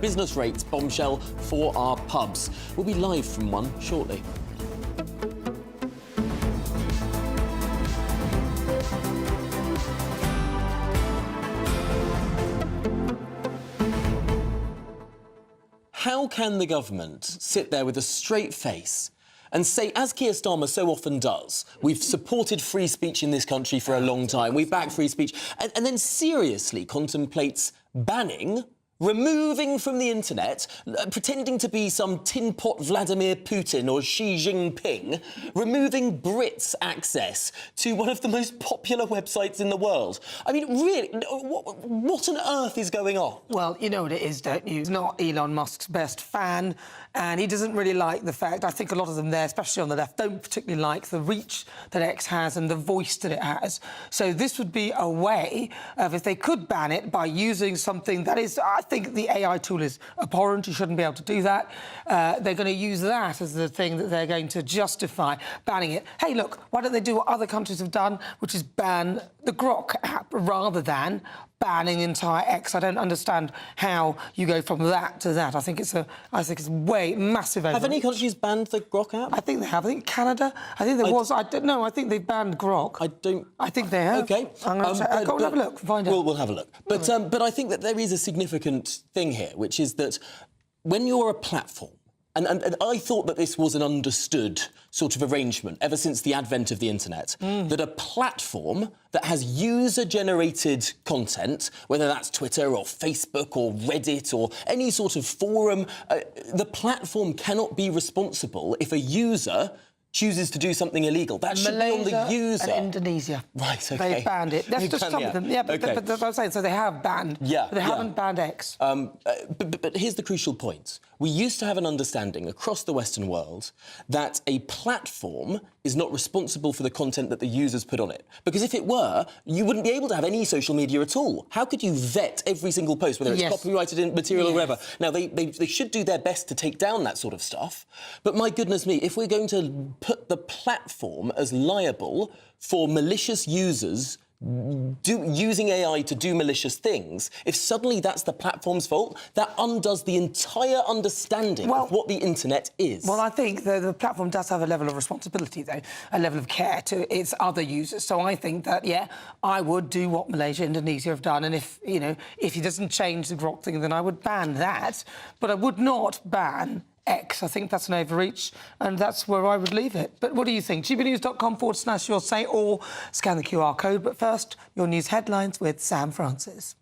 business rates bombshell for our pubs. We'll be live from one shortly. How can the government sit there with a straight face and say, as Keir Starmer so often does, we've supported free speech in this country for a long time, we back free speech, and then seriously contemplates banning removing from the internet, pretending to be some tin pot Vladimir Putin or Xi Jinping, removing Brits' access to one of the most popular websites in the world. I mean, really, what on earth is going on? Well, you know what it is, don't you? He's not Elon Musk's best fan, and he doesn't really like the fact, I think a lot of them there, especially on the left, don't particularly like the reach that X has and the voice that it has. So this would be a way of, if they could ban it by using something that is, I think the AI tool is abhorrent, you shouldn't be able to do that. They're going to use that as the thing that they're going to justify banning it. Hey, look, why don't they do what other countries have done, which is ban the Grok app rather than banning entire X? I don't understand how you go from that to that. I think it's way massive overreach. Have any countries banned the Grok app? I think they have. I think Canada. I think there was. I don't know. I think they've banned Grok. I think they have. OK. I'm going to go and have a look. Find out. We'll have a look. But I think that there is a significant thing here, which is that when you're a platform, and I thought that this was an understood sort of arrangement ever since the advent of the internet, that a platform that has user-generated content, whether that's Twitter or Facebook or Reddit or any sort of forum, the platform cannot be responsible if a user chooses to do something illegal. That should be on the user. And Indonesia. Right, OK. They banned it. That's just some of them. Yeah, but that's what I'm saying. So they have banned. Yeah. But they haven't banned X. But here's the crucial point. We used to have an understanding across the Western world that a platform is not responsible for the content that the users put on it. Because if it were, you wouldn't be able to have any social media at all. How could you vet every single post, whether it's copyrighted material or whatever? Now, they should do their best to take down that sort of stuff. But my goodness me, if we're going to put the platform as liable for malicious users using AI to do malicious things, if suddenly that's the platform's fault, that undoes the entire understanding of what the internet is. Well, I think the platform does have a level of responsibility, though, a level of care to its other users. So I think that, yeah, I would do what Malaysia, Indonesia have done, and if he doesn't change the Grok thing, then I would ban that. But I would not ban X. I think that's an overreach, and that's where I would leave it. But what do you think? gbnews.com/your say, or scan the QR code. But first, your news headlines with Sam Francis.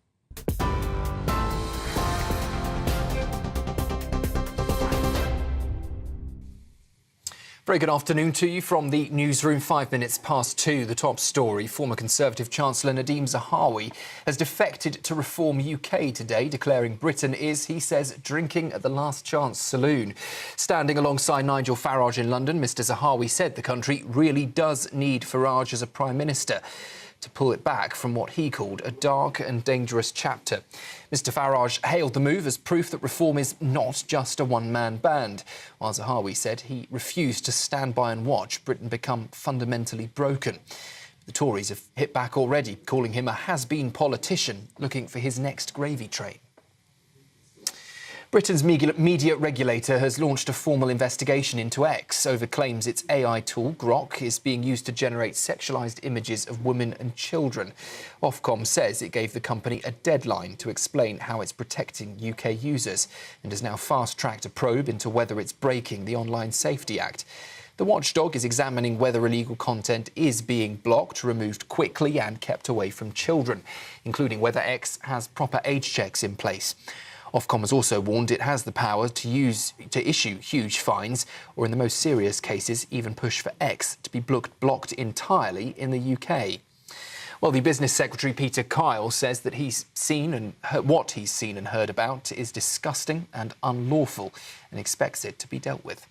Very good afternoon to you from the newsroom. 5 minutes past 2. The top story. Former Conservative Chancellor Nadhim Zahawi has defected to Reform UK today, declaring Britain is, he says, drinking at the last chance saloon. Standing alongside Nigel Farage in London, Mr Zahawi said the country really does need Farage as a Prime Minister to pull it back from what he called a dark and dangerous chapter. Mr Farage hailed the move as proof that Reform is not just a one-man band, while Zahawi said he refused to stand by and watch Britain become fundamentally broken. The Tories have hit back already, calling him a has-been politician looking for his next gravy train. Britain's media regulator has launched a formal investigation into X over claims its AI tool, Grok, is being used to generate sexualised images of women and children. Ofcom says it gave the company a deadline to explain how it's protecting UK users and has now fast-tracked a probe into whether it's breaking the Online Safety Act. The watchdog is examining whether illegal content is being blocked, removed quickly and kept away from children, including whether X has proper age checks in place. Ofcom has also warned it has the power to issue huge fines, or in the most serious cases, even push for X to be blocked entirely in the UK. Well, the Business Secretary Peter Kyle says that what he's seen and heard about is disgusting and unlawful, and expects it to be dealt with.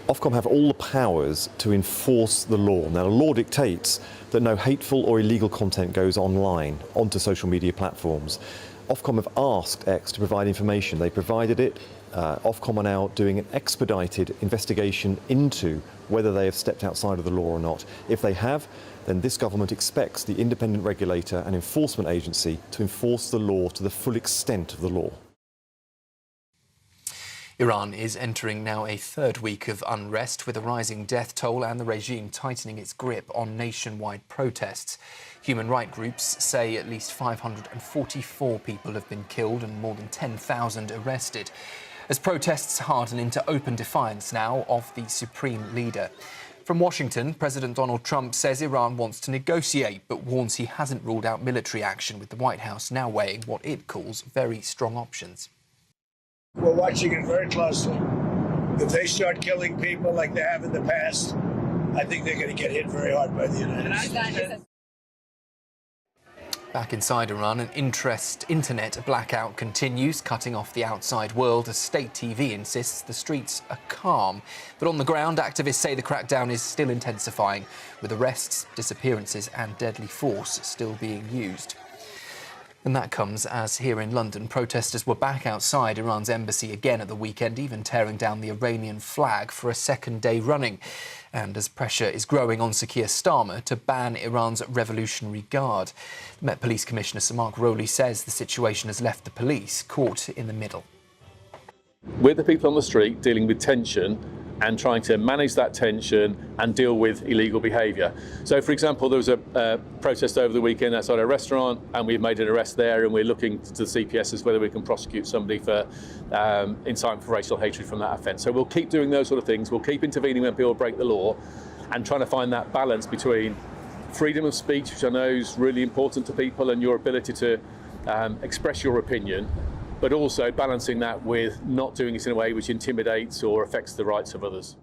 Ofcom have all the powers to enforce the law. Now, the law dictates that no hateful or illegal content goes online, onto social media platforms. Ofcom have asked X to provide information. They provided it. Ofcom are now doing an expedited investigation into whether they have stepped outside of the law or not. If they have, then this government expects the independent regulator and enforcement agency to enforce the law to the full extent of the law. Iran is entering now a third week of unrest, with a rising death toll and the regime tightening its grip on nationwide protests. Human rights groups say at least 544 people have been killed and more than 10,000 arrested, as protests harden into open defiance now of the supreme leader. From Washington, President Donald Trump says Iran wants to negotiate, but warns he hasn't ruled out military action, with the White House now weighing what it calls very strong options. We're watching it very closely. If they start killing people like they have in the past, I think they're going to get hit very hard by the United States. Back inside Iran, an internet blackout continues, cutting off the outside world as state TV insists the streets are calm. But on the ground, activists say the crackdown is still intensifying, with arrests, disappearances and deadly force still being used. And that comes as here in London, protesters were back outside Iran's embassy again at the weekend, even tearing down the Iranian flag for a second day running. And as pressure is growing on Sir Keir Starmer to ban Iran's Revolutionary Guard. The Met Police Commissioner Sir Mark Rowley says the situation has left the police caught in the middle. We're the people on the street dealing with tension and trying to manage that tension and deal with illegal behaviour. So, for example, there was a protest over the weekend outside a restaurant, and we've made an arrest there, and we're looking to the CPS as whether we can prosecute somebody for incitement for racial hatred from that offence. So we'll keep doing those sort of things. We'll keep intervening when people break the law, and trying to find that balance between freedom of speech, which I know is really important to people, and your ability to express your opinion, but also balancing that with not doing it in a way which intimidates or affects the rights of others.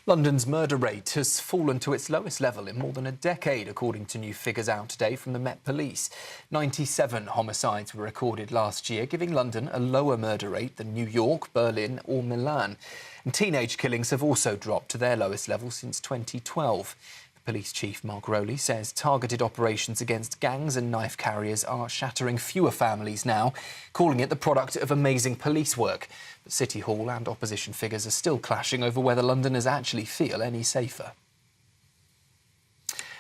London's murder rate has fallen to its lowest level in more than a decade, according to new figures out today from the Met Police. 97 homicides were recorded last year, giving London a lower murder rate than New York, Berlin or Milan. And teenage killings have also dropped to their lowest level since 2012. Police Chief Mark Rowley says targeted operations against gangs and knife carriers are shattering fewer families now, calling it the product of amazing police work. But City Hall and opposition figures are still clashing over whether Londoners actually feel any safer.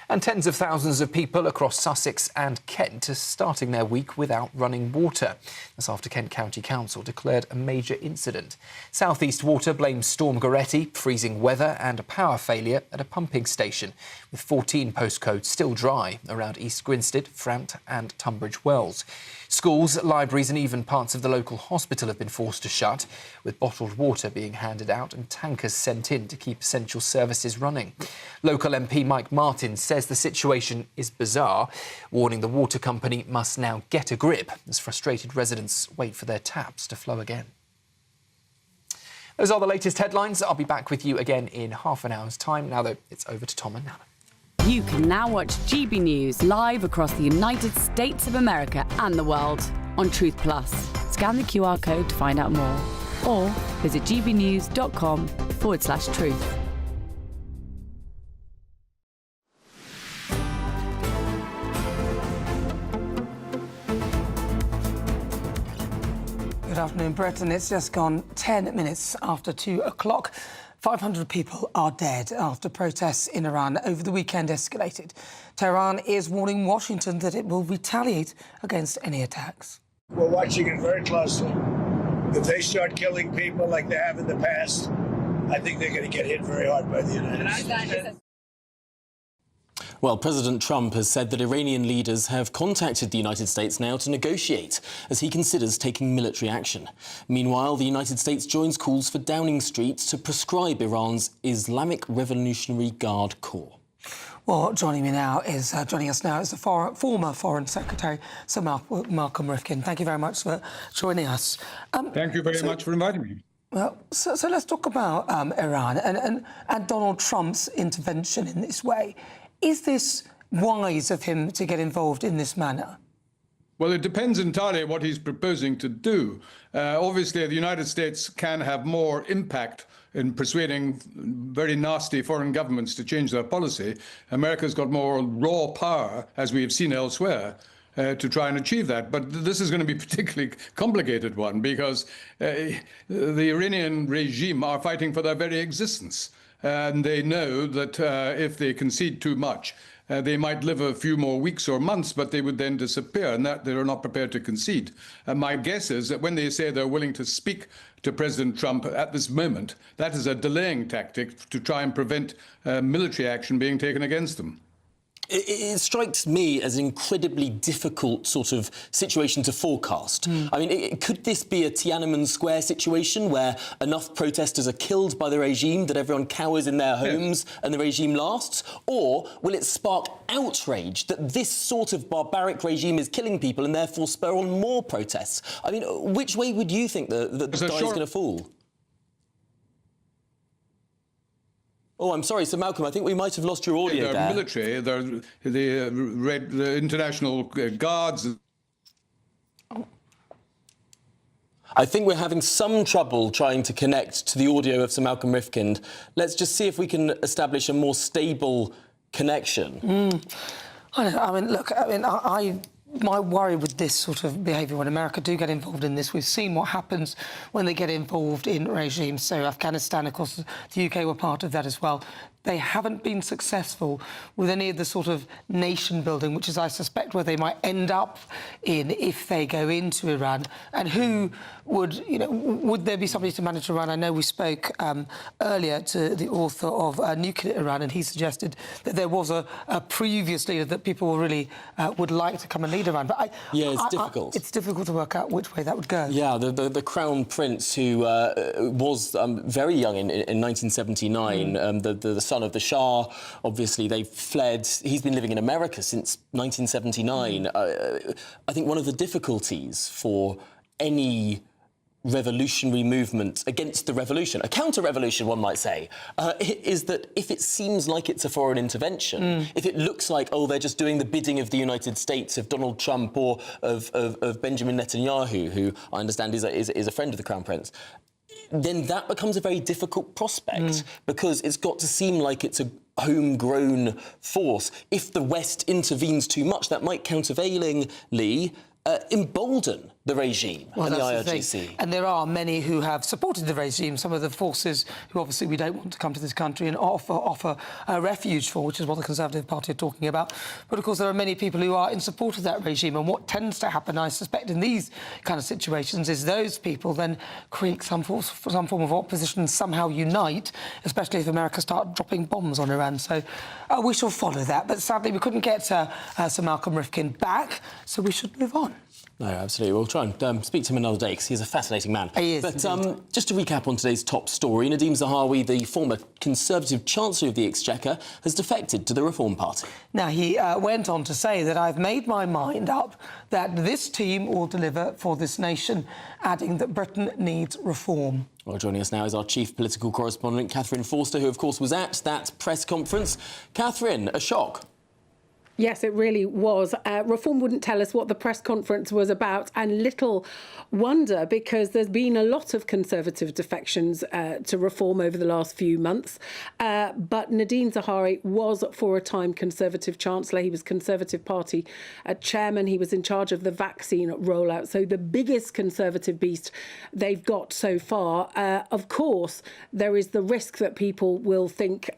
And tens of thousands of people across Sussex and Kent are starting their week without running water. That's after Kent County Council declared a major incident. South East Water blames Storm Goretti, freezing weather and a power failure at a pumping station, with 14 postcodes still dry around East Grinstead, Frant and Tunbridge Wells. Schools, libraries and even parts of the local hospital have been forced to shut, with bottled water being handed out and tankers sent in to keep essential services running. Local MP Mike Martin says the situation is bizarre, warning the water company must now get a grip as frustrated residents wait for their taps to flow again. Those are the latest headlines. I'll be back with you again in half an hour's time. Now, though, it's over to Tom and Nana. You can now watch GB News live across the United States of America and the world on Truth Plus. Scan the QR code to find out more, or visit gbnews.com/truth. Good afternoon, Britain. It's just gone 10 minutes after 2 o'clock. 500 people are dead after protests in Iran over the weekend escalated. Tehran is warning Washington that it will retaliate against any attacks. We're watching it very closely. If they start killing people like they have in the past, I think they're going to get hit very hard by the United States. Well, President Trump has said that Iranian leaders have contacted the United States now to negotiate as he considers taking military action. Meanwhile, the United States joins calls for Downing Street to proscribe Iran's Islamic Revolutionary Guard Corps. Well, joining us now is the former Foreign Secretary, Sir Malcolm Rifkin. Thank you very much for joining us. Thank you very much for inviting me. Well, so let's talk about Iran and Donald Trump's intervention in this way. Is this wise of him to get involved in this manner? Well, it depends entirely on what he's proposing to do. Obviously, the United States can have more impact in persuading very nasty foreign governments to change their policy. America's got more raw power, as we have seen elsewhere, to try and achieve that. But this is going to be a particularly complicated one because the Iranian regime are fighting for their very existence. And they know that if they concede too much, they might live a few more weeks or months, but they would then disappear, and that they're not prepared to concede. And my guess is that when they say they're willing to speak to President Trump at this moment, that is a delaying tactic to try and prevent military action being taken against them. It strikes me as an incredibly difficult sort of situation to forecast. I mean, could this be a Tiananmen Square situation where enough protesters are killed by the regime that everyone cowers in their homes and the regime lasts? Or will it spark outrage that this sort of barbaric regime is killing people and therefore spur on more protests? I mean, which way would you think the die is going to fall? Oh, I'm sorry, Sir Malcolm, I think we might have lost your audio there. Military, the international guards. I think we're having some trouble trying to connect to the audio of Sir Malcolm Rifkind. Let's just see if we can establish a more stable connection. I mean, look, my worry with this sort of behaviour, when America do get involved in this, we've seen what happens when they get involved in regimes. So Afghanistan, of course, the UK were part of that as well. They haven't been successful with any of the sort of nation building, which is, I suspect, where they might end up in if they go into Iran. And who would, would there be somebody to manage Iran? I know we spoke earlier to the author of Nuclear Iran, and he suggested that there was a previous leader that people really would like to come and lead Iran. But it's difficult. It's difficult to work out which way that would go. Yeah, the Crown Prince, who was very young in 1979, the son of the Shah. Obviously, they've fled. He's been living in America since 1979. I think one of the difficulties for any revolutionary movement against the revolution, a counter-revolution, one might say, is that if it seems like it's a foreign intervention, if it looks like, oh, they're just doing the bidding of the United States, of Donald Trump or of Benjamin Netanyahu, who I understand is a friend of the Crown Prince, then that becomes a very difficult prospect because it's got to seem like it's a homegrown force. If the West intervenes too much, that might countervailingly embolden the regime and the IRGC. And there are many who have supported the regime, some of the forces who obviously we don't want to come to this country and offer a refuge for, which is what the Conservative Party are talking about. But of course there are many people who are in support of that regime, and what tends to happen, I suspect, in these kind of situations is those people then create some form of opposition and somehow unite, especially if America start dropping bombs on Iran. So we shall follow that. But sadly we couldn't get Sir Malcolm Rifkind back, so we should move on. No, absolutely. We'll try and speak to him another day because he's a fascinating man. He is. But just to recap on today's top story, Nadhim Zahawi, the former Conservative Chancellor of the Exchequer, has defected to the Reform Party. Now, he went on to say that I've made my mind up that this team will deliver for this nation, adding that Britain needs reform. Well, joining us now is our chief political correspondent, Catherine Forster, who, of course, was at that press conference. Catherine, a shock. Yes, it really was. Reform wouldn't tell us what the press conference was about, and little wonder, because there's been a lot of Conservative defections to Reform over the last few months. But Nadhim Zahawi was, for a time, Conservative Chancellor. He was Conservative Party chairman. He was in charge of the vaccine rollout. So the biggest Conservative beast they've got so far. Of course, there is the risk that people will think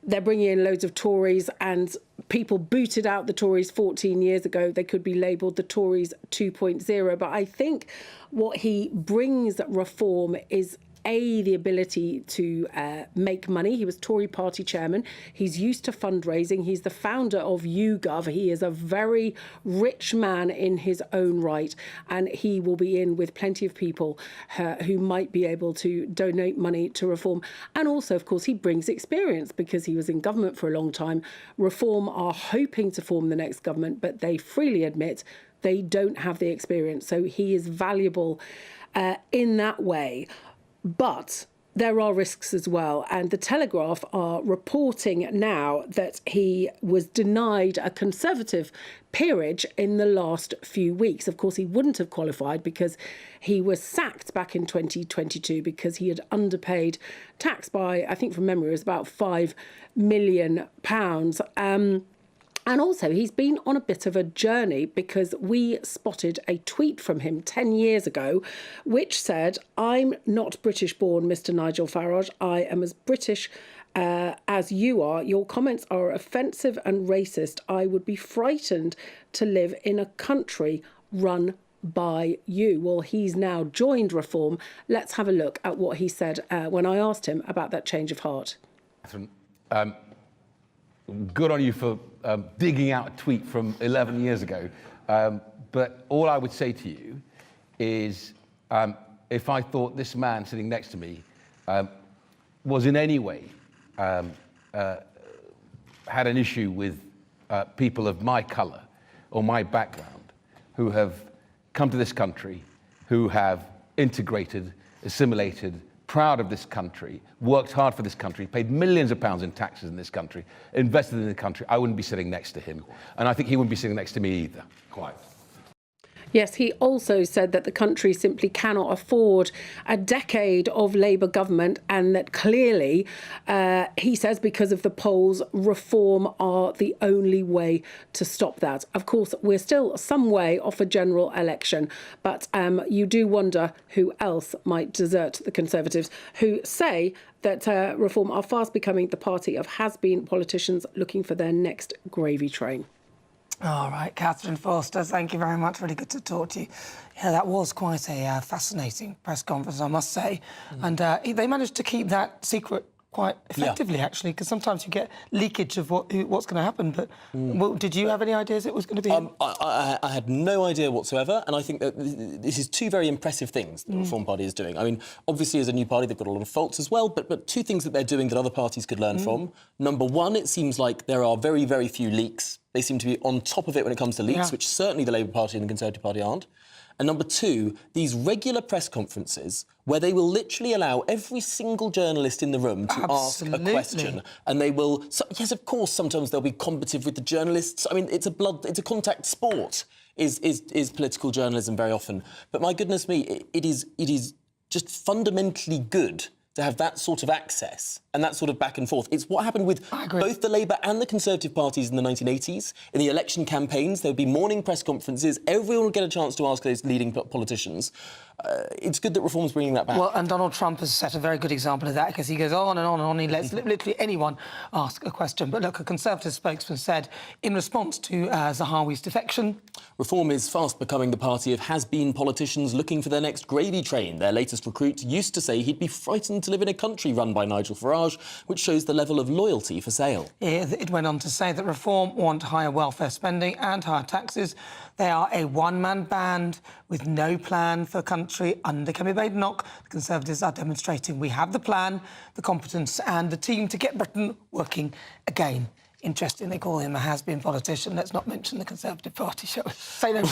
they're bringing in loads of Tories, and people booted out the Tories 14 years ago. They could be labelled the Tories 2.0. But I think what he brings Reform is the ability to make money. He was Tory party chairman. He's used to fundraising. He's the founder of YouGov. He is a very rich man in his own right, and he will be in with plenty of people who might be able to donate money to Reform. And also, of course, he brings experience because he was in government for a long time. Reform are hoping to form the next government, but they freely admit they don't have the experience. So he is valuable in that way. But there are risks as well, and the Telegraph are reporting now that he was denied a Conservative peerage in the last few weeks. Of course, he wouldn't have qualified because he was sacked back in 2022 because he had underpaid tax by, I think from memory, it was about £5 million. And also, he's been on a bit of a journey because we spotted a tweet from him 10 years ago which said, "I'm not British-born, Mr. Nigel Farage. I am as British as you are. Your comments are offensive and racist. I would be frightened to live in a country run by you." Well, he's now joined Reform. Let's have a look at what he said when I asked him about that change of heart. Good on you for digging out a tweet from 11 years ago. But all I would say to you is, if I thought this man sitting next to me was in any way had an issue with people of my colour or my background who have come to this country, who have integrated, assimilated, proud of this country, worked hard for this country, paid millions of pounds in taxes in this country, invested in the country, I wouldn't be sitting next to him. And I think he wouldn't be sitting next to me either. Quite. Yes, he also said that the country simply cannot afford a decade of Labour government, and that clearly, he says, because of the polls, reform are the only way to stop that. Of course, we're still some way off a general election, but you do wonder who else might desert the Conservatives, who say that Reform are fast becoming the party of has-been politicians looking for their next gravy train. All right, Catherine Forster, thank you very much. Really good to talk to you. Yeah, that was quite a fascinating press conference, I must say. And they managed to keep that secret quite effectively, actually, because sometimes you get leakage of what's going to happen. But well, did you have any ideas it was going to be? I had no idea whatsoever, and I think that this is two very impressive things the Reform Party is doing. I mean, obviously, as a new party, they've got a lot of faults as well, but two things that they're doing that other parties could learn from. Number one, it seems like there are very, very few leaks. They seem to be on top of it when it comes to leaks, which certainly the Labour Party and the Conservative Party aren't. And number two, these regular press conferences where they will literally allow every single journalist in the room to ask a question. And they will... So, yes, of course, sometimes they'll be combative with the journalists. I mean, it's a contact sport, is political journalism very often. But my goodness me, it is just fundamentally good to have that sort of access and that sort of back and forth. It's what happened with both the Labour and the Conservative parties in the 1980s. In the election campaigns, there would be morning press conferences. Everyone would get a chance to ask those leading politicians. It's good that Reform's bringing that back. Well, and Donald Trump has set a very good example of that, because he goes on and on and on. He lets literally anyone ask a question. But look, a Conservative spokesman said, in response to Zahawi's defection... Reform is fast becoming the party of has-been politicians looking for their next gravy train. Their latest recruit used to say he'd be frightened to live in a country run by Nigel Farage, which shows the level of loyalty for sale. It went on to say that Reform want higher welfare spending and higher taxes. They are a one-man band with no plan for country under Kemi Badenoch. The Conservatives are demonstrating we have the plan, the competence and the team to get Britain working again. Interesting, they call him a has-been politician. Let's not mention the Conservative Party, shall we? Say no more.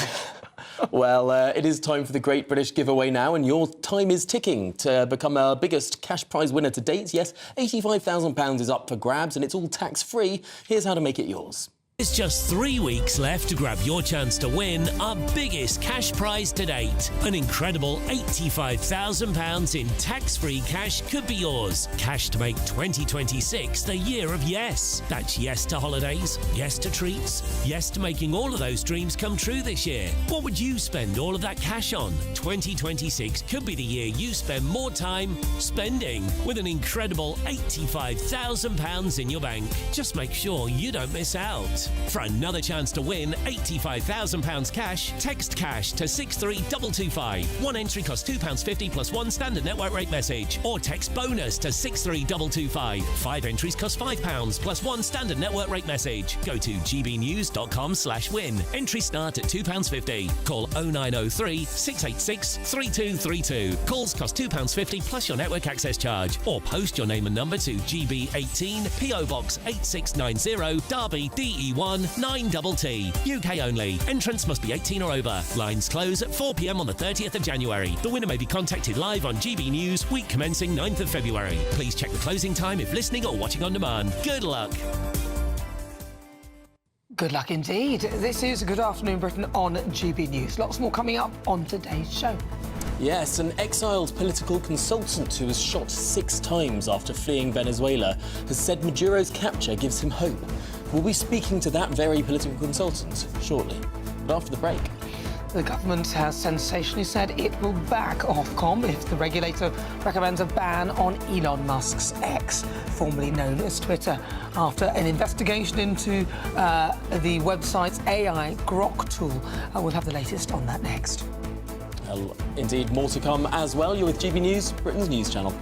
Well, it is time for the Great British Giveaway now, and your time is ticking to become our biggest cash prize winner to date. Yes, £85,000 is up for grabs, and it's all tax-free. Here's how to make it yours. There's just 3 weeks left to grab your chance to win our biggest cash prize to date. An incredible £85,000 in tax-free cash could be yours. Cash to make 2026 the year of yes. That's yes to holidays, yes to treats, yes to making all of those dreams come true this year. What would you spend all of that cash on? 2026 could be the year you spend more time spending with an incredible £85,000 in your bank. Just make sure you don't miss out. For another chance to win £85,000 cash, text cash to 63225. One entry costs £2.50 plus one standard network rate message. Or text bonus to 63225. 5 entries cost £5 plus one standard network rate message. Go to gbnews.com/win. Entries start at £2.50. Call 0903 686 3232. Calls cost £2.50 plus your network access charge. Or post your name and number to GB18 PO Box 8690 Derby DE1 9TT. UK only. Entrance must be 18 or over. Lines close at 4 p.m. on the 30th of January. The winner may be contacted live on GB News, week commencing 9th of February. Please check the closing time if listening or watching on demand. Good luck. Good luck indeed. This is Good Afternoon Britain on GB News. Lots more coming up on today's show. Yes, an exiled political consultant who was shot 6 times after fleeing Venezuela has said Maduro's capture gives him hope. We'll be speaking to that very political consultant shortly, but after the break. The government has sensationally said it will back Ofcom if the regulator recommends a ban on Elon Musk's X, formerly known as Twitter, after an investigation into the website's AI Grok tool. We'll have the latest on that next. Well, indeed, more to come as well. You're with GB News, Britain's news channel.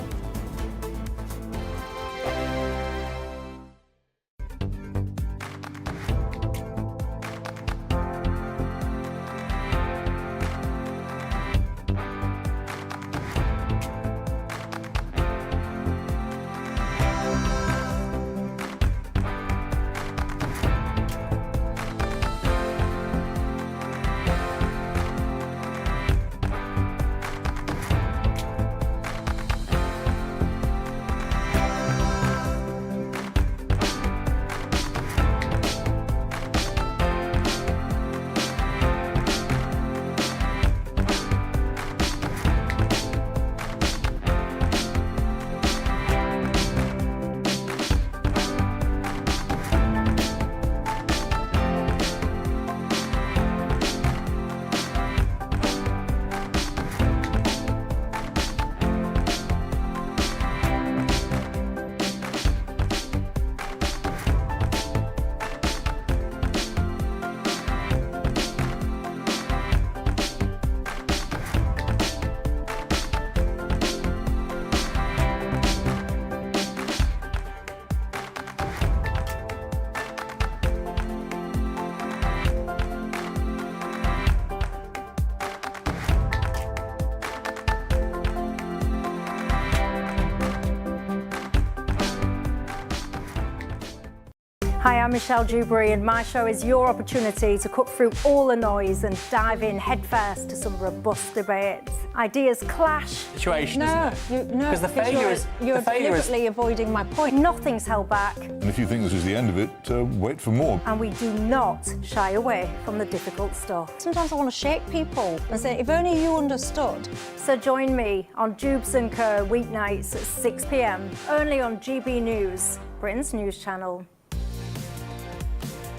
Hi, I'm Michelle Dewberry, and my show is your opportunity to cut through all the noise and dive in headfirst to some robust debates. Ideas clash. Situation, No, Because the failure is... You're deliberately avoiding my point. Nothing's held back, And if you think this is the end of it, wait for more. and we do not shy away from the difficult stuff. Sometimes I want to shake people and say, if only you understood. So join me on Jubes & Co. weeknights at 6 p.m, only on GB News, Britain's news channel.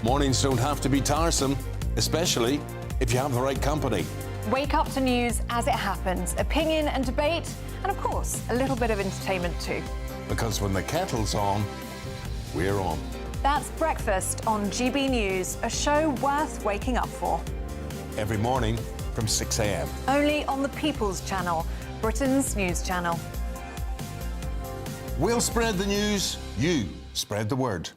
Mornings don't have to be tiresome, especially if you have the right company. Wake up to news as it happens, opinion and debate, and of course, a little bit of entertainment too. Because when the kettle's on, we're on. That's Breakfast on GB News, a show worth waking up for. Every morning from 6 a.m. Only on the People's Channel, Britain's news channel. We'll spread the news, you spread the word.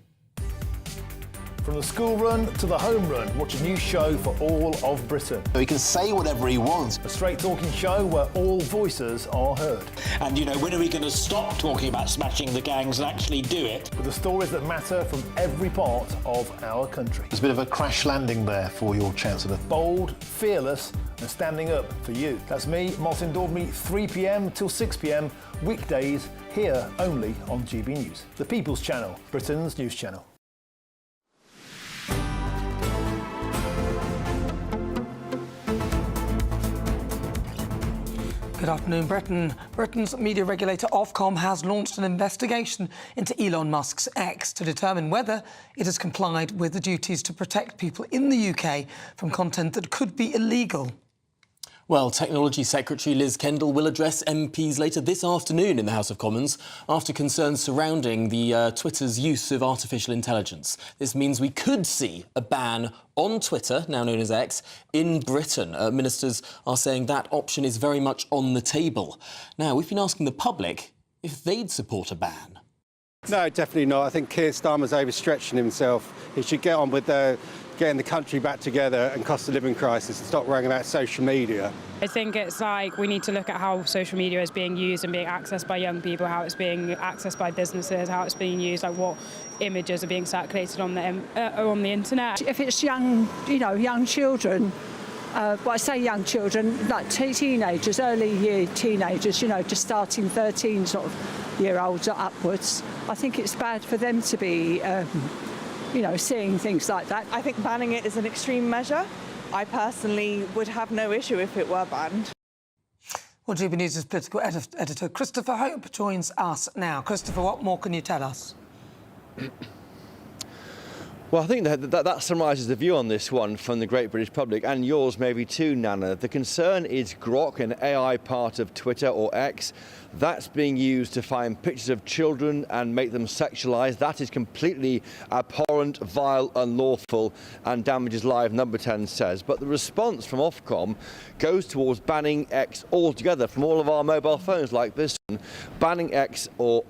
From the school run to the home run, watch a new show for all of Britain. He can say whatever he wants. A straight-talking show where all voices are heard. And, you know, when are we going to stop talking about smashing the gangs and actually do it? With the stories that matter from every part of our country. There's a bit of a crash landing there for your Chancellor. Bold, fearless and standing up for you. That's me, Martin Dordme, 3 p.m. till 6 p.m, weekdays, here only on GB News. The People's Channel, Britain's news channel. Good afternoon, Britain. Britain's media regulator Ofcom has launched an investigation into Elon Musk's X to determine whether it has complied with the duties to protect people in the UK from content that could be illegal. Well, Technology Secretary Liz Kendall will address MPs later this afternoon in the House of Commons after concerns surrounding the Twitter's use of artificial intelligence. This means we could see a ban on Twitter, now known as X, in Britain. Ministers are saying that option is very much on the table. Now, we've been asking the public if they'd support a ban. No, definitely not. I think Keir Starmer's overstretching himself. He should get on with getting the country back together and cost of living crisis and stop worrying about social media. I think it's like we need to look at how social media is being used and being accessed by young people, how it's being accessed by businesses, how it's being used, like what images are being circulated on the internet. If it's young children, well, I say young children, like teenagers, early year teenagers, just starting 13 sort of year olds or upwards, I think it's bad for them to be seeing things like that. I think banning it is an extreme measure. I personally would have no issue if it were banned. Well, GB News' political editor Christopher Hope joins us now. Christopher, what more can you tell us? Well, I think that summarises the view on this one from the great British public, and yours maybe too, Nana. The concern is Grok, an AI part of Twitter or X. That's being used to find pictures of children and make them sexualised. That is completely abhorrent, vile, unlawful, and damages life, Number 10 says. But the response from Ofcom goes towards banning X altogether from all of our mobile phones like this one. Banning X or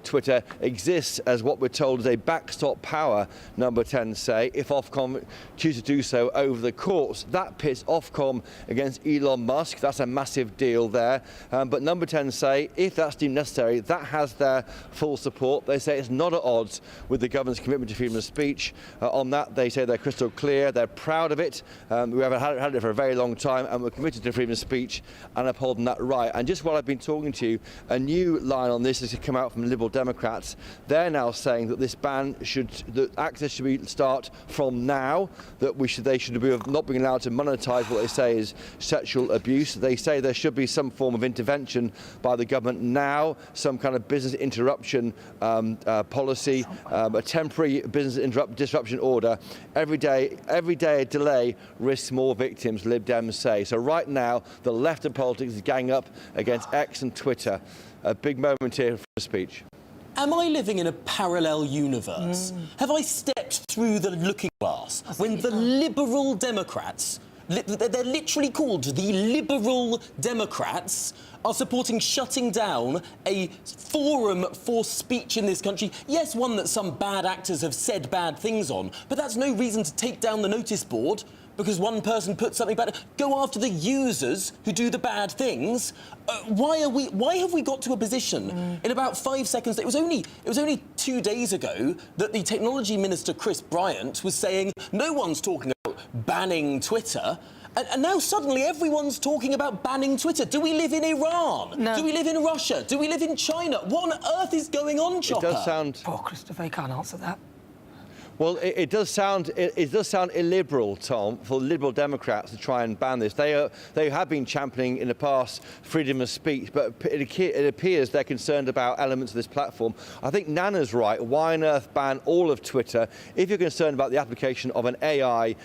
Twitter exists as what we're told is a backstop power, Number 10 say, if Ofcom choose to do so over the courts. That pits Ofcom against Elon Musk. That's a massive deal there. But Number 10 say, if that's deemed necessary, that has their full support. They say it's not at odds with the government's commitment to freedom of speech. On that, they say they're crystal clear. They're proud of it. We haven't had it for a very long time, and we're committed to freedom of speech and upholding that right. And just while I've been talking to you, a new line on this has come out from Liberal Democrats. They're now saying that this ban that access should start from now, that they should be not being allowed to monetise what they say is sexual abuse. They say there should be some form of intervention by the government now, some kind of business interruption policy, a temporary business disruption order. Every day a delay risks more victims, Lib Dems say. So right now, the left of politics is ganging up against X and Twitter. A big moment here for speech. Am I living in a parallel universe? Have I stepped through the looking glass when the Liberal Democrats, they're literally called the Liberal Democrats, are supporting shutting down a forum for speech in this country? Yes, one that some bad actors have said bad things on, but that's no reason to take down the notice board. because one person put something bad. Go after the users who do the bad things. Why have we got to a position in about 5 seconds? It was only 2 days ago that the technology minister Chris Bryant was saying no one's talking about banning Twitter. And now suddenly everyone's talking about banning Twitter. Do we live in Iran? No. Do we live in Russia? Do we live in China? What on earth is going on, Chopper? It does sound... Poor Christopher, he can't answer that. Well, it does sound illiberal, Tom, for Liberal Democrats to try and ban this. They have been championing in the past freedom of speech, but it appears they're concerned about elements of this platform. I think Nana's right. Why on earth ban all of Twitter if you're concerned about the application of an AI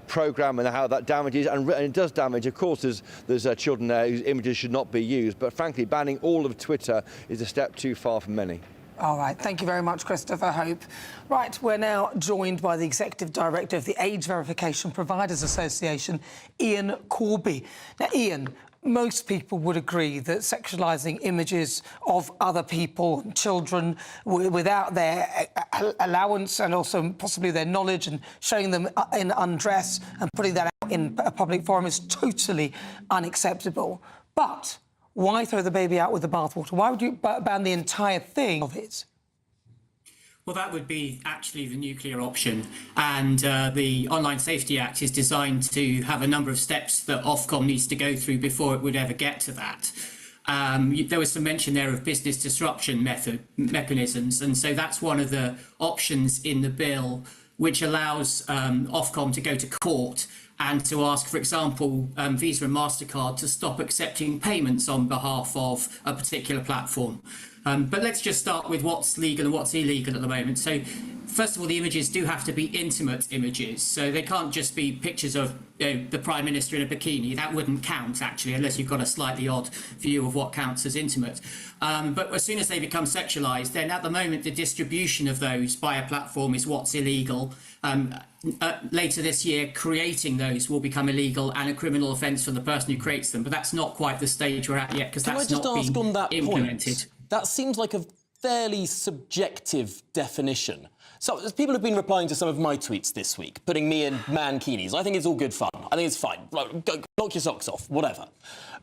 program and how that damages, and it does damage. Of course, there's children there whose images should not be used, but frankly, banning all of Twitter is a step too far for many. All right, thank you very much, Christopher Hope. Right, we're now joined by the Executive Director of the Age Verification Providers Association, Ian Corby. Now, Ian, most people would agree that sexualising images of other people, children, without their allowance and also possibly their knowledge, and showing them in undress and putting that out in a public forum is totally unacceptable. But why throw the baby out with the bathwater? Why would you ban the entire thing of it? Well, that would be actually the nuclear option. And the Online Safety Act is designed to have a number of steps that Ofcom needs to go through before it would ever get to that. There was some mention there of business disruption mechanisms. And so that's one of the options in the bill, which allows Ofcom to go to court and to ask, for example, Visa and MasterCard to stop accepting payments on behalf of a particular platform. But let's just start with what's legal and what's illegal at the moment. So, first of all, the images do have to be intimate images. So they can't just be pictures of the Prime Minister in a bikini. That wouldn't count, actually, unless you've got a slightly odd view of what counts as intimate. But as soon as they become sexualised, then at the moment the distribution of those by a platform is what's illegal. Later this year, creating those will become illegal and a criminal offence for the person who creates them. But that's not quite the stage we're at yet, because that's not been implemented. That seems like a fairly subjective definition. So people have been replying to some of my tweets this week, putting me in mankinis. I think it's all good fun. I think it's fine. Go, knock your socks off, whatever.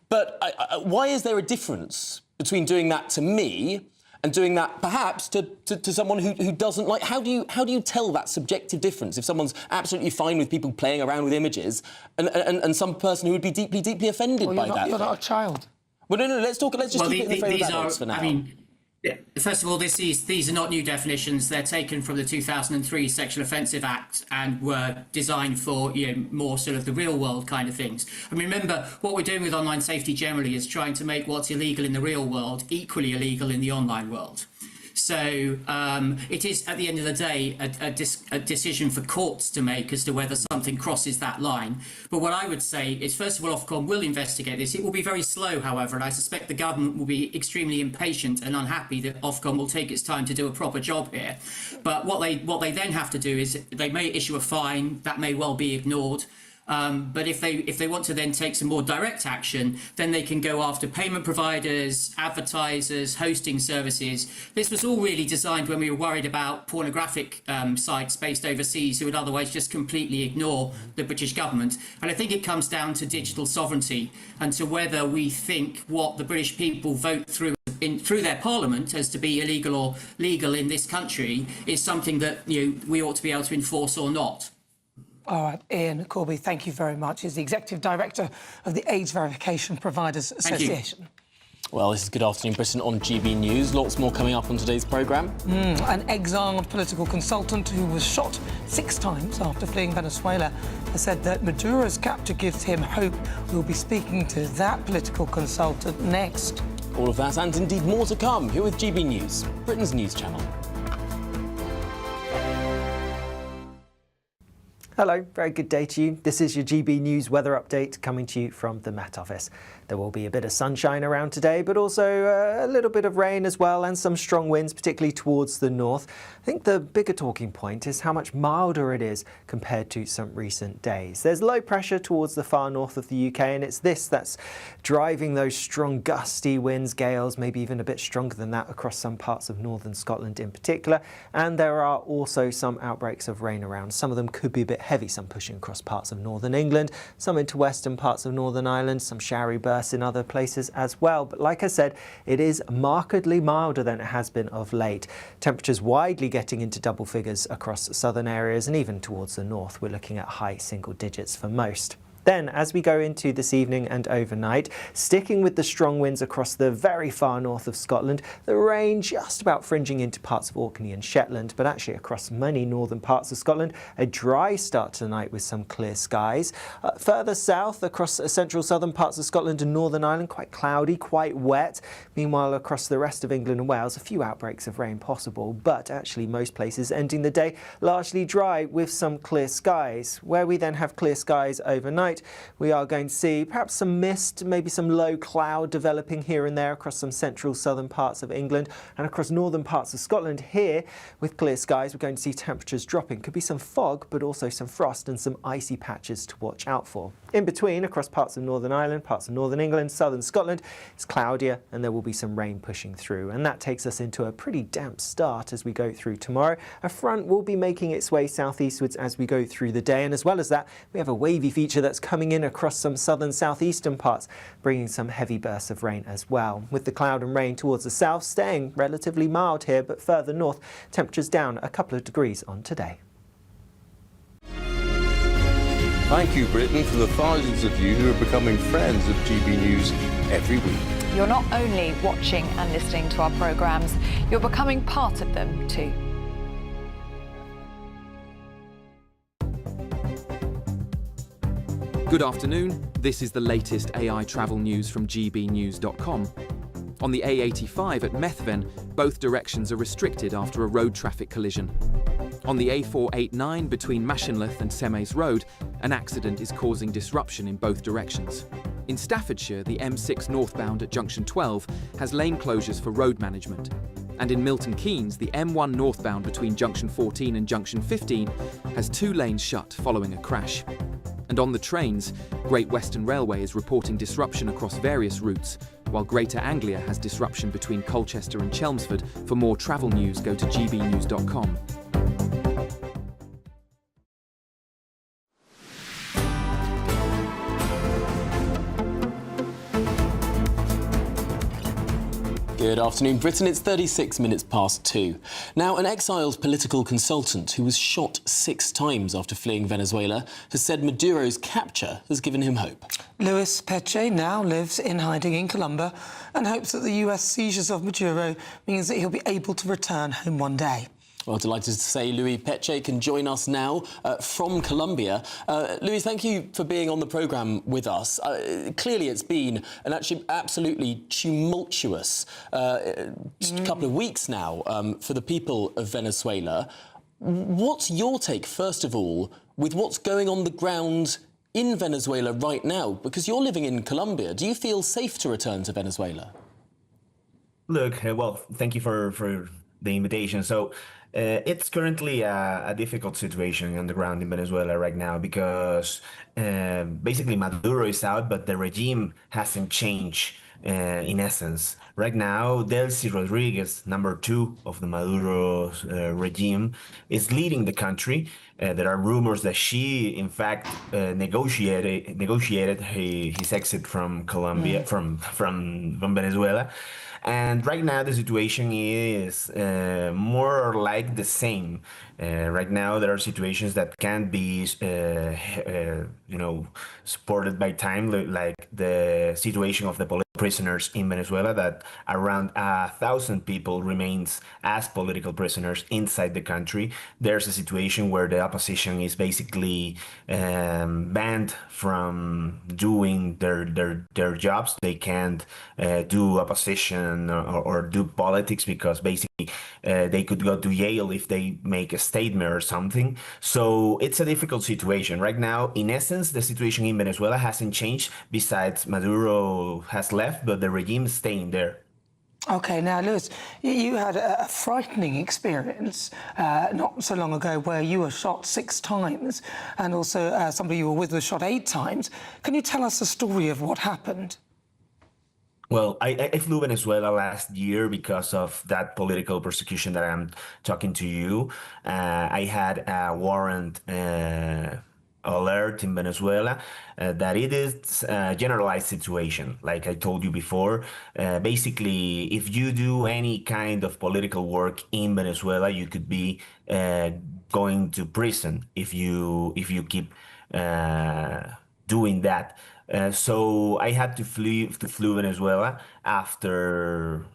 But why is there a difference between doing that to me and doing that perhaps to someone who doesn't like? How do you tell that subjective difference if someone's absolutely fine with people playing around with images and some person who would be deeply, deeply offended by that? You're not a child. Well, no, let's just keep it in the favour of adults for now. I mean, first of all, these are not new definitions. They're taken from the 2003 Sexual Offensive Act and were designed for more sort of the real world kind of things. And remember, what we're doing with online safety generally is trying to make what's illegal in the real world equally illegal in the online world. So it is, at the end of the day, a decision for courts to make as to whether something crosses that line. But what I would say is, first of all, Ofcom will investigate this. It will be very slow, however, and I suspect the government will be extremely impatient and unhappy that Ofcom will take its time to do a proper job here. But what they then have to do is they may issue a fine that may well be ignored. But if they want to then take some more direct action, then they can go after payment providers, advertisers, hosting services. This was all really designed when we were worried about pornographic sites based overseas who would otherwise just completely ignore the British government. And I think it comes down to digital sovereignty and to whether we think what the British people vote through their parliament as to be illegal or legal in this country is something that we ought to be able to enforce or not. All right, Ian Corby, thank you very much. He's the Executive Director of the Age Verification Providers Association. Well, this is Good Afternoon Britain on GB News. Lots more coming up on today's programme. An exiled political consultant who was shot 6 times after fleeing Venezuela has said that Maduro's capture gives him hope. We'll be speaking to that political consultant next. All of that and indeed more to come here with GB News, Britain's news channel. Hello, very good day to you. This is your GB News weather update coming to you from the Met Office. There will be a bit of sunshine around today, but also a little bit of rain as well, and some strong winds, particularly towards the north. I think the bigger talking point is how much milder it is compared to some recent days. There's low pressure towards the far north of the UK, and it's this that's driving those strong gusty winds, gales, maybe even a bit stronger than that across some parts of northern Scotland in particular. And there are also some outbreaks of rain around. Some of them could be a bit heavy, some pushing across parts of northern England, some into western parts of Northern Ireland, some showery bursts in other places as well. But like I said, it is markedly milder than it has been of late. Temperatures widely getting into double figures across southern areas, and even towards the north, we're looking at high single digits for most. Then, as we go into this evening and overnight, sticking with the strong winds across the very far north of Scotland, the rain just about fringing into parts of Orkney and Shetland, but actually across many northern parts of Scotland, a dry start tonight with some clear skies. Further south, across central southern parts of Scotland and Northern Ireland, quite cloudy, quite wet. Meanwhile, across the rest of England and Wales, a few outbreaks of rain possible, but actually most places ending the day largely dry with some clear skies. Where we then have clear skies overnight, we are going to see perhaps some mist, maybe some low cloud developing here and there across some central southern parts of England and across northern parts of Scotland. Here, with clear skies, we're going to see temperatures dropping. Could be some fog, but also some frost and some icy patches to watch out for. In between, across parts of Northern Ireland, parts of northern England, southern Scotland, it's cloudier and there will be some rain pushing through. And that takes us into a pretty damp start as we go through tomorrow. A front will be making its way southeastwards as we go through the day. And as well as that, we have a wavy feature that's coming in across some southern southeastern parts, bringing some heavy bursts of rain as well. With the cloud and rain towards the south staying relatively mild here, but further north, temperatures down a couple of degrees on today. Thank you, Britain, for the thousands of you who are becoming friends of GB News every week. You're not only watching and listening to our programmes, you're becoming part of them too. Good afternoon, this is the latest AI travel news from gbnews.com. On the A85 at Methven, both directions are restricted after a road traffic collision. On the A489 between Mashinleth and Semes Road, an accident is causing disruption in both directions. In Staffordshire, the M6 northbound at Junction 12 has lane closures for road management. And in Milton Keynes, the M1 northbound between Junction 14 and Junction 15 has 2 lanes shut following a crash. And on the trains, Great Western Railway is reporting disruption across various routes, while Greater Anglia has disruption between Colchester and Chelmsford. For more travel news, go to gbnews.com. Good afternoon, Britain. It's 36 minutes past 2. Now, an exiled political consultant who was shot 6 times after fleeing Venezuela has said Maduro's capture has given him hope. Luis Peche now lives in hiding in Colombia and hopes that the US seizures of Maduro means that he'll be able to return home one day. Well, delighted to say Luis Peche can join us now from Colombia. Luis, thank you for being on the programme with us. Clearly, it's been an actually absolutely tumultuous couple of weeks now for the people of Venezuela. What's your take, first of all, with what's going on the ground in Venezuela right now? Because you're living in Colombia. Do you feel safe to return to Venezuela? Look, well, thank you for the invitation. So it's currently a difficult situation on the ground in Venezuela right now because basically Maduro is out, but the regime hasn't changed in essence. Right now, Delcy Rodriguez, number 2 of the Maduro regime, is leading the country. There are rumors that she, in fact, negotiated his exit from Colombia, from Venezuela. And right now the situation is more or like the same. Right now there are situations that can be, supported by time, like the situation of the political prisoners in Venezuela, that around 1,000 people remains as political prisoners inside the country. There's a situation where the opposition is basically banned from doing their jobs. They can't do opposition and or do politics, because basically they could go to jail if they make a statement or something. So it's a difficult situation right now. In essence, the situation in Venezuela hasn't changed. Besides, Maduro has left, but the regime is staying there. Okay, now, Lewis, you had a frightening experience not so long ago where you were shot 6 times, and also somebody you were with was shot 8 times. Can you tell us the story of what happened? Well, I flew Venezuela last year because of that political persecution that I'm talking to you. I had a warrant alert in Venezuela that it is a generalized situation. Like I told you before, basically, if you do any kind of political work in Venezuela, you could be going to prison if you keep doing that. So I had to flee Venezuela after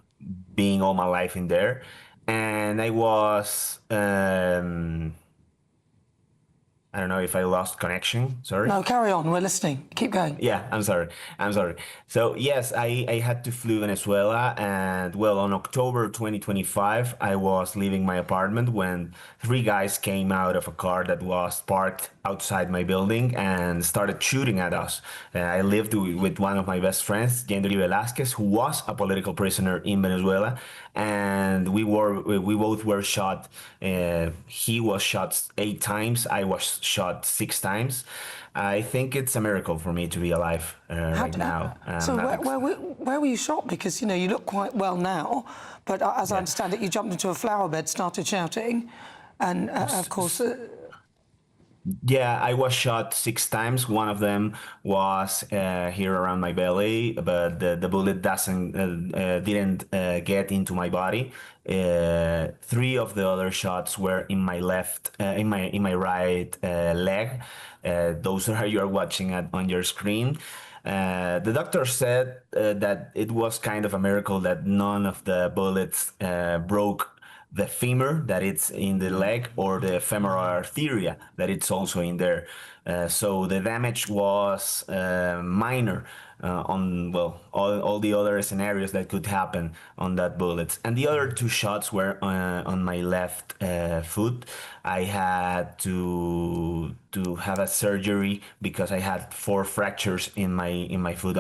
being all my life in there, and I was I don't know if I lost connection. Sorry. No, carry on. We're listening. Keep going. Yeah, I'm sorry. So yes, I had to flee Venezuela, and well, on October 2025, I was leaving my apartment when 3 guys came out of a car that was parked outside my building and started shooting at us. I lived with one of my best friends, Gendry Velasquez, who was a political prisoner in Venezuela, and we both were shot. He was shot 8 times. I was shot 6 times. I think it's a miracle for me to be alive right now. So where were you shot? Because, you know, you look quite well now, but as I understand it, you jumped into a flower bed, started shouting, and of course... Yeah, I was shot 6 times. One of them was here around my belly, but the bullet didn't get into my body. 3 of the other shots were in my in my right leg. Those are you are watching on your screen. The doctor said that it was kind of a miracle that none of the bullets broke the femur, that it's in the leg, or the femoral arteria, that it's also in there. So the damage was minor on, well, all the other scenarios that could happen on that bullet. And the other 2 shots were on my left foot. I had to have a surgery because I had 4 fractures in my foot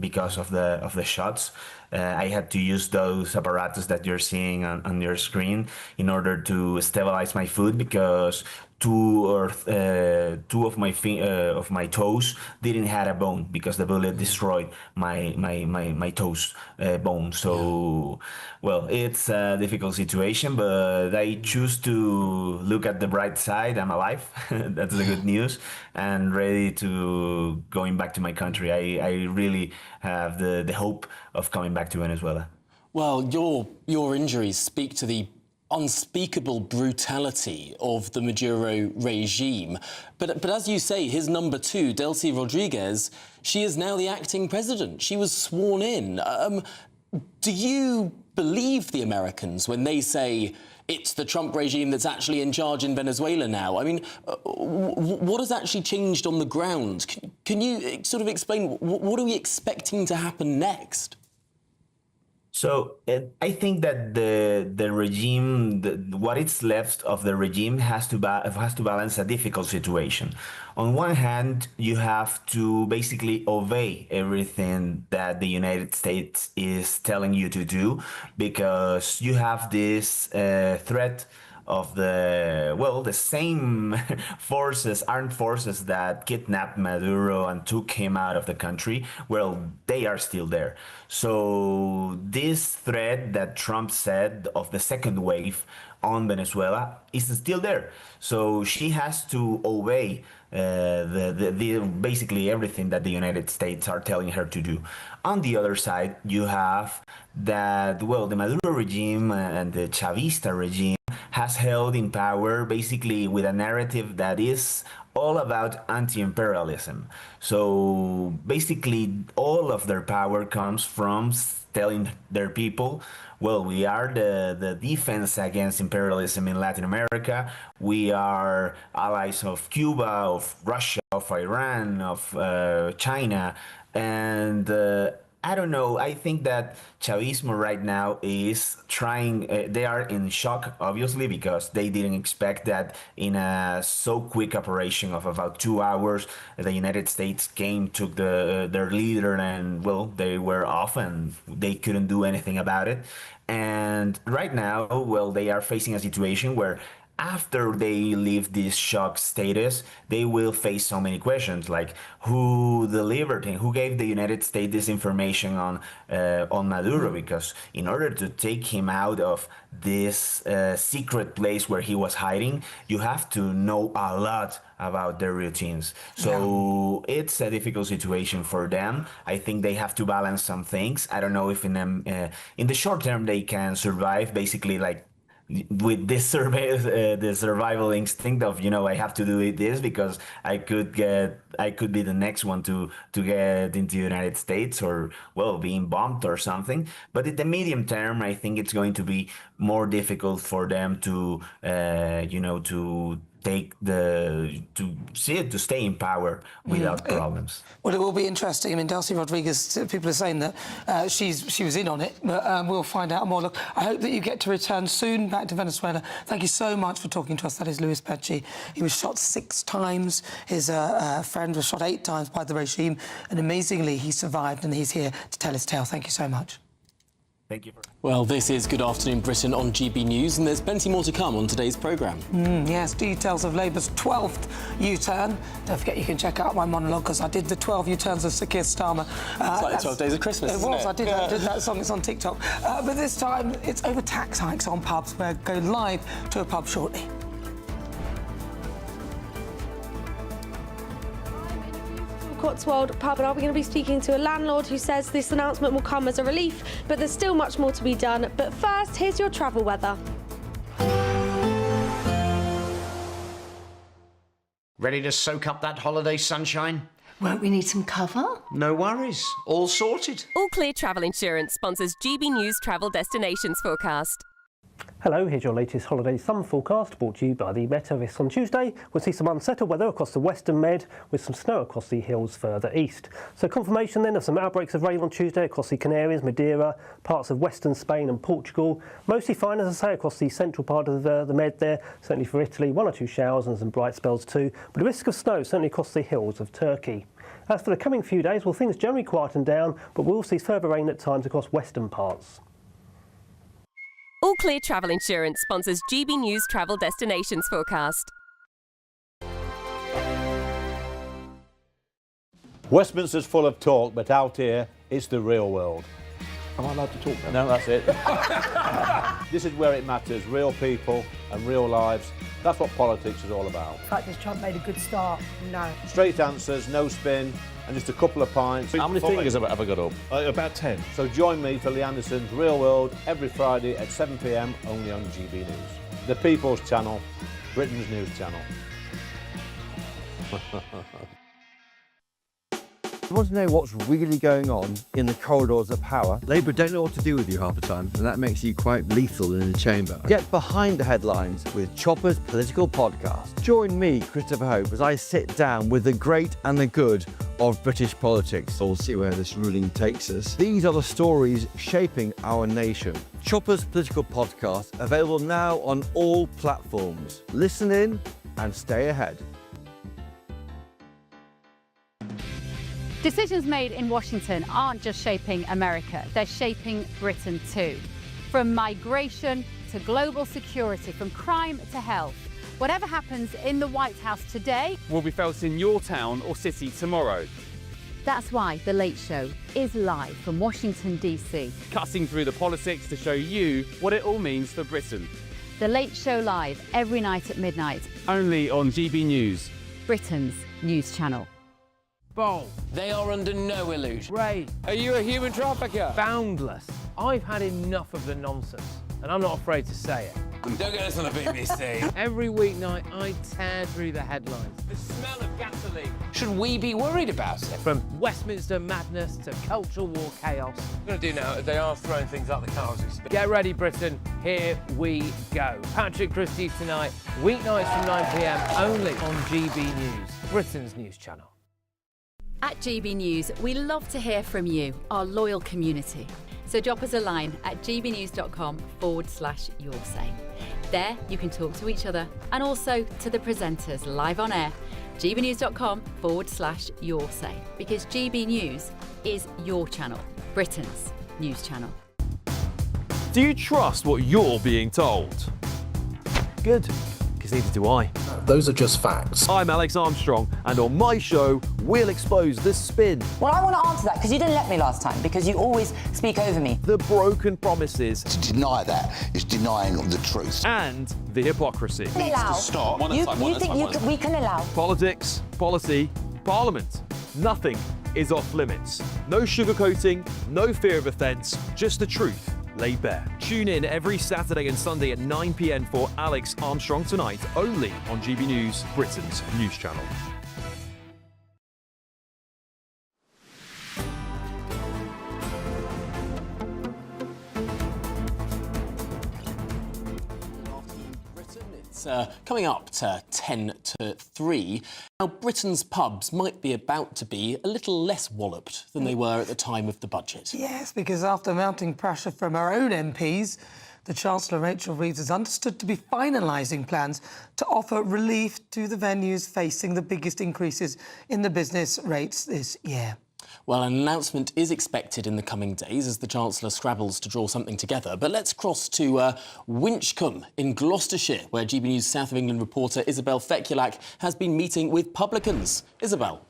because of the shots. I had to use those apparatus that you're seeing on your screen in order to stabilize my foot, because 2 of my toes didn't have a bone because the bullet destroyed my toes bone. So, well, it's a difficult situation, but I choose to look at the bright side. I'm alive. That's the good news, and ready to going back to my country. I really have the hope of coming back to Venezuela. Well, your injuries speak to the unspeakable brutality of the Maduro regime. But as you say, his number 2, Delcy Rodriguez, she is now the acting president. She was sworn in. Do you believe the Americans when they say it's the Trump regime that's actually in charge in Venezuela now? I mean, what has actually changed on the ground? Can you sort of explain, what are we expecting to happen next? So I think that the regime, what is left of the regime, has to balance a difficult situation. On one hand, you have to basically obey everything that the United States is telling you to do, because you have this threat of the same armed forces that kidnapped Maduro and took him out of the country. Well, they are still there. So this threat that Trump said of the second wave on Venezuela is still there. So she has to obey basically everything that the United States are telling her to do. On the other side, you have that, well, the Maduro regime and the Chavista regime has held in power basically with a narrative that is all about anti-imperialism. So basically all of their power comes from telling their people, well, we are the defense against imperialism in Latin America. We are allies of Cuba, of Russia, of Iran, of China. And I don't know. I think that Chavismo right now is trying, they are in shock, obviously, because they didn't expect that in a so quick operation of about 2 hours, the United States came, took their leader, and, well, they were off and they couldn't do anything about it. And right now, well, they are facing a situation where after they leave this shock status, they will face so many questions like who delivered him, who gave the United States this information on Maduro, because in order to take him out of this secret place where he was hiding, you have to know a lot about their routines. So it's a difficult situation for them. I think they have to balance some things. I don't know if in the short term they can survive, basically like with this the survival instinct of, I have to do this because I could be the next one to get into the United States, or, well, being bombed or something. But in the medium term, I think it's going to be more difficult for them to to stay in power without problems. Well, it will be interesting. I mean, Delcy Rodriguez, people are saying that she was in on it, but we'll find out more. Look, I hope that you get to return soon back to Venezuela. Thank you so much for talking to us. That is Luis Pecci. He was shot 6 times. His friend was shot 8 times by the regime, and amazingly, he survived, and he's here to tell his tale. Thank you so much. Thank you. Well, this is Good Afternoon Britain on GB News, and there's plenty more to come on today's programme. Yes, details of Labour's 12th U-turn. Don't forget you can check out my monologue, because I did the 12 U-turns of Sir Keir Starmer. It's like 12 Days of Christmas, isn't it? I did that song. It's on TikTok. But this time, it's over tax hikes on pubs. We're going live to a pub shortly. Cotswold pub, and are we going to be speaking to a landlord who says this announcement will come as a relief, but there's still much more to be done. But first, here's your travel weather. Ready to soak up that holiday sunshine? Won't we need some cover? No worries, all sorted. All Clear Travel Insurance sponsors GB News Travel Destinations Forecast. Hello, here's your latest holiday sun forecast brought to you by the Met Office. On Tuesday, we'll see some unsettled weather across the western Med with some snow across the hills further east. So confirmation then of some outbreaks of rain on Tuesday across the Canaries, Madeira, parts of western Spain and Portugal. Mostly fine, as I say, across the central part of the Med there, certainly for Italy, 1 or 2 showers and some bright spells too, but a risk of snow certainly across the hills of Turkey. As for the coming few days, well, things generally quieten down, but we'll see further rain at times across western parts. All Clear Travel Insurance sponsors GB News Travel Destinations Forecast. Westminster's full of talk, but out here, it's the real world. Am I allowed to talk now? No, that's it. This is where it matters, real people and real lives. That's what politics is all about. In fact, has Trump made a good start? No. Straight answers, no spin, and just a couple of pints. How many fingers have I got up? About 10. So join me for Lee Anderson's Real World every Friday at 7 p.m. only on GB News. The People's Channel, Britain's news channel. You want to know what's really going on in the corridors of power? Labour don't know what to do with you half the time, and that makes you quite lethal in the chamber. Get behind the headlines with Chopper's Political Podcast. Join me, Christopher Hope, as I sit down with the great and the good of British politics. We'll see where this ruling takes us. These are the stories shaping our nation. Chopper's Political Podcast, available now on all platforms. Listen in and stay ahead. Decisions made in Washington aren't just shaping America, they're shaping Britain too. From migration to global security, from crime to health. Whatever happens in the White House today will be felt in your town or city tomorrow. That's why The Late Show is live from Washington, D.C. Cutting through the politics to show you what it all means for Britain. The Late Show live every night at midnight. Only on GB News, Britain's news channel. Bold. They are under no illusion. Ray. Are you a human trafficker? Boundless. I've had enough of the nonsense, and I'm not afraid to say it. Don't get us on the BBC. Every weeknight, I tear through the headlines. The smell of gasoline. Should we be worried about it? From Westminster madness to cultural war chaos. What we're going to do now is they are throwing things out the car as we speak. Get ready, Britain. Here we go. Patrick Christie tonight, weeknights from 9 p.m. only on GB News, Britain's news channel. At GB News, we love to hear from you, our loyal community. So drop us a line at gbnews.com/yoursay. There you can talk to each other and also to the presenters live on air. gbnews.com/yoursay, because GB News is your channel, Britain's news channel. Do you trust what you're being told? Good, because neither do I. Those are just facts. I'm Alex Armstrong, and on my show, we'll expose the spin. Well, I want to answer that because you didn't let me last time, because you always speak over me. The broken promises. To deny that is denying the truth. And the hypocrisy. Needs to stop. You think we can allow? Politics, policy, parliament. Nothing is off limits. No sugarcoating, no fear of offence, just the truth laid bare. Tune in every Saturday and Sunday at 9 p.m. for Alex Armstrong Tonight, only on GB News, Britain's news channel. Coming up to 10 to 3. Now, Britain's pubs might be about to be a little less walloped than they were at the time of the budget. Yes, because after mounting pressure from our own MPs, the Chancellor, Rachel Reeves, is understood to be finalising plans to offer relief to the venues facing the biggest increases in the business rates this year. Well, an announcement is expected in the coming days as the Chancellor scrabbles to draw something together. But let's cross to Winchcombe in Gloucestershire, where GB News South of England reporter Isabel Fekulak has been meeting with publicans. Isabel.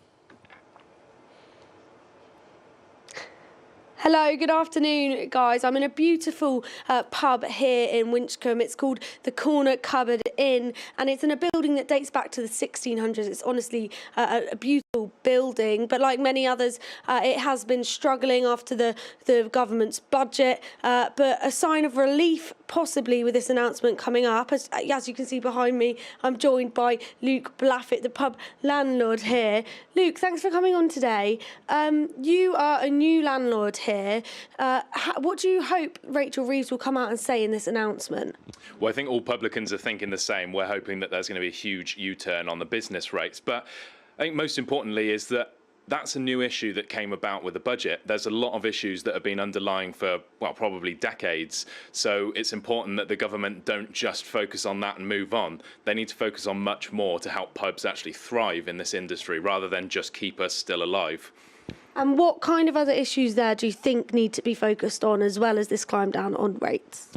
Hello, good afternoon, guys. I'm in a beautiful pub here in Winchcombe. It's called the Corner Cupboard Inn, and it's in a building that dates back to the 1600s. It's honestly a beautiful building, but like many others, it has been struggling after the government's budget. But a sign of relief, possibly, with this announcement coming up. As you can see behind me, I'm joined by Luke Blaffett, the pub landlord here. Luke, thanks for coming on today. You are a new landlord here. What do you hope Rachel Reeves will come out and say in this announcement? Well, I think all publicans are thinking the same. We're hoping that there's going to be a huge U-turn on the business rates. But I think most importantly is that that's a new issue that came about with the budget. There's a lot of issues that have been underlying for, well, probably decades. So it's important that the government don't just focus on that and move on. They need to focus on much more to help pubs actually thrive in this industry rather than just keep us still alive. And what kind of other issues there do you think need to be focused on, as well as this climb down on rates?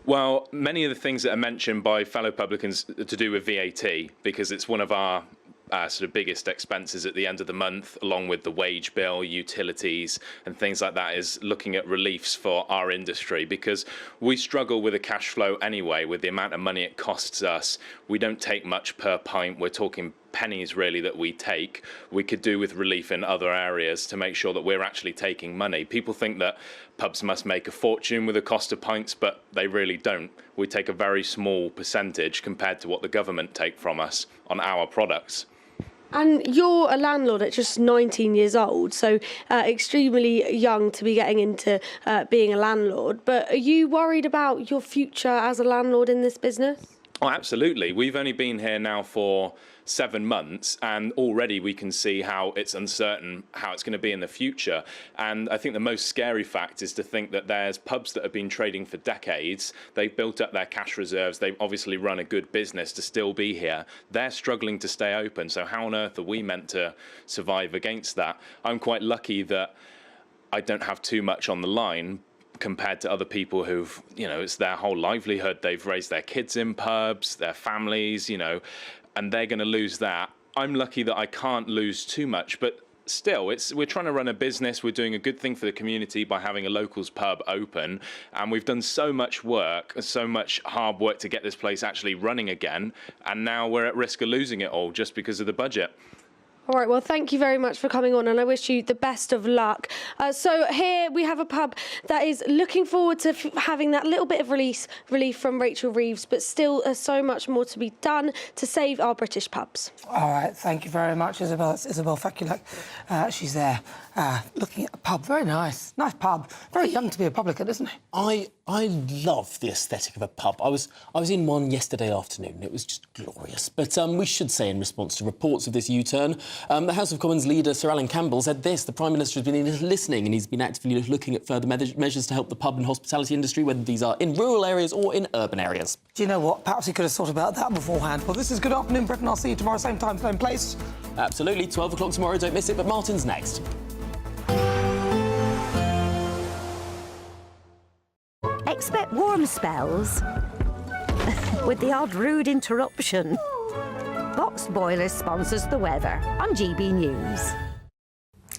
Well, many of the things that are mentioned by fellow publicans are to do with VAT, because it's one of our sort of biggest expenses at the end of the month, along with the wage bill, utilities and things like that, is looking at reliefs for our industry, because we struggle with the cash flow anyway, with the amount of money it costs us. We don't take much per pint. We're talking pennies really that we take. We could do with relief in other areas to make sure that we're actually taking money. People think that pubs must make a fortune with the cost of pints, but they really don't. We take a very small percentage compared to what the government take from us on our products. And you're a landlord at just 19 years old, so extremely young to be getting into being a landlord. But are you worried about your future as a landlord in this business? Oh, absolutely. We've only been here now for 7 months, and already we can see how it's uncertain how it's going to be in the future. And I think the most scary fact is to think that there's pubs that have been trading for decades. They've built up their cash reserves. They've obviously run a good business to still be here. They're struggling to stay open. So how on earth are we meant to survive against that? I'm quite lucky that I don't have too much on the line compared to other people who've, it's their whole livelihood. They've raised their kids in pubs, their families, and they're going to lose that. I'm lucky that I can't lose too much, but still, we're trying to run a business. We're doing a good thing for the community by having a locals pub open, and we've done so much work, so much hard work to get this place actually running again, and now we're at risk of losing it all just because of the budget. All right, well, thank you very much for coming on, and I wish you the best of luck. So here we have a pub that is looking forward to having that little bit of relief from Rachel Reeves, but still so much more to be done to save our British pubs. All right, thank you very much, Isabel. It's Isabel Fekulak. She's there looking at a pub. Very nice. Nice pub. Very young to be a publican, isn't he? I love the aesthetic of a pub. I was in one yesterday afternoon. It was just glorious. But we should say, in response to reports of this U-turn, The House of Commons leader Sir Alan Campbell said this: the Prime Minister has been listening and he's been actively looking at further measures to help the pub and hospitality industry, whether these are in rural areas or in urban areas. Do you know what? Perhaps he could have thought about that beforehand. Well, this is Good Afternoon Britain. I'll see you tomorrow, same time, same place. Absolutely. 12 o'clock tomorrow. Don't miss it. But Martin's next. Expect warm spells with the odd rude interruption. Boxed Boilers sponsors the weather on GB News.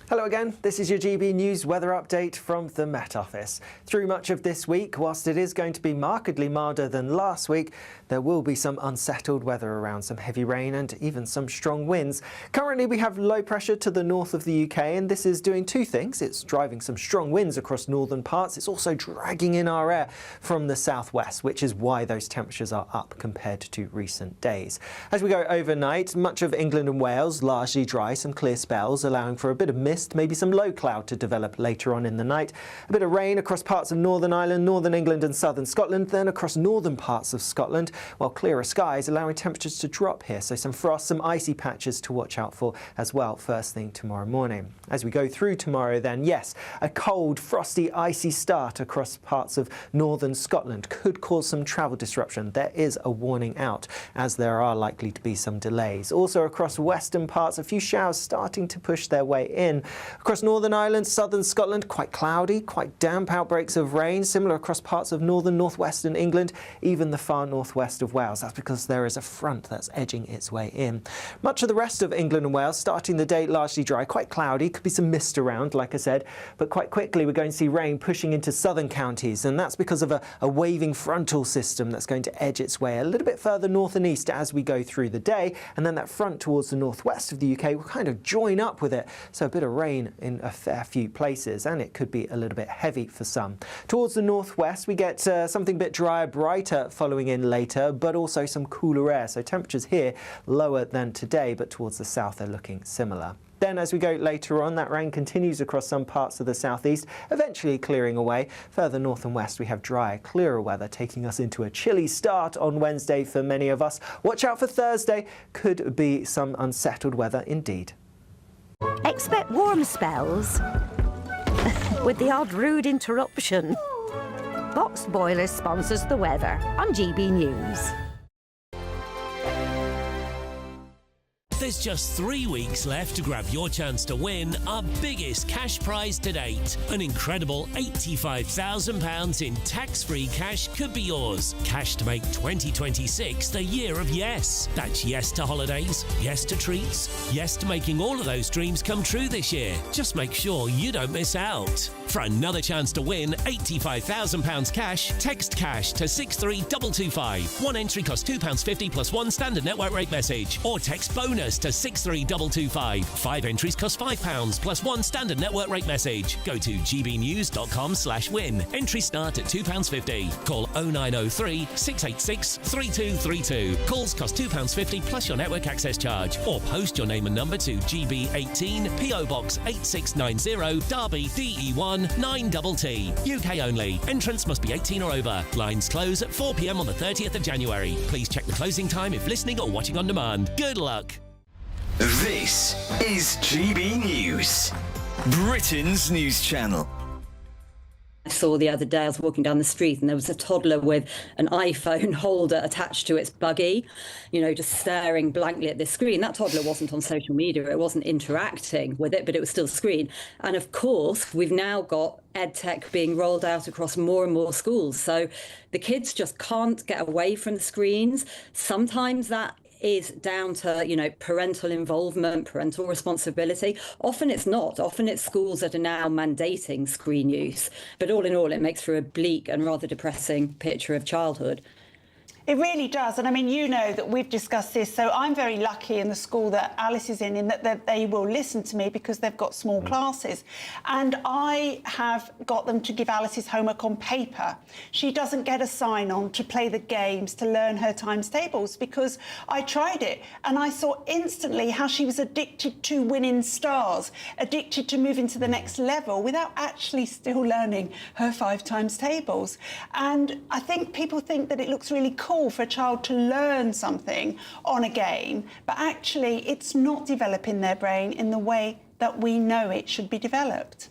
Hello again, this is your GB News weather update from the Met Office. Through much of this week, whilst it is going to be markedly milder than last week, there will be some unsettled weather around, some heavy rain and even some strong winds. Currently we have low pressure to the north of the UK, and this is doing two things. It's driving some strong winds across northern parts. It's also dragging in our air from the southwest, which is why those temperatures are up compared to recent days. As we go overnight, much of England and Wales largely dry, some clear spells allowing for a bit of mist, maybe some low cloud to develop later on in the night. A bit of rain across parts of Northern Ireland, Northern England and southern Scotland, then across northern parts of Scotland, while clearer skies allowing temperatures to drop here. So some frost, some icy patches to watch out for as well first thing tomorrow morning. As we go through tomorrow then, yes, a cold, frosty, icy start across parts of northern Scotland could cause some travel disruption. There is a warning out as there are likely to be some delays. Also across western parts, a few showers starting to push their way in. Across Northern Ireland, southern Scotland, quite cloudy, quite damp outbreaks of rain, similar across parts of northern northwestern England, even the far northwest of Wales. That's because there is a front that's edging its way in. Much of the rest of England and Wales starting the day largely dry, quite cloudy, could be some mist around, like I said, but quite quickly we're going to see rain pushing into southern counties, and that's because of a waving frontal system that's going to edge its way a little bit further north and east as we go through the day, and then that front towards the northwest of the UK will kind of join up with it, so a bit of rain in a fair few places, and it could be a little bit heavy for some. Towards the northwest we get something a bit drier, brighter following in later, but also some cooler air, so temperatures here lower than today, but towards the south they're looking similar. Then as we go later on, that rain continues across some parts of the southeast, eventually clearing away. Further north and west we have drier, clearer weather taking us into a chilly start on Wednesday for many of us. Watch out for Thursday, could be some unsettled weather indeed. Expect warm spells with the odd rude interruption. Boxed Boilers sponsors the weather on GB News. There's just 3 weeks left to grab your chance to win our biggest cash prize to date. An incredible £85,000 in tax-free cash could be yours. Cash to make 2026 the year of yes. That's yes to holidays, yes to treats, yes to making all of those dreams come true this year. Just make sure you don't miss out. For another chance to win £85,000 cash, text cash to 63225. One entry costs £2.50 plus one standard network rate message, or text bonus to 63225. 5 entries cost £5 plus one standard network rate message. Go to gbnews.com/win. Entries start at £2.50. Call 0903 686 3232. Calls cost £2.50 plus your network access charge, or post your name and number to GB18 PO Box 8690 Derby DE1 9TT. UK only. Entrance must be 18 or over. Lines close at 4 p.m. on the 30th of January. Please check the closing time if listening or watching on demand. Good luck. This is GB News, Britain's news channel. I saw the other day, I was walking down the street and there was a toddler with an iPhone holder attached to its buggy, you know, just staring blankly at this screen. That toddler wasn't on social media, it wasn't interacting with it, but it was still a screen. And of course, we've now got EdTech being rolled out across more and more schools. So the kids just can't get away from the screens. Sometimes that is down to, you know, parental involvement, parental responsibility. Often it's not. Often it's schools that are now mandating screen use. But all in all, it makes for a bleak and rather depressing picture of childhood. It really does. And I mean, you know that we've discussed this. So I'm very lucky in the school that Alice is in that they will listen to me because they've got small classes. And I have got them to give Alice's homework on paper. She doesn't get a sign-on to play the games, to learn her times tables, because I tried it and I saw instantly how she was addicted to winning stars, addicted to moving to the next level without actually still learning her 5 times tables. And I think people think that it looks really cool tool for a child to learn something on a game, but actually it's not developing their brain in the way that we know it should be developed.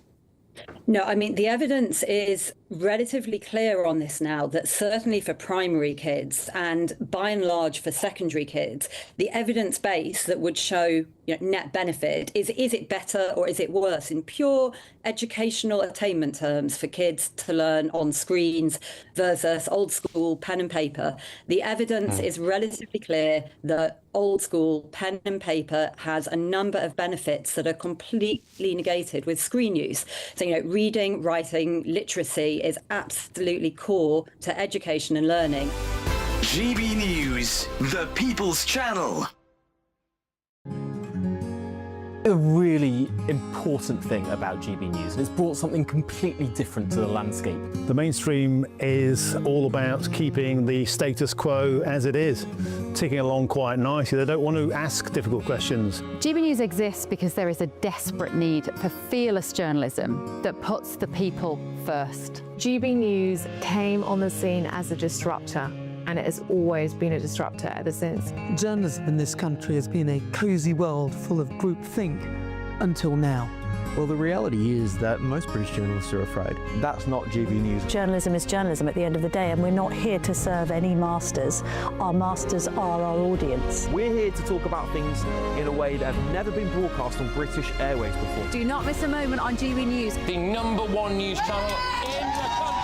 No, I mean, the evidence is relatively clear on this now, that certainly for primary kids and by and large for secondary kids, the evidence base that would show net benefit is it better or is it worse in pure educational attainment terms for kids to learn on screens versus old school pen and paper. The evidence is relatively clear that old school pen and paper has a number of benefits that are completely negated with screen use. So, reading, writing, literacy is absolutely core to education and learning. GB News, the People's Channel. A really important thing about GB News, and it's brought something completely different to the landscape. The mainstream is all about keeping the status quo as it is, ticking along quite nicely. They don't want to ask difficult questions. GB News exists because there is a desperate need for fearless journalism that puts the people first. GB News came on the scene as a disruptor, and it has always been a disruptor ever since. Journalism in this country has been a cosy world full of groupthink until now. Well, the reality is that most British journalists are afraid. That's not GB News. Journalism is journalism at the end of the day, and we're not here to serve any masters. Our masters are our audience. We're here to talk about things in a way that have never been broadcast on British airways before. Do not miss a moment on GB News. The #1 news channel in the country.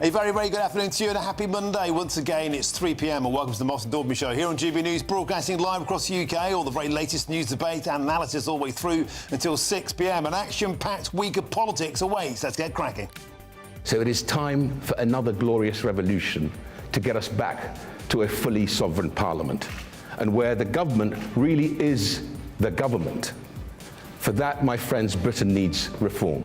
A very, very good afternoon to you and a happy Monday. Once again, it's 3 p.m. and welcome to the Moss and Daubney Show here on GB News, broadcasting live across the UK. All the very latest news, debate and analysis all the way through until 6 p.m. An action-packed week of politics awaits. Let's get cracking. So it is time for another glorious revolution to get us back to a fully sovereign parliament, and where the government really is the government. For that, my friends, Britain needs reform.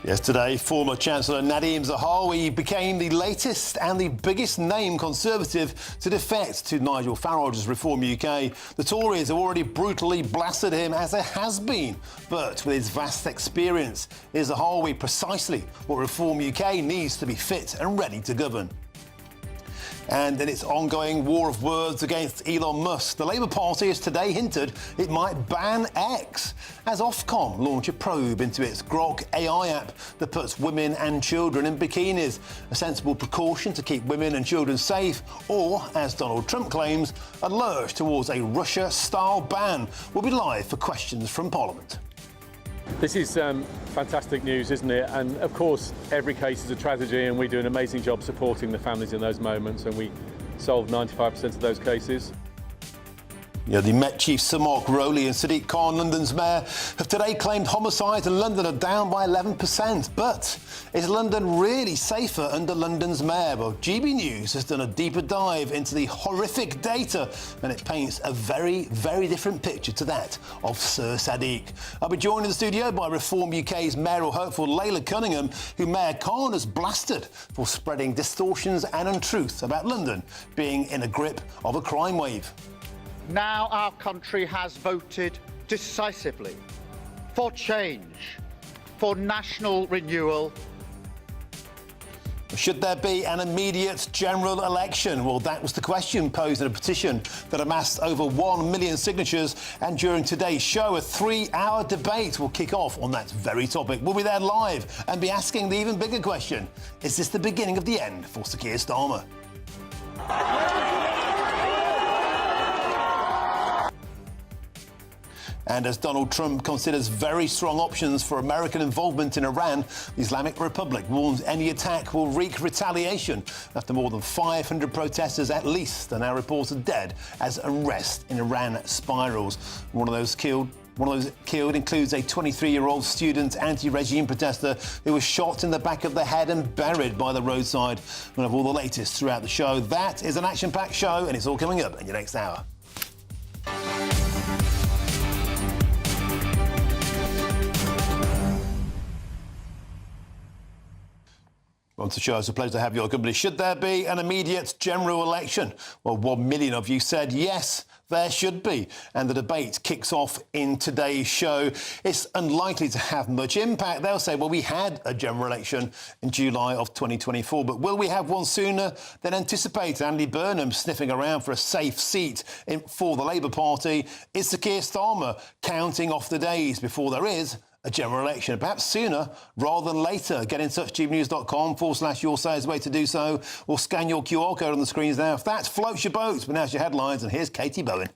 Yesterday, former Chancellor Nadhim Zahawi became the latest and the biggest name Conservative to defect to Nigel Farage's Reform UK. The Tories have already brutally blasted him as a has-been, but with his vast experience, is Zahawi precisely what Reform UK needs to be fit and ready to govern? And in its ongoing war of words against Elon Musk, the Labour Party has today hinted it might ban X as Ofcom launch a probe into its Grok AI app that puts women and children in bikinis. A sensible precaution to keep women and children safe, or, as Donald Trump claims, a lurch towards a Russia-style ban. We'll be live for questions from Parliament. This is fantastic news, isn't it? And of course, every case is a tragedy, and we do an amazing job supporting the families in those moments, and we solve 95% of those cases. Yeah, the Met Chief Sir Mark Rowley and Sadiq Khan, London's mayor, have today claimed homicides in London are down by 11%. But is London really safer under London's mayor? Well, GB News has done a deeper dive into the horrific data, and it paints a very, very different picture to that of Sir Sadiq. I'll be joined in the studio by Reform UK's mayoral hopeful Layla Cunningham, who Mayor Khan has blasted for spreading distortions and untruths about London being in a grip of a crime wave. Now our country has voted decisively for change, for national renewal. Should there be an immediate general election? Well, that was the question posed in a petition that amassed over 1 million signatures. And during today's show, a 3-hour debate will kick off on that very topic. We'll be there live and be asking the even bigger question. Is this the beginning of the end for Sir Keir Starmer? And as Donald Trump considers very strong options for American involvement in Iran, the Islamic Republic warns any attack will wreak retaliation after more than 500 protesters at least are now reported dead as unrest in Iran spirals. One of those killed includes a 23-year-old student anti-regime protester who was shot in the back of the head and buried by the roadside. We'll have all the latest throughout the show. That is an action-packed show, and it's all coming up in your next hour. On to show, it's a pleasure to have your company. Should there be an immediate general election? Well, 1 million of you said yes, there should be. And the debate kicks off in today's show. It's unlikely to have much impact. They'll say, well, we had a general election in July of 2024, but will we have one sooner than anticipated? Andy Burnham sniffing around for a safe seat for the Labour Party. Is Sir Keir Starmer counting off the days before there is a general election, perhaps sooner rather than later? Get in touch, gbnews.com/your say is the way to do so, or scan your QR code on the screens now if that floats your boat. But now's your headlines, and here's Katie Bowen.